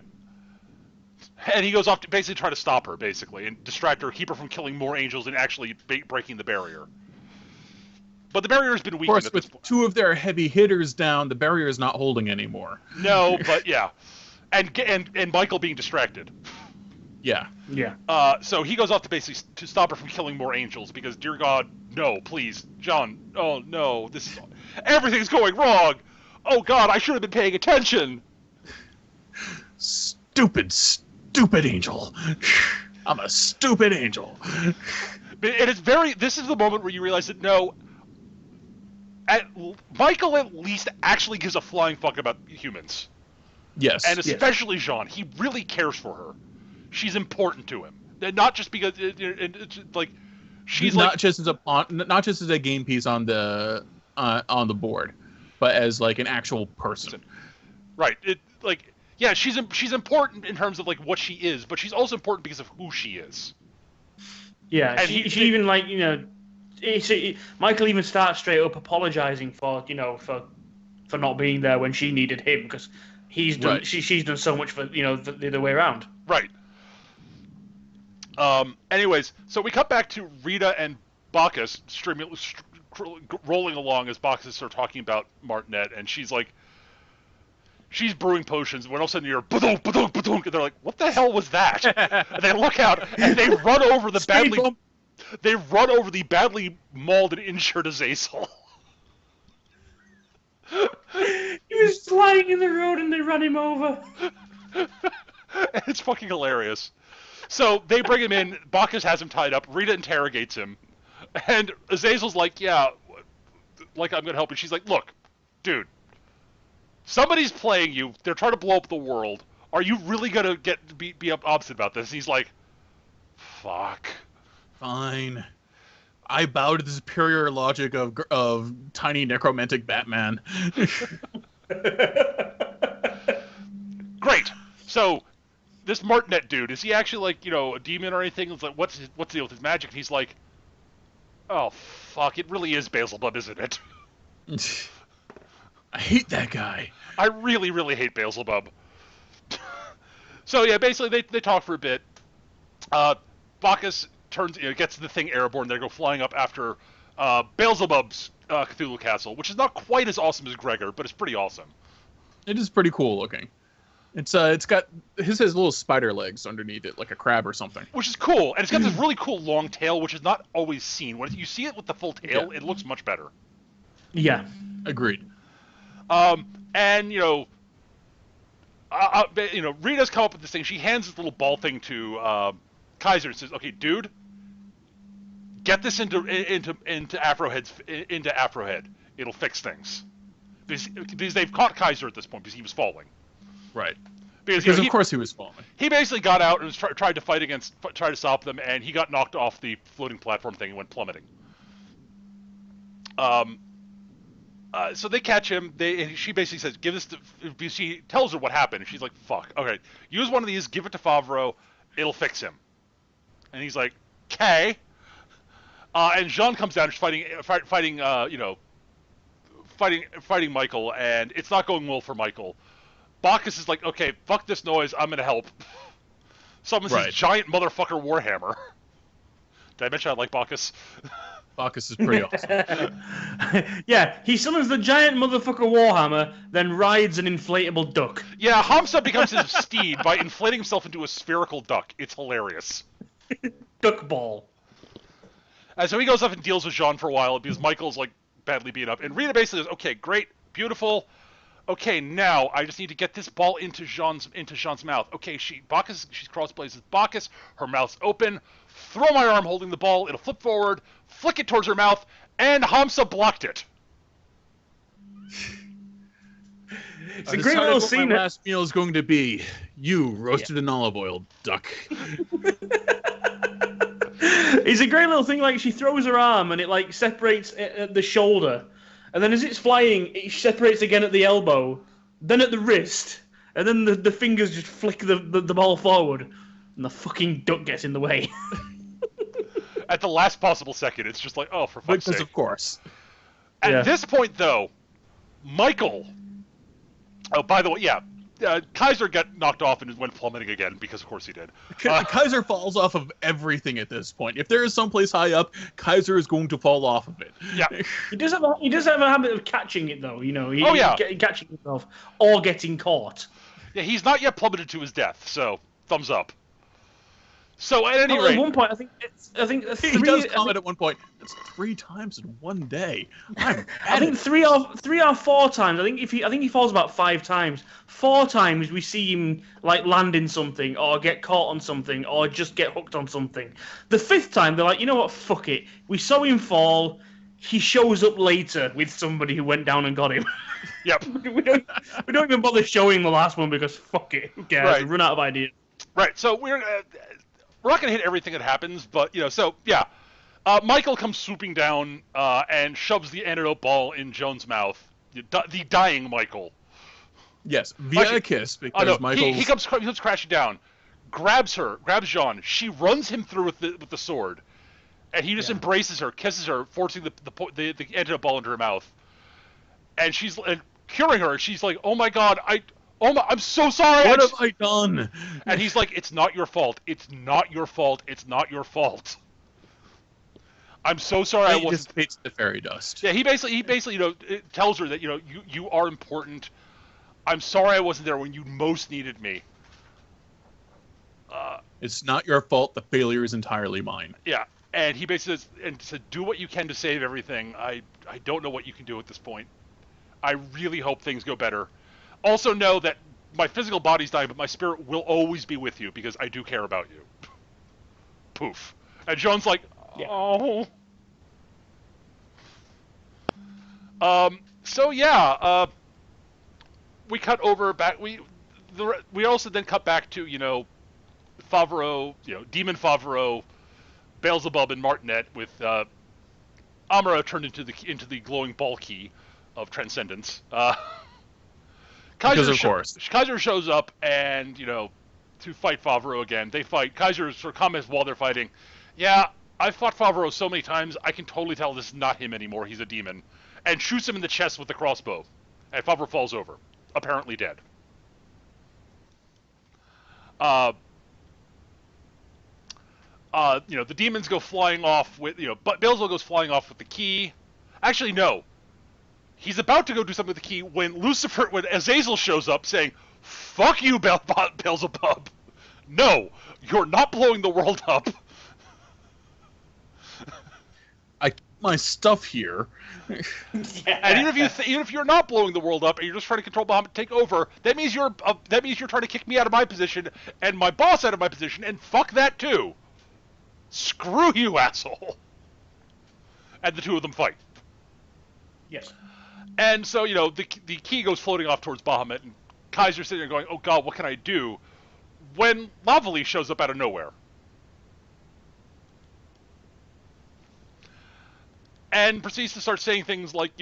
And he goes off to basically try to stop her, basically, and distract her, keep her from killing more angels and actually breaking the barrier. But the barrier has been weakened. Of course, with two of their heavy hitters down, the barrier is not holding anymore. No, but yeah, and Michael being distracted. Yeah. So he goes off to basically to stop her from killing more angels because, dear God, no, please, John, oh no, everything's going wrong. Oh God, I should have been paying attention. Stupid angel. I'm a stupid angel. And this is the moment where you realize that no, Michael at least actually gives a flying fuck about humans. Yes. And especially Jean. He really cares for her. She's important to him. And not just because it's like she's not just as a game piece on the board, but as like an actual person. Right. Yeah, she's important in terms of like what she is, but she's also important because of who she is. Yeah, and she even like Michael even starts straight up apologizing for for not being there when she needed him because he's done she's done so much for the other way around. Right. Anyways, so we cut back to Rita and Bacchus rolling along as Bacchus starts talking about Martinet, and she's brewing potions. When all of a sudden you hear ba-dunk, ba-dunk, ba-dunk, and they're like, "What the hell was that?" And they look out and they run over the badly mauled and injured Azazel. He was lying in the road and they run him over. It's fucking hilarious. So they bring him in. Bacchus has him tied up. Rita interrogates him. And Azazel's like, yeah, like I'm going to help. And she's like, look, dude, somebody's playing you. They're trying to blow up the world. Are you really going to be upset about this? And he's like, fuck. Fine. I bow to the superior logic of tiny necromantic Batman. Great. So this Martinet dude, is he actually like, a demon or anything? It's like, what's the deal with his magic? And he's like, oh, fuck, it really is Beelzebub, isn't it? I hate that guy. I really, really hate Beelzebub. So, yeah, basically, they talk for a bit. Bacchus gets the thing airborne. They go flying up after Beelzebub's Cthulhu Castle, which is not quite as awesome as Gregor, but it's pretty awesome. It is pretty cool looking. It's got his has little spider legs underneath it, like a crab or something. Which is cool, and it's got this really cool long tail, which is not always seen. When you see it with the full tail, It looks much better. Yeah, agreed. And Rita's come up with this thing. She hands this little ball thing to Kaiser and says, "Okay, dude, get this into Afrohead. It'll fix things." Because they've caught Kaiser at this point because he was falling. Right. Because of course he was falling. He basically got out and was tried to try to stop them, and he got knocked off the floating platform thing and went plummeting. So they catch him. She basically says, "Give this to." She tells her what happened, and she's like, "Fuck. Okay, use one of these. Give it to Favreau. It'll fix him." And he's like, "Okay." And Jean comes down, and she's fighting Michael, and it's not going well for Michael. Bacchus is like, okay, fuck this noise, I'm gonna help. Summons Right. his giant motherfucker Warhammer. Did I mention I like Bacchus? Bacchus is pretty awesome. Yeah, he summons the giant motherfucker Warhammer, then rides an inflatable duck. Yeah, Hamsa becomes his steed by inflating himself into a spherical duck. It's hilarious. Duck ball. And so he goes up and deals with Jean for a while because Michael's like badly beat up. And Rita basically goes, okay, great, beautiful. Okay, now I just need to get this ball into Jean's mouth. Okay, she's crossblades with Bacchus. Her mouth's open. Throw my arm holding the ball. It'll flip forward. Flick it towards her mouth. And Hamsa blocked it. It's a great little scene. My last meal is going to be you roasted in olive oil, duck. It's a great little thing. Like she throws her arm and it like separates at the shoulder, and then as it's flying, it separates again at the elbow, then at the wrist, and then the fingers just flick the ball forward, and the fucking duck gets in the way. At the last possible second, it's just like, oh, for fuck's sake. Because of course. At this point, though, Michael. Oh, by the way, yeah. Kaiser got knocked off and went plummeting again, because of course he did. Kaiser falls off of everything at this point. If there is someplace high up, Kaiser is going to fall off of it. Yeah. He does have a habit of catching it, though, you know. Catching himself or getting caught. Yeah, he's not yet plummeted to his death, so thumbs up. So at any rate, at one point, He does comment at one point. It's 3 times in one day. I think three or four times. I think he falls about 5 times. 4 times we see him like land in something or get caught on something or just get hooked on something. The 5th time they're like, you know what? Fuck it. We saw him fall. He shows up later with somebody who went down and got him. Yep. we don't even bother showing the last one because fuck it. Who cares? Right. We run out of ideas. Right. So we're not gonna hit everything that happens, but so yeah. Michael comes swooping down and shoves the antidote ball in Joan's mouth. The dying Michael. Yes, via a kiss, because Michael. He comes crashing down, grabs Jean. She runs him through with the sword, and he just embraces her, kisses her, forcing the antidote ball into her mouth. And she's curing her. She's like, "Oh my God, I'm so sorry. What have I done?" And he's like, "It's not your fault. It's not your fault. It's not your fault. I'm so sorry." He dissipates the fairy dust. Yeah, he basically tells her that you are important. I'm sorry I wasn't there when you most needed me. It's not your fault. The failure is entirely mine. Yeah, and he basically said, "Do what you can to save everything. I don't know what you can do at this point. I really hope things go better. Also know that my physical body's dying, but my spirit will always be with you because I do care about you." Poof. And Joan's like, "Oh." So yeah, we cut over back. We also then cut back to Favreau, Demon Favreau, Beelzebub, and Martinet with Amara turned into the glowing ball key of transcendence. Because of course. Kaiser shows up and, to fight Favreau again. They fight. Kaiser sort of comments while they're fighting, "Yeah, I've fought Favreau so many times, I can totally tell this is not him anymore. He's a demon." And shoots him in the chest with the crossbow. And Favreau falls over, apparently dead. The demons go flying off with, but Beelzebub goes flying off with the key. Actually, no. He's about to go do something with the key when Azazel shows up saying, "Fuck you, Beelzebub. No, you're not blowing the world up." I keep my stuff here. And even if you're not blowing the world up and you're just trying to control Bahamut, take over, that means you're trying to kick me out of my position and my boss out of my position, and fuck that too. Screw you, asshole. And the two of them fight. Yes. And so, the key goes floating off towards Bahamut, and Kaiser's sitting there going, "Oh God, what can I do?" When Lavali shows up out of nowhere. And proceeds to start saying things like,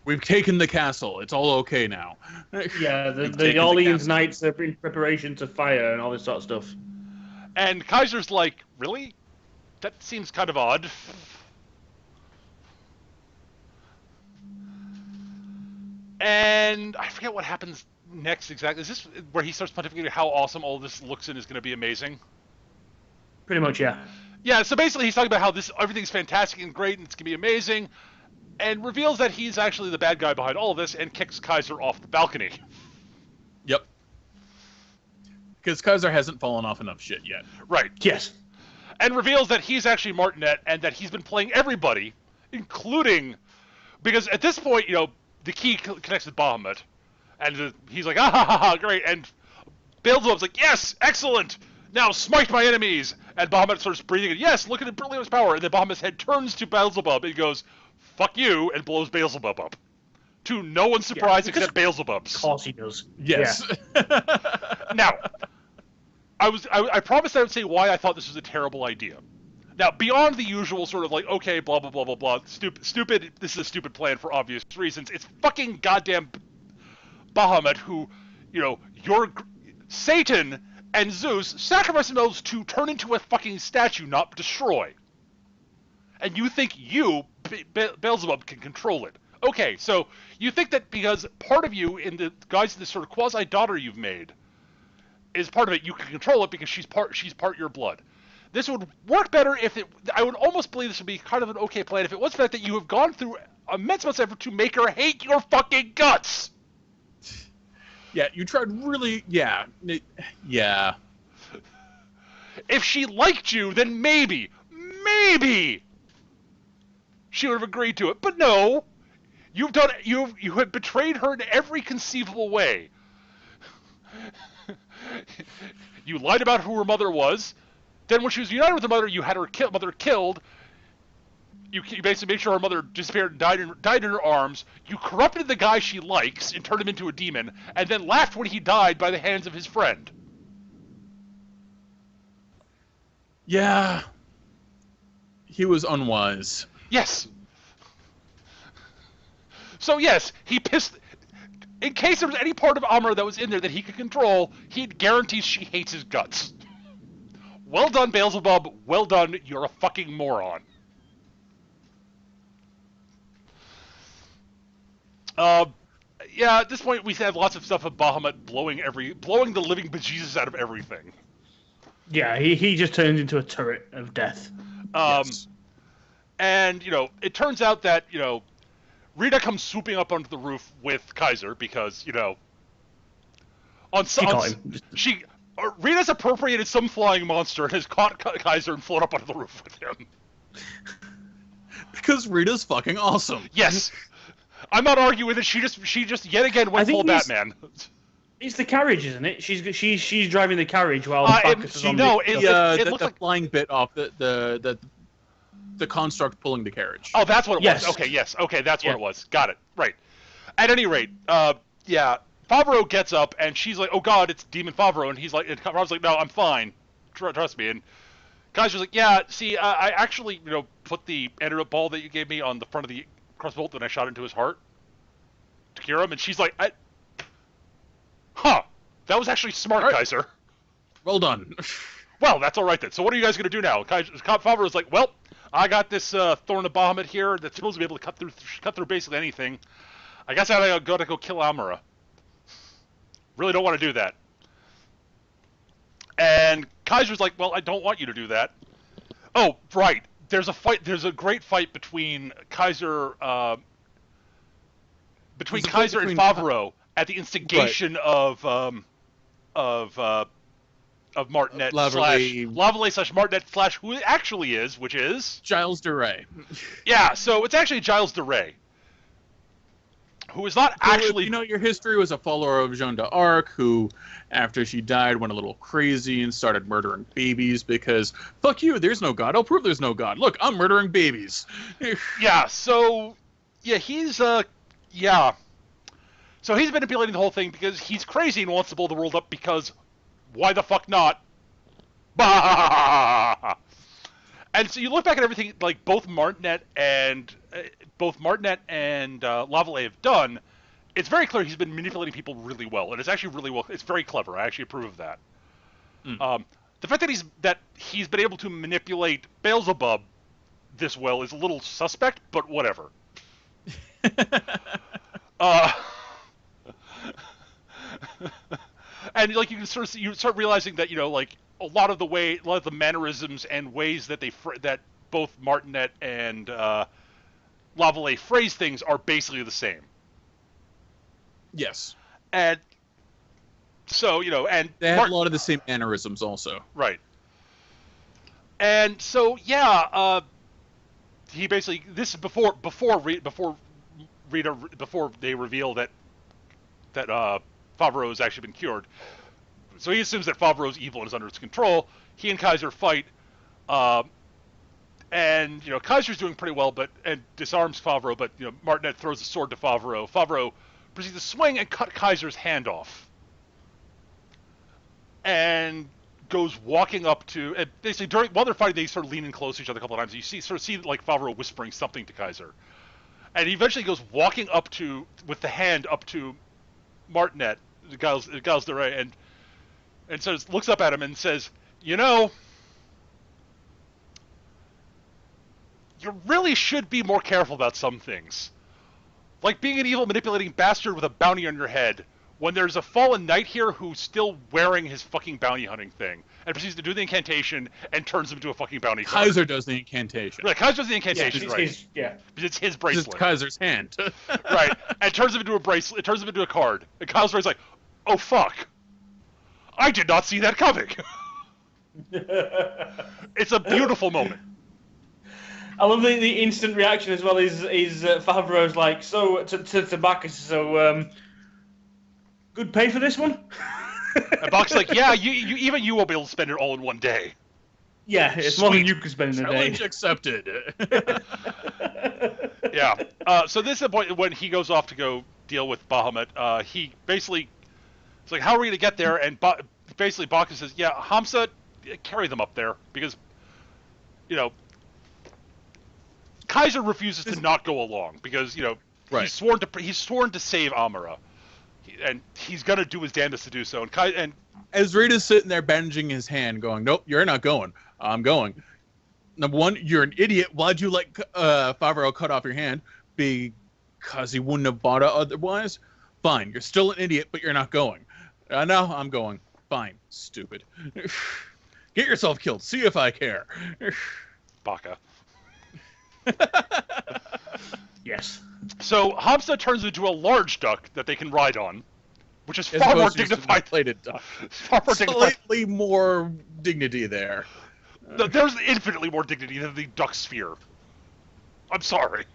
"We've taken the castle. It's all okay now." Yeah, the Orleans Knights are in preparation to fire and all this sort of stuff. And Kaiser's like, "Really? That seems kind of odd." And I forget what happens next exactly? Is this where he starts pontificating how awesome all this looks and is going to be amazing? Pretty much, yeah. Yeah, so basically he's talking about how everything's fantastic and great and it's going to be amazing, and reveals that he's actually the bad guy behind all of this and kicks Kaiser off the balcony. Yep. Because Kaiser hasn't fallen off enough shit yet. Right. Yes. And reveals that he's actually Martinet and that he's been playing everybody, including... Because at this point, the key connects with Bahamut, and he's like, ah ha ha ha, great, and Beelzebub's like, yes, excellent, now smite my enemies, and Bahamut starts breathing, and yes, look at it, brilliant power, and then Bahamut's head turns to Beelzebub, and he goes, fuck you, and blows Beelzebub up. To no one's surprise except Beelzebub's. Of course he does. Yes. Yeah. Now, I promised I would say why I thought this was a terrible idea. Now, beyond the usual sort of like, okay, blah, blah, blah, blah, blah, stupid, this is a stupid plan for obvious reasons, it's fucking goddamn Bahamut who, your Satan and Zeus sacrifice themselves to turn into a fucking statue, not destroy. And you think Beelzebub, can control it. Okay, so you think that because part of you, in the guise of this sort of quasi-daughter you've made, is part of it, you can control it because she's part your blood. This would work better if I would almost believe this would be kind of an okay plan if it was the fact that you have gone through immense amounts of effort to make her hate your fucking guts. Yeah, you tried really... Yeah. Yeah. If she liked you, then maybe she would have agreed to it. But no, you have betrayed her in every conceivable way. You lied about who her mother was. Then when she was united with her mother, you had her mother killed. You basically made sure her mother disappeared and died in her arms. You corrupted the guy she likes and turned him into a demon, and then laughed when he died by the hands of his friend. Yeah. He was unwise. Yes. So yes, he pissed... In case there was any part of Amra that was in there that he could control, he guarantees she hates his guts. Well done, Beelzebub. Well done. You're a fucking moron. Yeah, at this point we have lots of stuff of Bahamut blowing the living bejesus out of everything. Yeah, he just turns into a turret of death. Yes. And, it turns out that, Rita comes swooping up onto the roof with Kaiser because, Rita's appropriated some flying monster and has caught Kaiser and flown up onto the roof with him. Because Rita's fucking awesome. Yes. I'm not arguing that she just yet again went full Batman. It's the carriage, isn't it? She's driving the carriage while Bacchus is on it looks like flying bit off the construct pulling the carriage. Oh, that's what it Yes. was. Okay, yes. Okay, that's what it was. Got it. Right. At any rate, Favreau gets up and she's like, "Oh God, it's Demon Favreau," and he's like, and Rob's like, "No, I'm fine. Trust me." And Kaiser's like, "Yeah, see, I actually, put the antidote ball that you gave me on the front of the crossbolt and I shot into his heart to cure him." And she's like, that was actually smart, right. Kaiser. Well done. Well, that's all right then. So what are you guys gonna do now?" Favreau's like, "Well, I got this Thorn of Bahamut here that's supposed to be able to cut through basically anything. I guess I gotta go kill Amara. Really don't want to do that." And Kaiser's like, "Well, I don't want you to do that." Oh, right. There's a fight. There's a great fight between Kaiser, and Favreau at the instigation of Martinet / Martinet / who it actually is, which is Giles de Rais. Yeah, so it's actually Giles de Rais, who is not actually... your history was a follower of Jeanne d'Arc, who, after she died, went a little crazy and started murdering babies because, fuck you, there's no God. I'll prove there's no God. Look, I'm murdering babies. Yeah, so... Yeah, he's, So he's manipulating the whole thing because he's crazy and wants to blow the world up because... Why the fuck not? Bah! And so you look back at everything like both Martinet and Lavallee have done. It's very clear he's been manipulating people really well, and it's actually really well. It's very clever. I actually approve of that. The fact that he's been able to manipulate Beelzebub this well is a little suspect, but whatever. And like you can sort of you start realizing that like a lot of the mannerisms and ways that that both Martinet and Lavallee phrase things are basically the same. Yes. And so and they have a lot of the same mannerisms also. Right. And so he basically, this is before they reveal that Favreau has actually been cured. So he assumes that Favreau's evil and is under his control. He and Kaiser fight, and Kaiser's doing pretty well, and disarms Favreau. But Martinet throws the sword to Favreau. Favreau proceeds to swing and cut Kaiser's hand off, and goes walking up to, and basically while they're fighting, they sort of lean in close to each other a couple of times. You see like Favreau whispering something to Kaiser, and he eventually goes walking up to, with the hand up to Martinet, the Gilles de Rais, and says, looks up at him and says, you really should be more careful about some things, like being an evil manipulating bastard with a bounty on your head, when there's a fallen knight here who's still wearing his fucking bounty hunting thing, and proceeds to do the incantation and turns him into a fucking bounty hunter. Kaiser does the incantation. Right, Kaiser does the incantation, right. Because it's his bracelet. It's Kaiser's hand. Right, and turns him into a bracelet, it turns him into a card. And Kaiser's like, oh fuck, I did not see that coming. It's a beautiful moment. I love the instant reaction as well. Is Favreau's like, so to Bacchus, so good pay for this one? And Bacchus is like, yeah, you won't be able to spend it all in one day. Yeah, it's more than you can spend in a day. Challenge accepted. Yeah. So this is the point when he goes off to go deal with Bahamut. He basically, it's like, how are we going to get there? And basically Bacchus says, yeah, Hamza, carry them up there, because Kaiser refuses to not go along because right. he's sworn to save Amara, and he's gonna do his damnedest to do so. And as Rita's sitting there bandaging his hand, going, "Nope, you're not going. I'm going." Number one, you're an idiot. Why'd you let Favreau cut off your hand? Because he wouldn't have bought it otherwise. Fine, you're still an idiot, but you're not going. No, I'm going. Fine, stupid. Get yourself killed. See if I care. Baka. Yes. So Hamza turns into a large duck that they can ride on, which is far more dignified. Plated duck. Far more Slightly more dignity there. There's infinitely more dignity than the duck sphere. I'm sorry.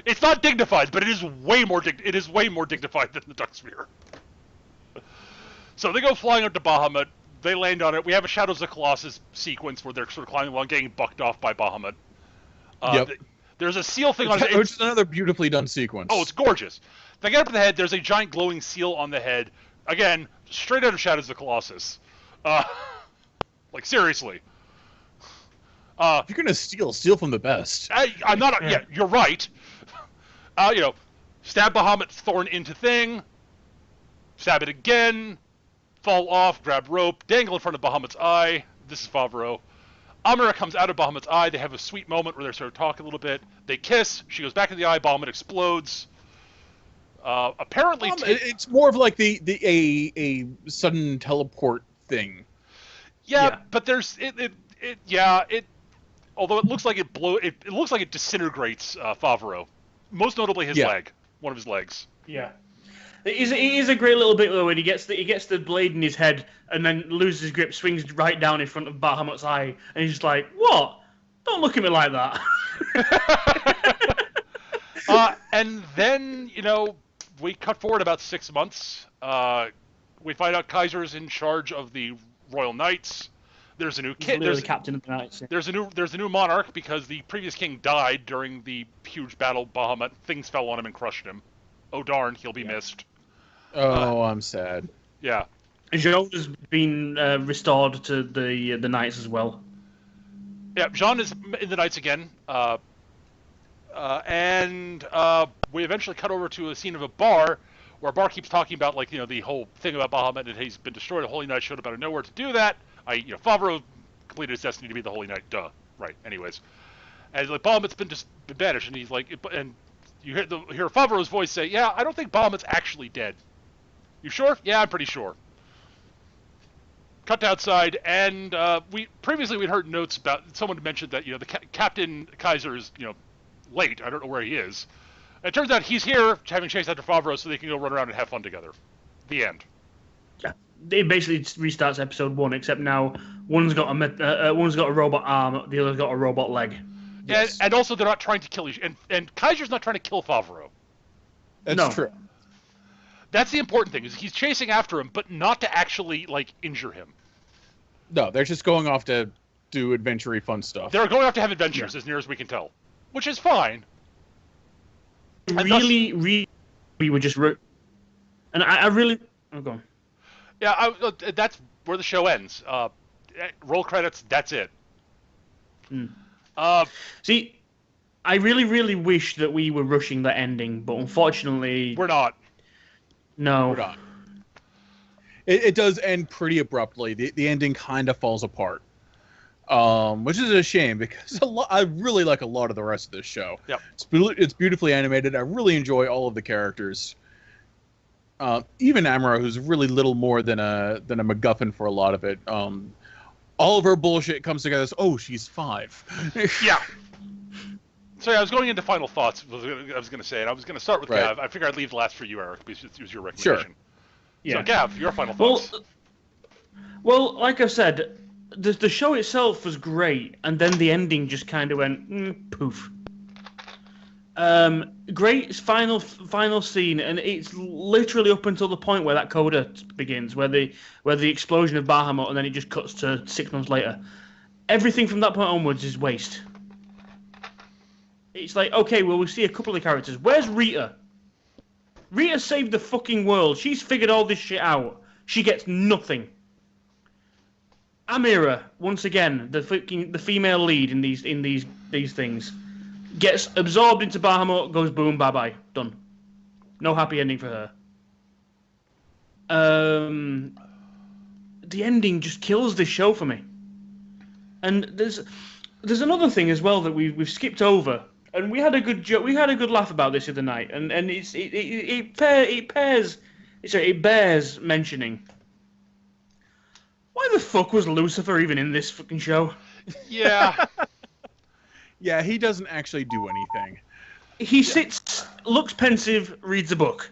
It's not dignified, but it is way more dignified than the duck sphere. So they go flying up to Bahamut. They land on it. We have a Shadows of Colossus sequence where they're sort of climbing along, getting bucked off by Bahamut. Yep. There's a seal thing on it. Which is another beautifully done sequence. Oh, it's gorgeous. They get up to the head. There's a giant glowing seal on the head. Again, straight out of Shadows of the Colossus. Like, seriously. If you're gonna steal from the best. I'm not. Yeah, you're right. Stab Bahamut's thorn into thing. Stab it again. Fall off. Grab rope. Dangle in front of Bahamut's eye. This is Favreau. Amara comes out of Bahamut's eye. They have a sweet moment where they sort of talk a little bit. They kiss. She goes back in the eye. Bahamut explodes. Apparently, it's more of like a sudden teleport thing. Yeah, but there's although it looks like it looks like it disintegrates Favreau, most notably his leg, one of his legs. Yeah. It is a great little bit though when he gets the blade in his head and then loses his grip, swings right down in front of Bahamut's eye, and he's just like, "What? Don't look at me like that." And then we cut forward about 6 months. We find out Kaiser's in charge of the Royal Knights. There's a new king. There's the captain of the Knights. Yeah. There's a new monarch because the previous king died during the huge battle of Bahamut. Things fell on him and crushed him. Oh darn, he'll be missed. Oh, I'm sad. Yeah. Jean has been restored to the Knights as well. Yeah, Jean is in the Knights again. And we eventually cut over to a scene of a bar where Bar keeps talking about the whole thing about Bahamut and he's been destroyed. The Holy Knight showed up out of nowhere to do that. Favreau completed his destiny to be the Holy Knight. Duh. Right. Anyways, and Bahamut's been banished, and he's like, and you hear Favreau's voice say, "Yeah, I don't think Bahamut's actually dead." You sure? Yeah, I'm pretty sure. Cut to outside, and we'd heard notes about someone mentioned that the Captain Kaiser is late. I don't know where he is. And it turns out he's here, having chased after Favreau, so they can go run around and have fun together. The end. Yeah, it basically restarts episode 1, except now one's got a robot arm, the other's got a robot leg. Yes. And also they're not trying to kill each and Kaiser's not trying to kill Favreau. That's true. That's the important thing, is he's chasing after him, but not to actually, injure him. No, they're just going off to do adventure-y fun stuff. They're going off to have adventures, as near as we can tell. Which is fine. We were just... And I really... Oh, go on. Yeah, that's where the show ends. Roll credits, that's it. See, I really, really wish that we were rushing that ending, but unfortunately... We're not. No. We're not. It does end pretty abruptly. The ending kind of falls apart, which is a shame because I really like a lot of the rest of this show. Yep. It's beautifully animated. I really enjoy all of the characters. Even Amuro, who's really little more than a MacGuffin for a lot of it. All of her bullshit comes together as, oh, she's 5. Yeah. So yeah, I was going into final thoughts. I was going to say, and I was going to start with Gav. I figured I'd leave the last for you, Eric, because it was your recommendation. Sure. Yeah. So Gav, your final thoughts. Well, like I said, the show itself was great, and then the ending just kind of went poof. Great final scene, and it's literally up until the point where that coda begins, where the explosion of Bahamut, and then it just cuts to 6 months later. Everything from that point onwards is waste. It's like, okay, well, we see a couple of characters. Where's Rita? Rita saved the fucking world. She's figured all this shit out. She gets nothing. Amira, once again, the female lead in these things, gets absorbed into Bahamut, goes boom, bye bye, done. No happy ending for her. The ending just kills this show for me. And there's another thing as well that we've skipped over. And we had a good joke. We had a good laugh about this the other night, and it bears mentioning. Why the fuck was Lucifer even in this fucking show? Yeah. Yeah, he doesn't actually do anything. He sits, looks pensive, reads a book.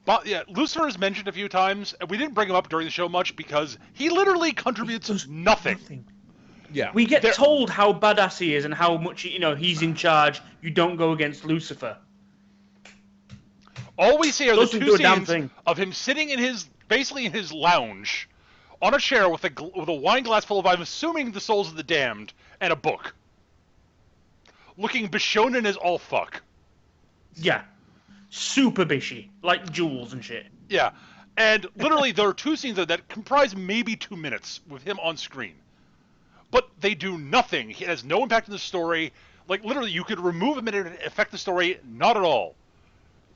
But yeah, Lucifer is mentioned a few times, and we didn't bring him up during the show much because he literally contributes nothing. Yeah. We get told how badass he is and how much he's in charge. You don't go against Lucifer. All we see are the 2 scenes of him sitting basically in his lounge, on a chair with a wine glass full of, I'm assuming, the souls of the damned, and a book. Looking bishonen as all fuck. Yeah. Super bishy. Like jewels and shit. Yeah. And literally there are 2 scenes that comprise maybe 2 minutes with him on screen. But they do nothing. He has no impact on the story. Like, literally, you could remove him and it would affect the story not at all.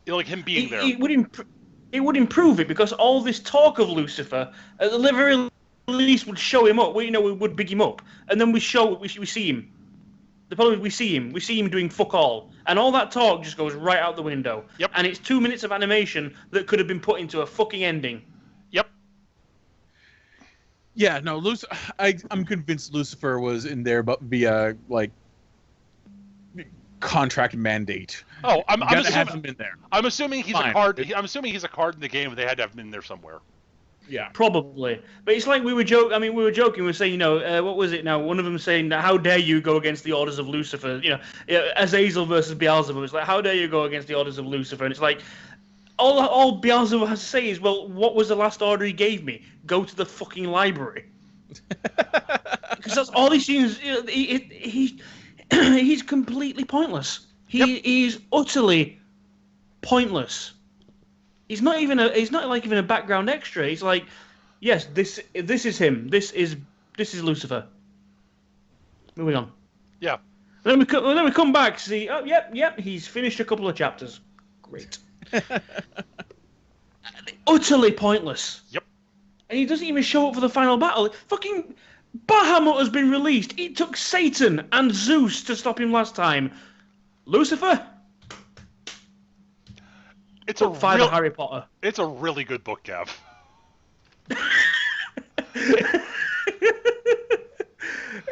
Like him being there. It would improve it, because all this talk of Lucifer, at the very least, would show him up. We would big him up. And then we see him. The problem is we see him doing fuck all. And all that talk just goes right out the window. Yep. And it's 2 minutes of animation that could have been put into a fucking ending. Yep. Yeah, no, I'm convinced Lucifer was in there, but via contract mandate. Oh, I'm assuming have him in there. I'm assuming he's Fine. a card. I'm assuming he's a card in the game, and they had to have him in there somewhere. Yeah, probably. But it's like we were joking. We were joking. We were saying, what was it now? One of them saying, "How dare you go against the orders of Lucifer?" Azazel versus Beelzebub. It's like, how dare you go against the orders of Lucifer? And it's like, all Beelzebub has to say is, well, what was the last order he gave me? Go to the fucking library. Because that's all he seems. He's completely pointless. He is utterly pointless. He's not even a background extra. He's like, yes, this is him. This is Lucifer. Moving on. Yeah. And then we come back, see, oh, yep, he's finished a couple of chapters. Great. Utterly pointless. Yep. And he doesn't even show up for the final battle. Fucking Bahamut has been released. It took Satan and Zeus to stop him last time. Lucifer? It's Book 5 of Harry Potter. It's a really good book, Gav.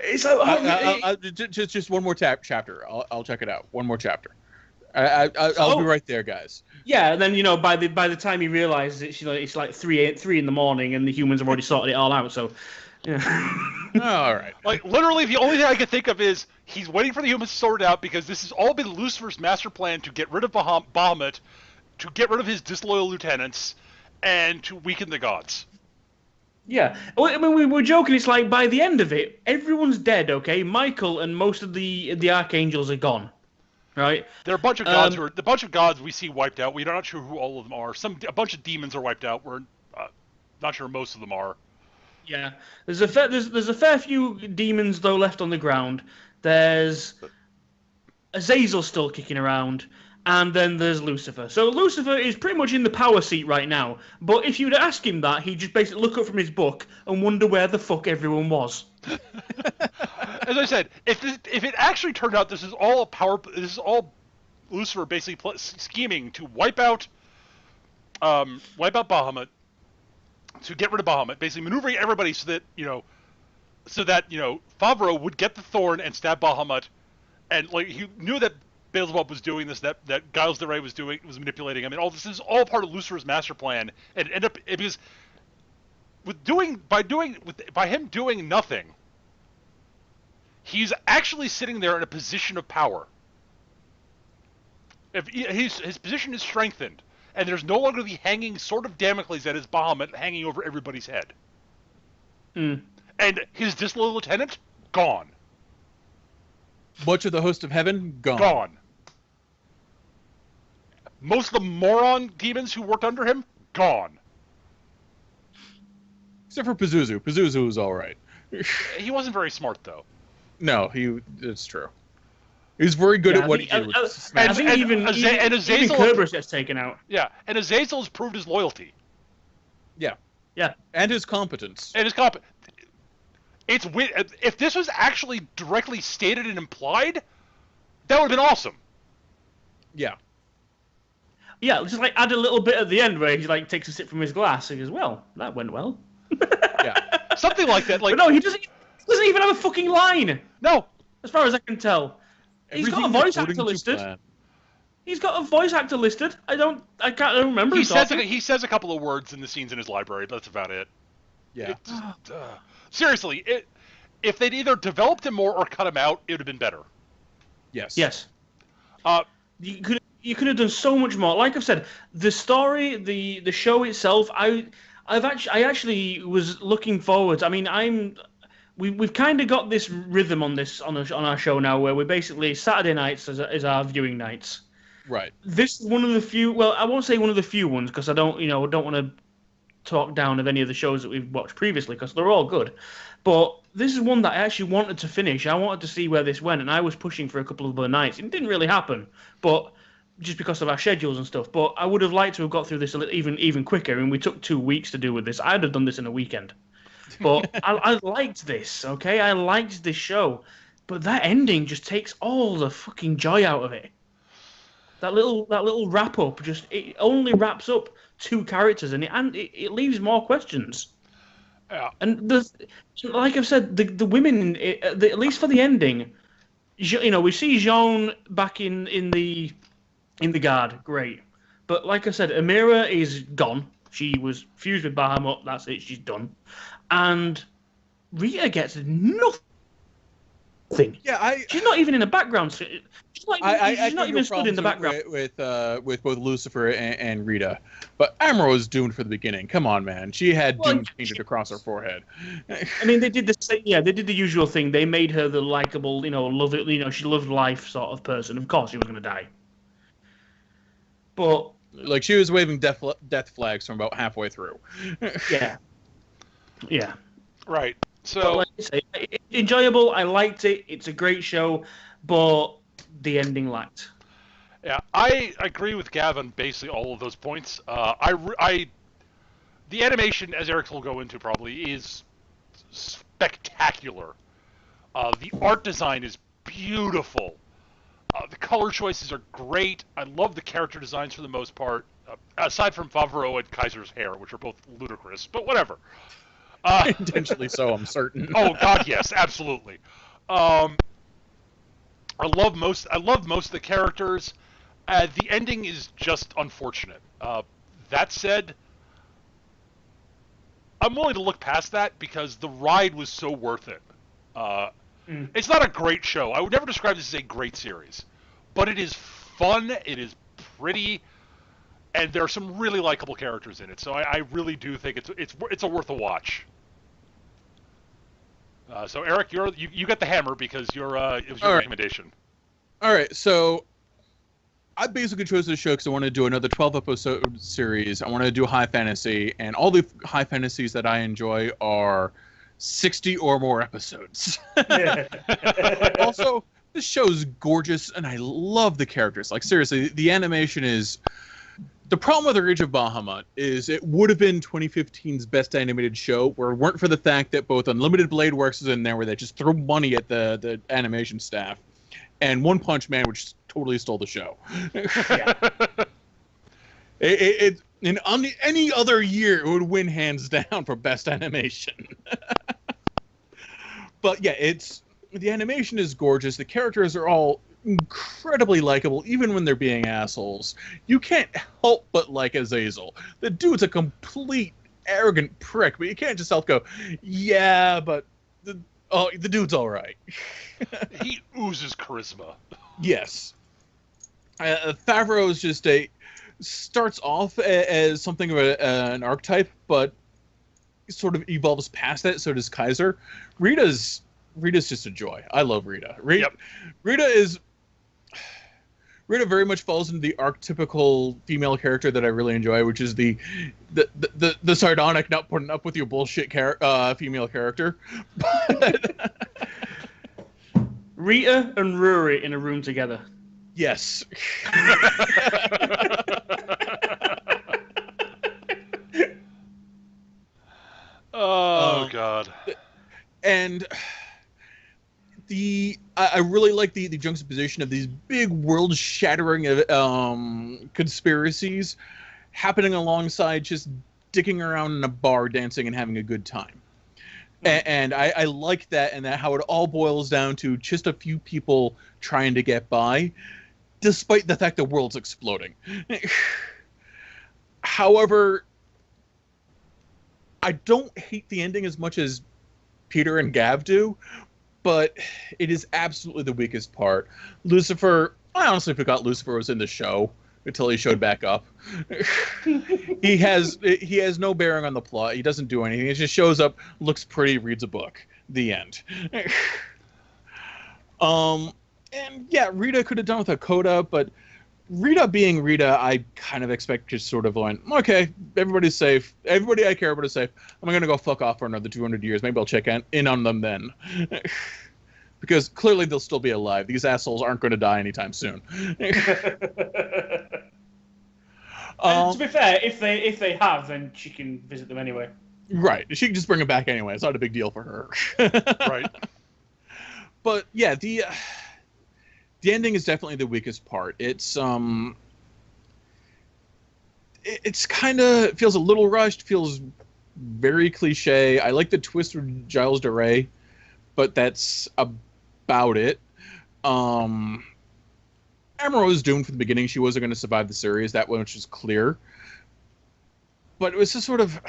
It's like, just one more chapter. I'll check it out. One more chapter. I'll be right there, guys. Yeah, and then by the time he realizes it's like 3 in the morning, and the humans have already sorted it all out. So, yeah. All right. Like literally, the only thing I can think of is he's waiting for the humans to sort it out because this has all been Lucifer's master plan to get rid of Bahamut, to get rid of his disloyal lieutenants, and to weaken the gods. Yeah, I mean, we were joking. It's like by the end of it, everyone's dead. Okay, Michael and most of the archangels are gone. Right? There are a bunch of gods the bunch of gods we see wiped out. We're not sure who all of them are. A bunch of demons are wiped out. We're not sure most of them are. Yeah, there's a fair few demons though left on the ground. There's Azazel still kicking around, and then there's Lucifer. So Lucifer is pretty much in the power seat right now. But if you'd ask him that, he'd just basically look up from his book and wonder where the fuck everyone was. As I said, if it actually turned out this is all Lucifer basically scheming to wipe out Bahamut, to get rid of Bahamut, basically maneuvering everybody so that Favreau would get the thorn and stab Bahamut, and like he knew that Beelzebub was doing this, that Giles de Rais was manipulating him, and all this is all part of Lucifer's master plan, and it ended up because by him doing nothing, he's actually sitting there in a position of power. If his position is strengthened, and there's no longer the hanging sword of Damocles that is Bahamut hanging over everybody's head. Mm. And his disloyal lieutenant, gone. Much of the host of heaven, gone. Gone. Most of the moron demons who worked under him, gone. Except for Pazuzu. Pazuzu was all right. He wasn't very smart, though. No, it's true. He was very good at what he did. I think even Kerberos gets taken out. Yeah, and Azazel's proved his loyalty. Yeah. Yeah. And his competence. It's if this was actually directly stated and implied, that would have been awesome. Yeah. Yeah, just like add a little bit at the end where he like takes a sip from his glass and goes, "Well, that went well." Yeah, something like that. Like, but no, he doesn't even have a fucking line. No, as far as I can tell, he's got a voice actor listed. He's got a voice actor listed. I can't remember. He says a couple of words in the scenes in his library, but that's about it. Yeah. Seriously, if they'd either developed him more or cut him out, it would have been better. Yes. Yes. You could have done so much more. Like I've said, the story, the show itself, I actually was looking forward. I mean, we've kind of got this rhythm on our show now, where we basically Saturday nights is our viewing nights. Right. This is one of the few. Well, I won't say one of the few ones because I don't want to talk down of any of the shows that we've watched previously because they're all good. But this is one that I actually wanted to finish. I wanted to see where this went, and I was pushing for a couple of other nights. It didn't really happen, but just because of our schedules and stuff. But I would have liked to have got through this even quicker, and we took 2 weeks to do with this. I'd have done this in a weekend. But I liked this, okay? I liked this show. But that ending just takes all the fucking joy out of it. That little wrap up it only wraps up 2 characters, and it leaves more questions. Yeah. And like I've said, the women, at least for the ending, we see Jean back in the guard, great. But like I said, Amira is gone. She was fused with Bahamut. That's it. She's done. And Rita gets nothing. Yeah, she's not even in the background. She's not even stood in the background with both Lucifer and Rita. But Amaro was doomed for the beginning. Come on, man. She had doom painted across her forehead. I mean, they did the usual thing. They made her the likable, she loved life sort of person. Of course, she was going to die. But like she was waving death flags from about halfway through. Yeah. Right. So, but like I say, enjoyable. I liked it. It's a great show, but the ending lacked. Yeah, I agree with Gavin basically all of those points. The animation, as Eric will go into probably, is spectacular. The art design is beautiful. The color choices are great. I love the character designs for the most part. aside from Favreau and Kaiser's hair, which are both ludicrous, but whatever. Intentionally so, I'm certain. Oh God, yes, absolutely. I love most of the characters. The ending is just unfortunate. That said, I'm willing to look past that because the ride was so worth it. It's not a great show. I would never describe this as a great series, but it is fun. It is pretty, and there are some really likable characters in it. So I really do think it's a worth a watch. So Eric, you got the hammer because it was your recommendation. All right, so I basically chose this show because I want to do another 12-episode series. I want to do high fantasy, and all the high fantasies that I enjoy are 60 or more episodes. Also, this show is gorgeous, and I love the characters. Like, seriously, the animation is... The problem with The Age of Bahamut is it would have been 2015's best animated show were it weren't for the fact that both Unlimited Blade Works is in there where they just throw money at the animation staff, and One Punch Man, which totally stole the show. Any other year, it would win hands down for best animation. But yeah, the animation is gorgeous. The characters are all incredibly likable, even when they're being assholes. You can't help but like Azazel. The dude's a complete arrogant prick, but you can't just help go, yeah, but the dude's all right. He oozes charisma. Yes. Favreau is just starts off as something of an archetype, but sort of evolves past that. So does Kaiser. Rita's just a joy. I love Rita. Rita very much falls into the archetypical female character that I really enjoy, which is the sardonic, not putting up with your bullshit female character. Rita and Rory in a room together. Yes. Oh God. And I really like the juxtaposition of these big world-shattering conspiracies happening alongside just dicking around in a bar, dancing and having a good time. And I like that, and that how it all boils down to just a few people trying to get by, despite the fact the world's exploding. However, I don't hate the ending as much as Peter and Gav do, but it is absolutely the weakest part. Lucifer, I honestly forgot Lucifer was in the show until he showed back up. He has no bearing on the plot. He doesn't do anything. He just shows up, looks pretty, reads a book. The end. And yeah, Rita could have done with a coda, but Rita being Rita, I kind of expect just sort of going, okay, everybody's safe. Everybody I care about is safe. I'm going to go fuck off for another 200 years. Maybe I'll check in on them then. Because clearly they'll still be alive. These assholes aren't going to die anytime soon. To be fair, if they have, then she can visit them anyway. Right. She can just bring them back anyway. It's not a big deal for her. Right. But yeah, the ending is definitely the weakest part. It's kind of feels a little rushed, feels very cliche. I like the twist with Giles DeRay, but that's about it. Amara was doomed from the beginning. She wasn't going to survive the series. That much was clear. But it was just sort of,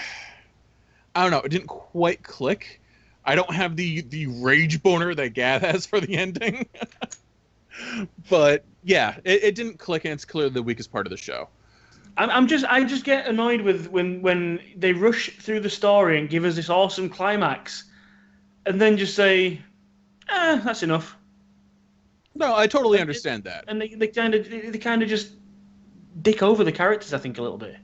I don't know. It didn't quite click. I don't have the rage boner that Gav has for the ending. But yeah, it didn't click, and it's clearly the weakest part of the show. I just get annoyed with when they rush through the story and give us this awesome climax, and then just say, that's enough. No, I totally understand that. And they kind of just dick over the characters, I think, a little bit.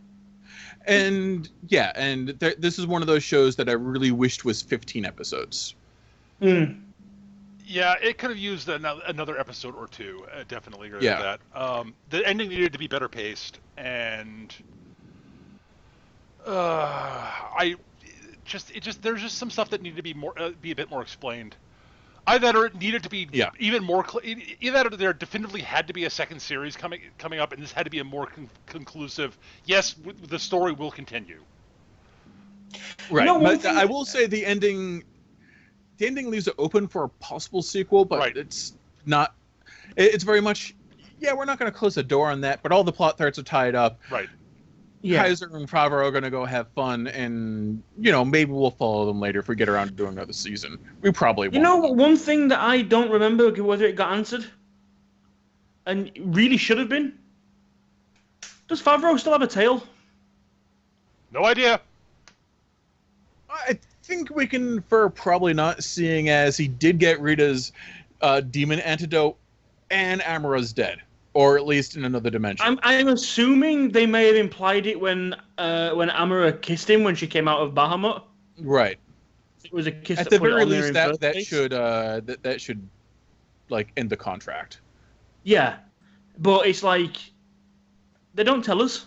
And yeah, and this is one of those shows that I really wished was 15 episodes. Yeah, it could have used another episode or two. Definitely agree with that. The ending needed to be better paced, and there's just some stuff that needed to be a bit more explained. Either it needed to be Yeah. even more. Either there definitively had to be a second series coming up, and this had to be a more conclusive. Yes, the story will continue. Right, No, but I will say the ending leaves it open for a possible sequel, but Right. it's not. It's very much, yeah, we're not going to close the door on that, but all the plot threads are tied up. Right. Yeah. Kaiser and Favreau are going to go have fun, and maybe we'll follow them later if we get around to doing another season. We probably won't. You know, one thing that I don't remember whether it got answered, and really should have been. Does Favreau still have a tail? No idea. I think we can infer probably not, seeing as he did get Rita's demon antidote, and Amara's dead, or at least in another dimension. I'm assuming they may have implied it when Amara kissed him when she came out of Bahamut. Right. It was a kiss. At the put it very on there least, in that first place. should that should like end the contract. Yeah, but it's like they don't tell us.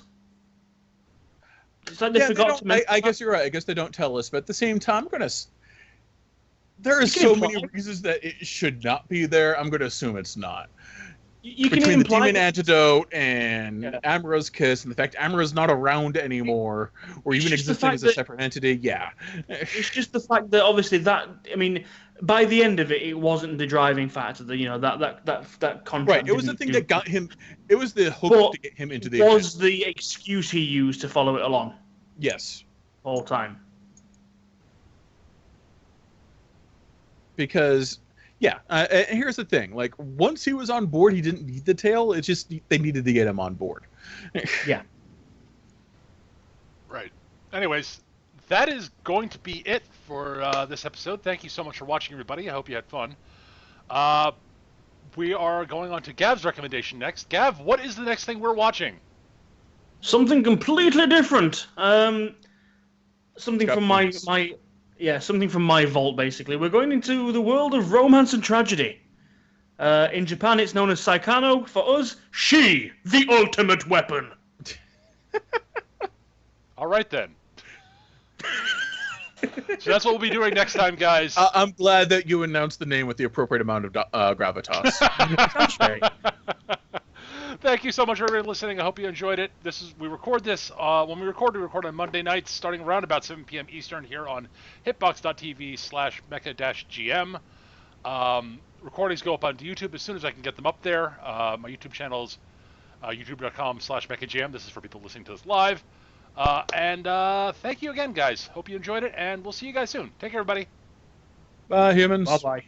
It's like they forgot to mention. I guess you're right. I guess they don't tell us, but at the same time, there are You can so imply- many reasons that it should not be there. I'm going to assume it's not. You can Between the imply demon antidote and Yeah. Amara's kiss, and the fact Amara's not around anymore, or It's even just the existing fact as a that- separate entity, yeah. It's just the fact that obviously by the end of it, it wasn't the driving factor. That contract. Right. It was the didn't thing do- that got him. It was the hook But to get him into It the was event. the excuse he used to follow it along Yes. the whole time. Because, yeah, and here's the thing: like, once he was on board, he didn't need the tail. It's just they needed to get him on board. Yeah. Right. Anyways, that is going to be it for this episode. Thank you so much for watching, everybody. I hope you had fun. We are going on to Gav's recommendation next. Gav, what is the next thing we're watching? Something completely different. Something Got from my points. something from my vault. Basically, we're going into the world of romance and tragedy. In Japan, it's known as Saikano. For us, She, the ultimate weapon. All right, then. So that's what we'll be doing next time, guys. I'm glad that you announced the name with the appropriate amount of gravitas. That's right. Thank you so much for everybody listening. I hope you enjoyed it. We record this when we record on Monday nights, starting around about 7 p.m. Eastern here on hitbox.tv/mecha-gm. Recordings go up on YouTube as soon as I can get them up there. My YouTube channel is youtube.com/mechagm. This is for people listening to this live. And thank you again, guys. Hope you enjoyed it, and we'll see you guys soon. Take care, everybody. Bye, humans. Bye bye.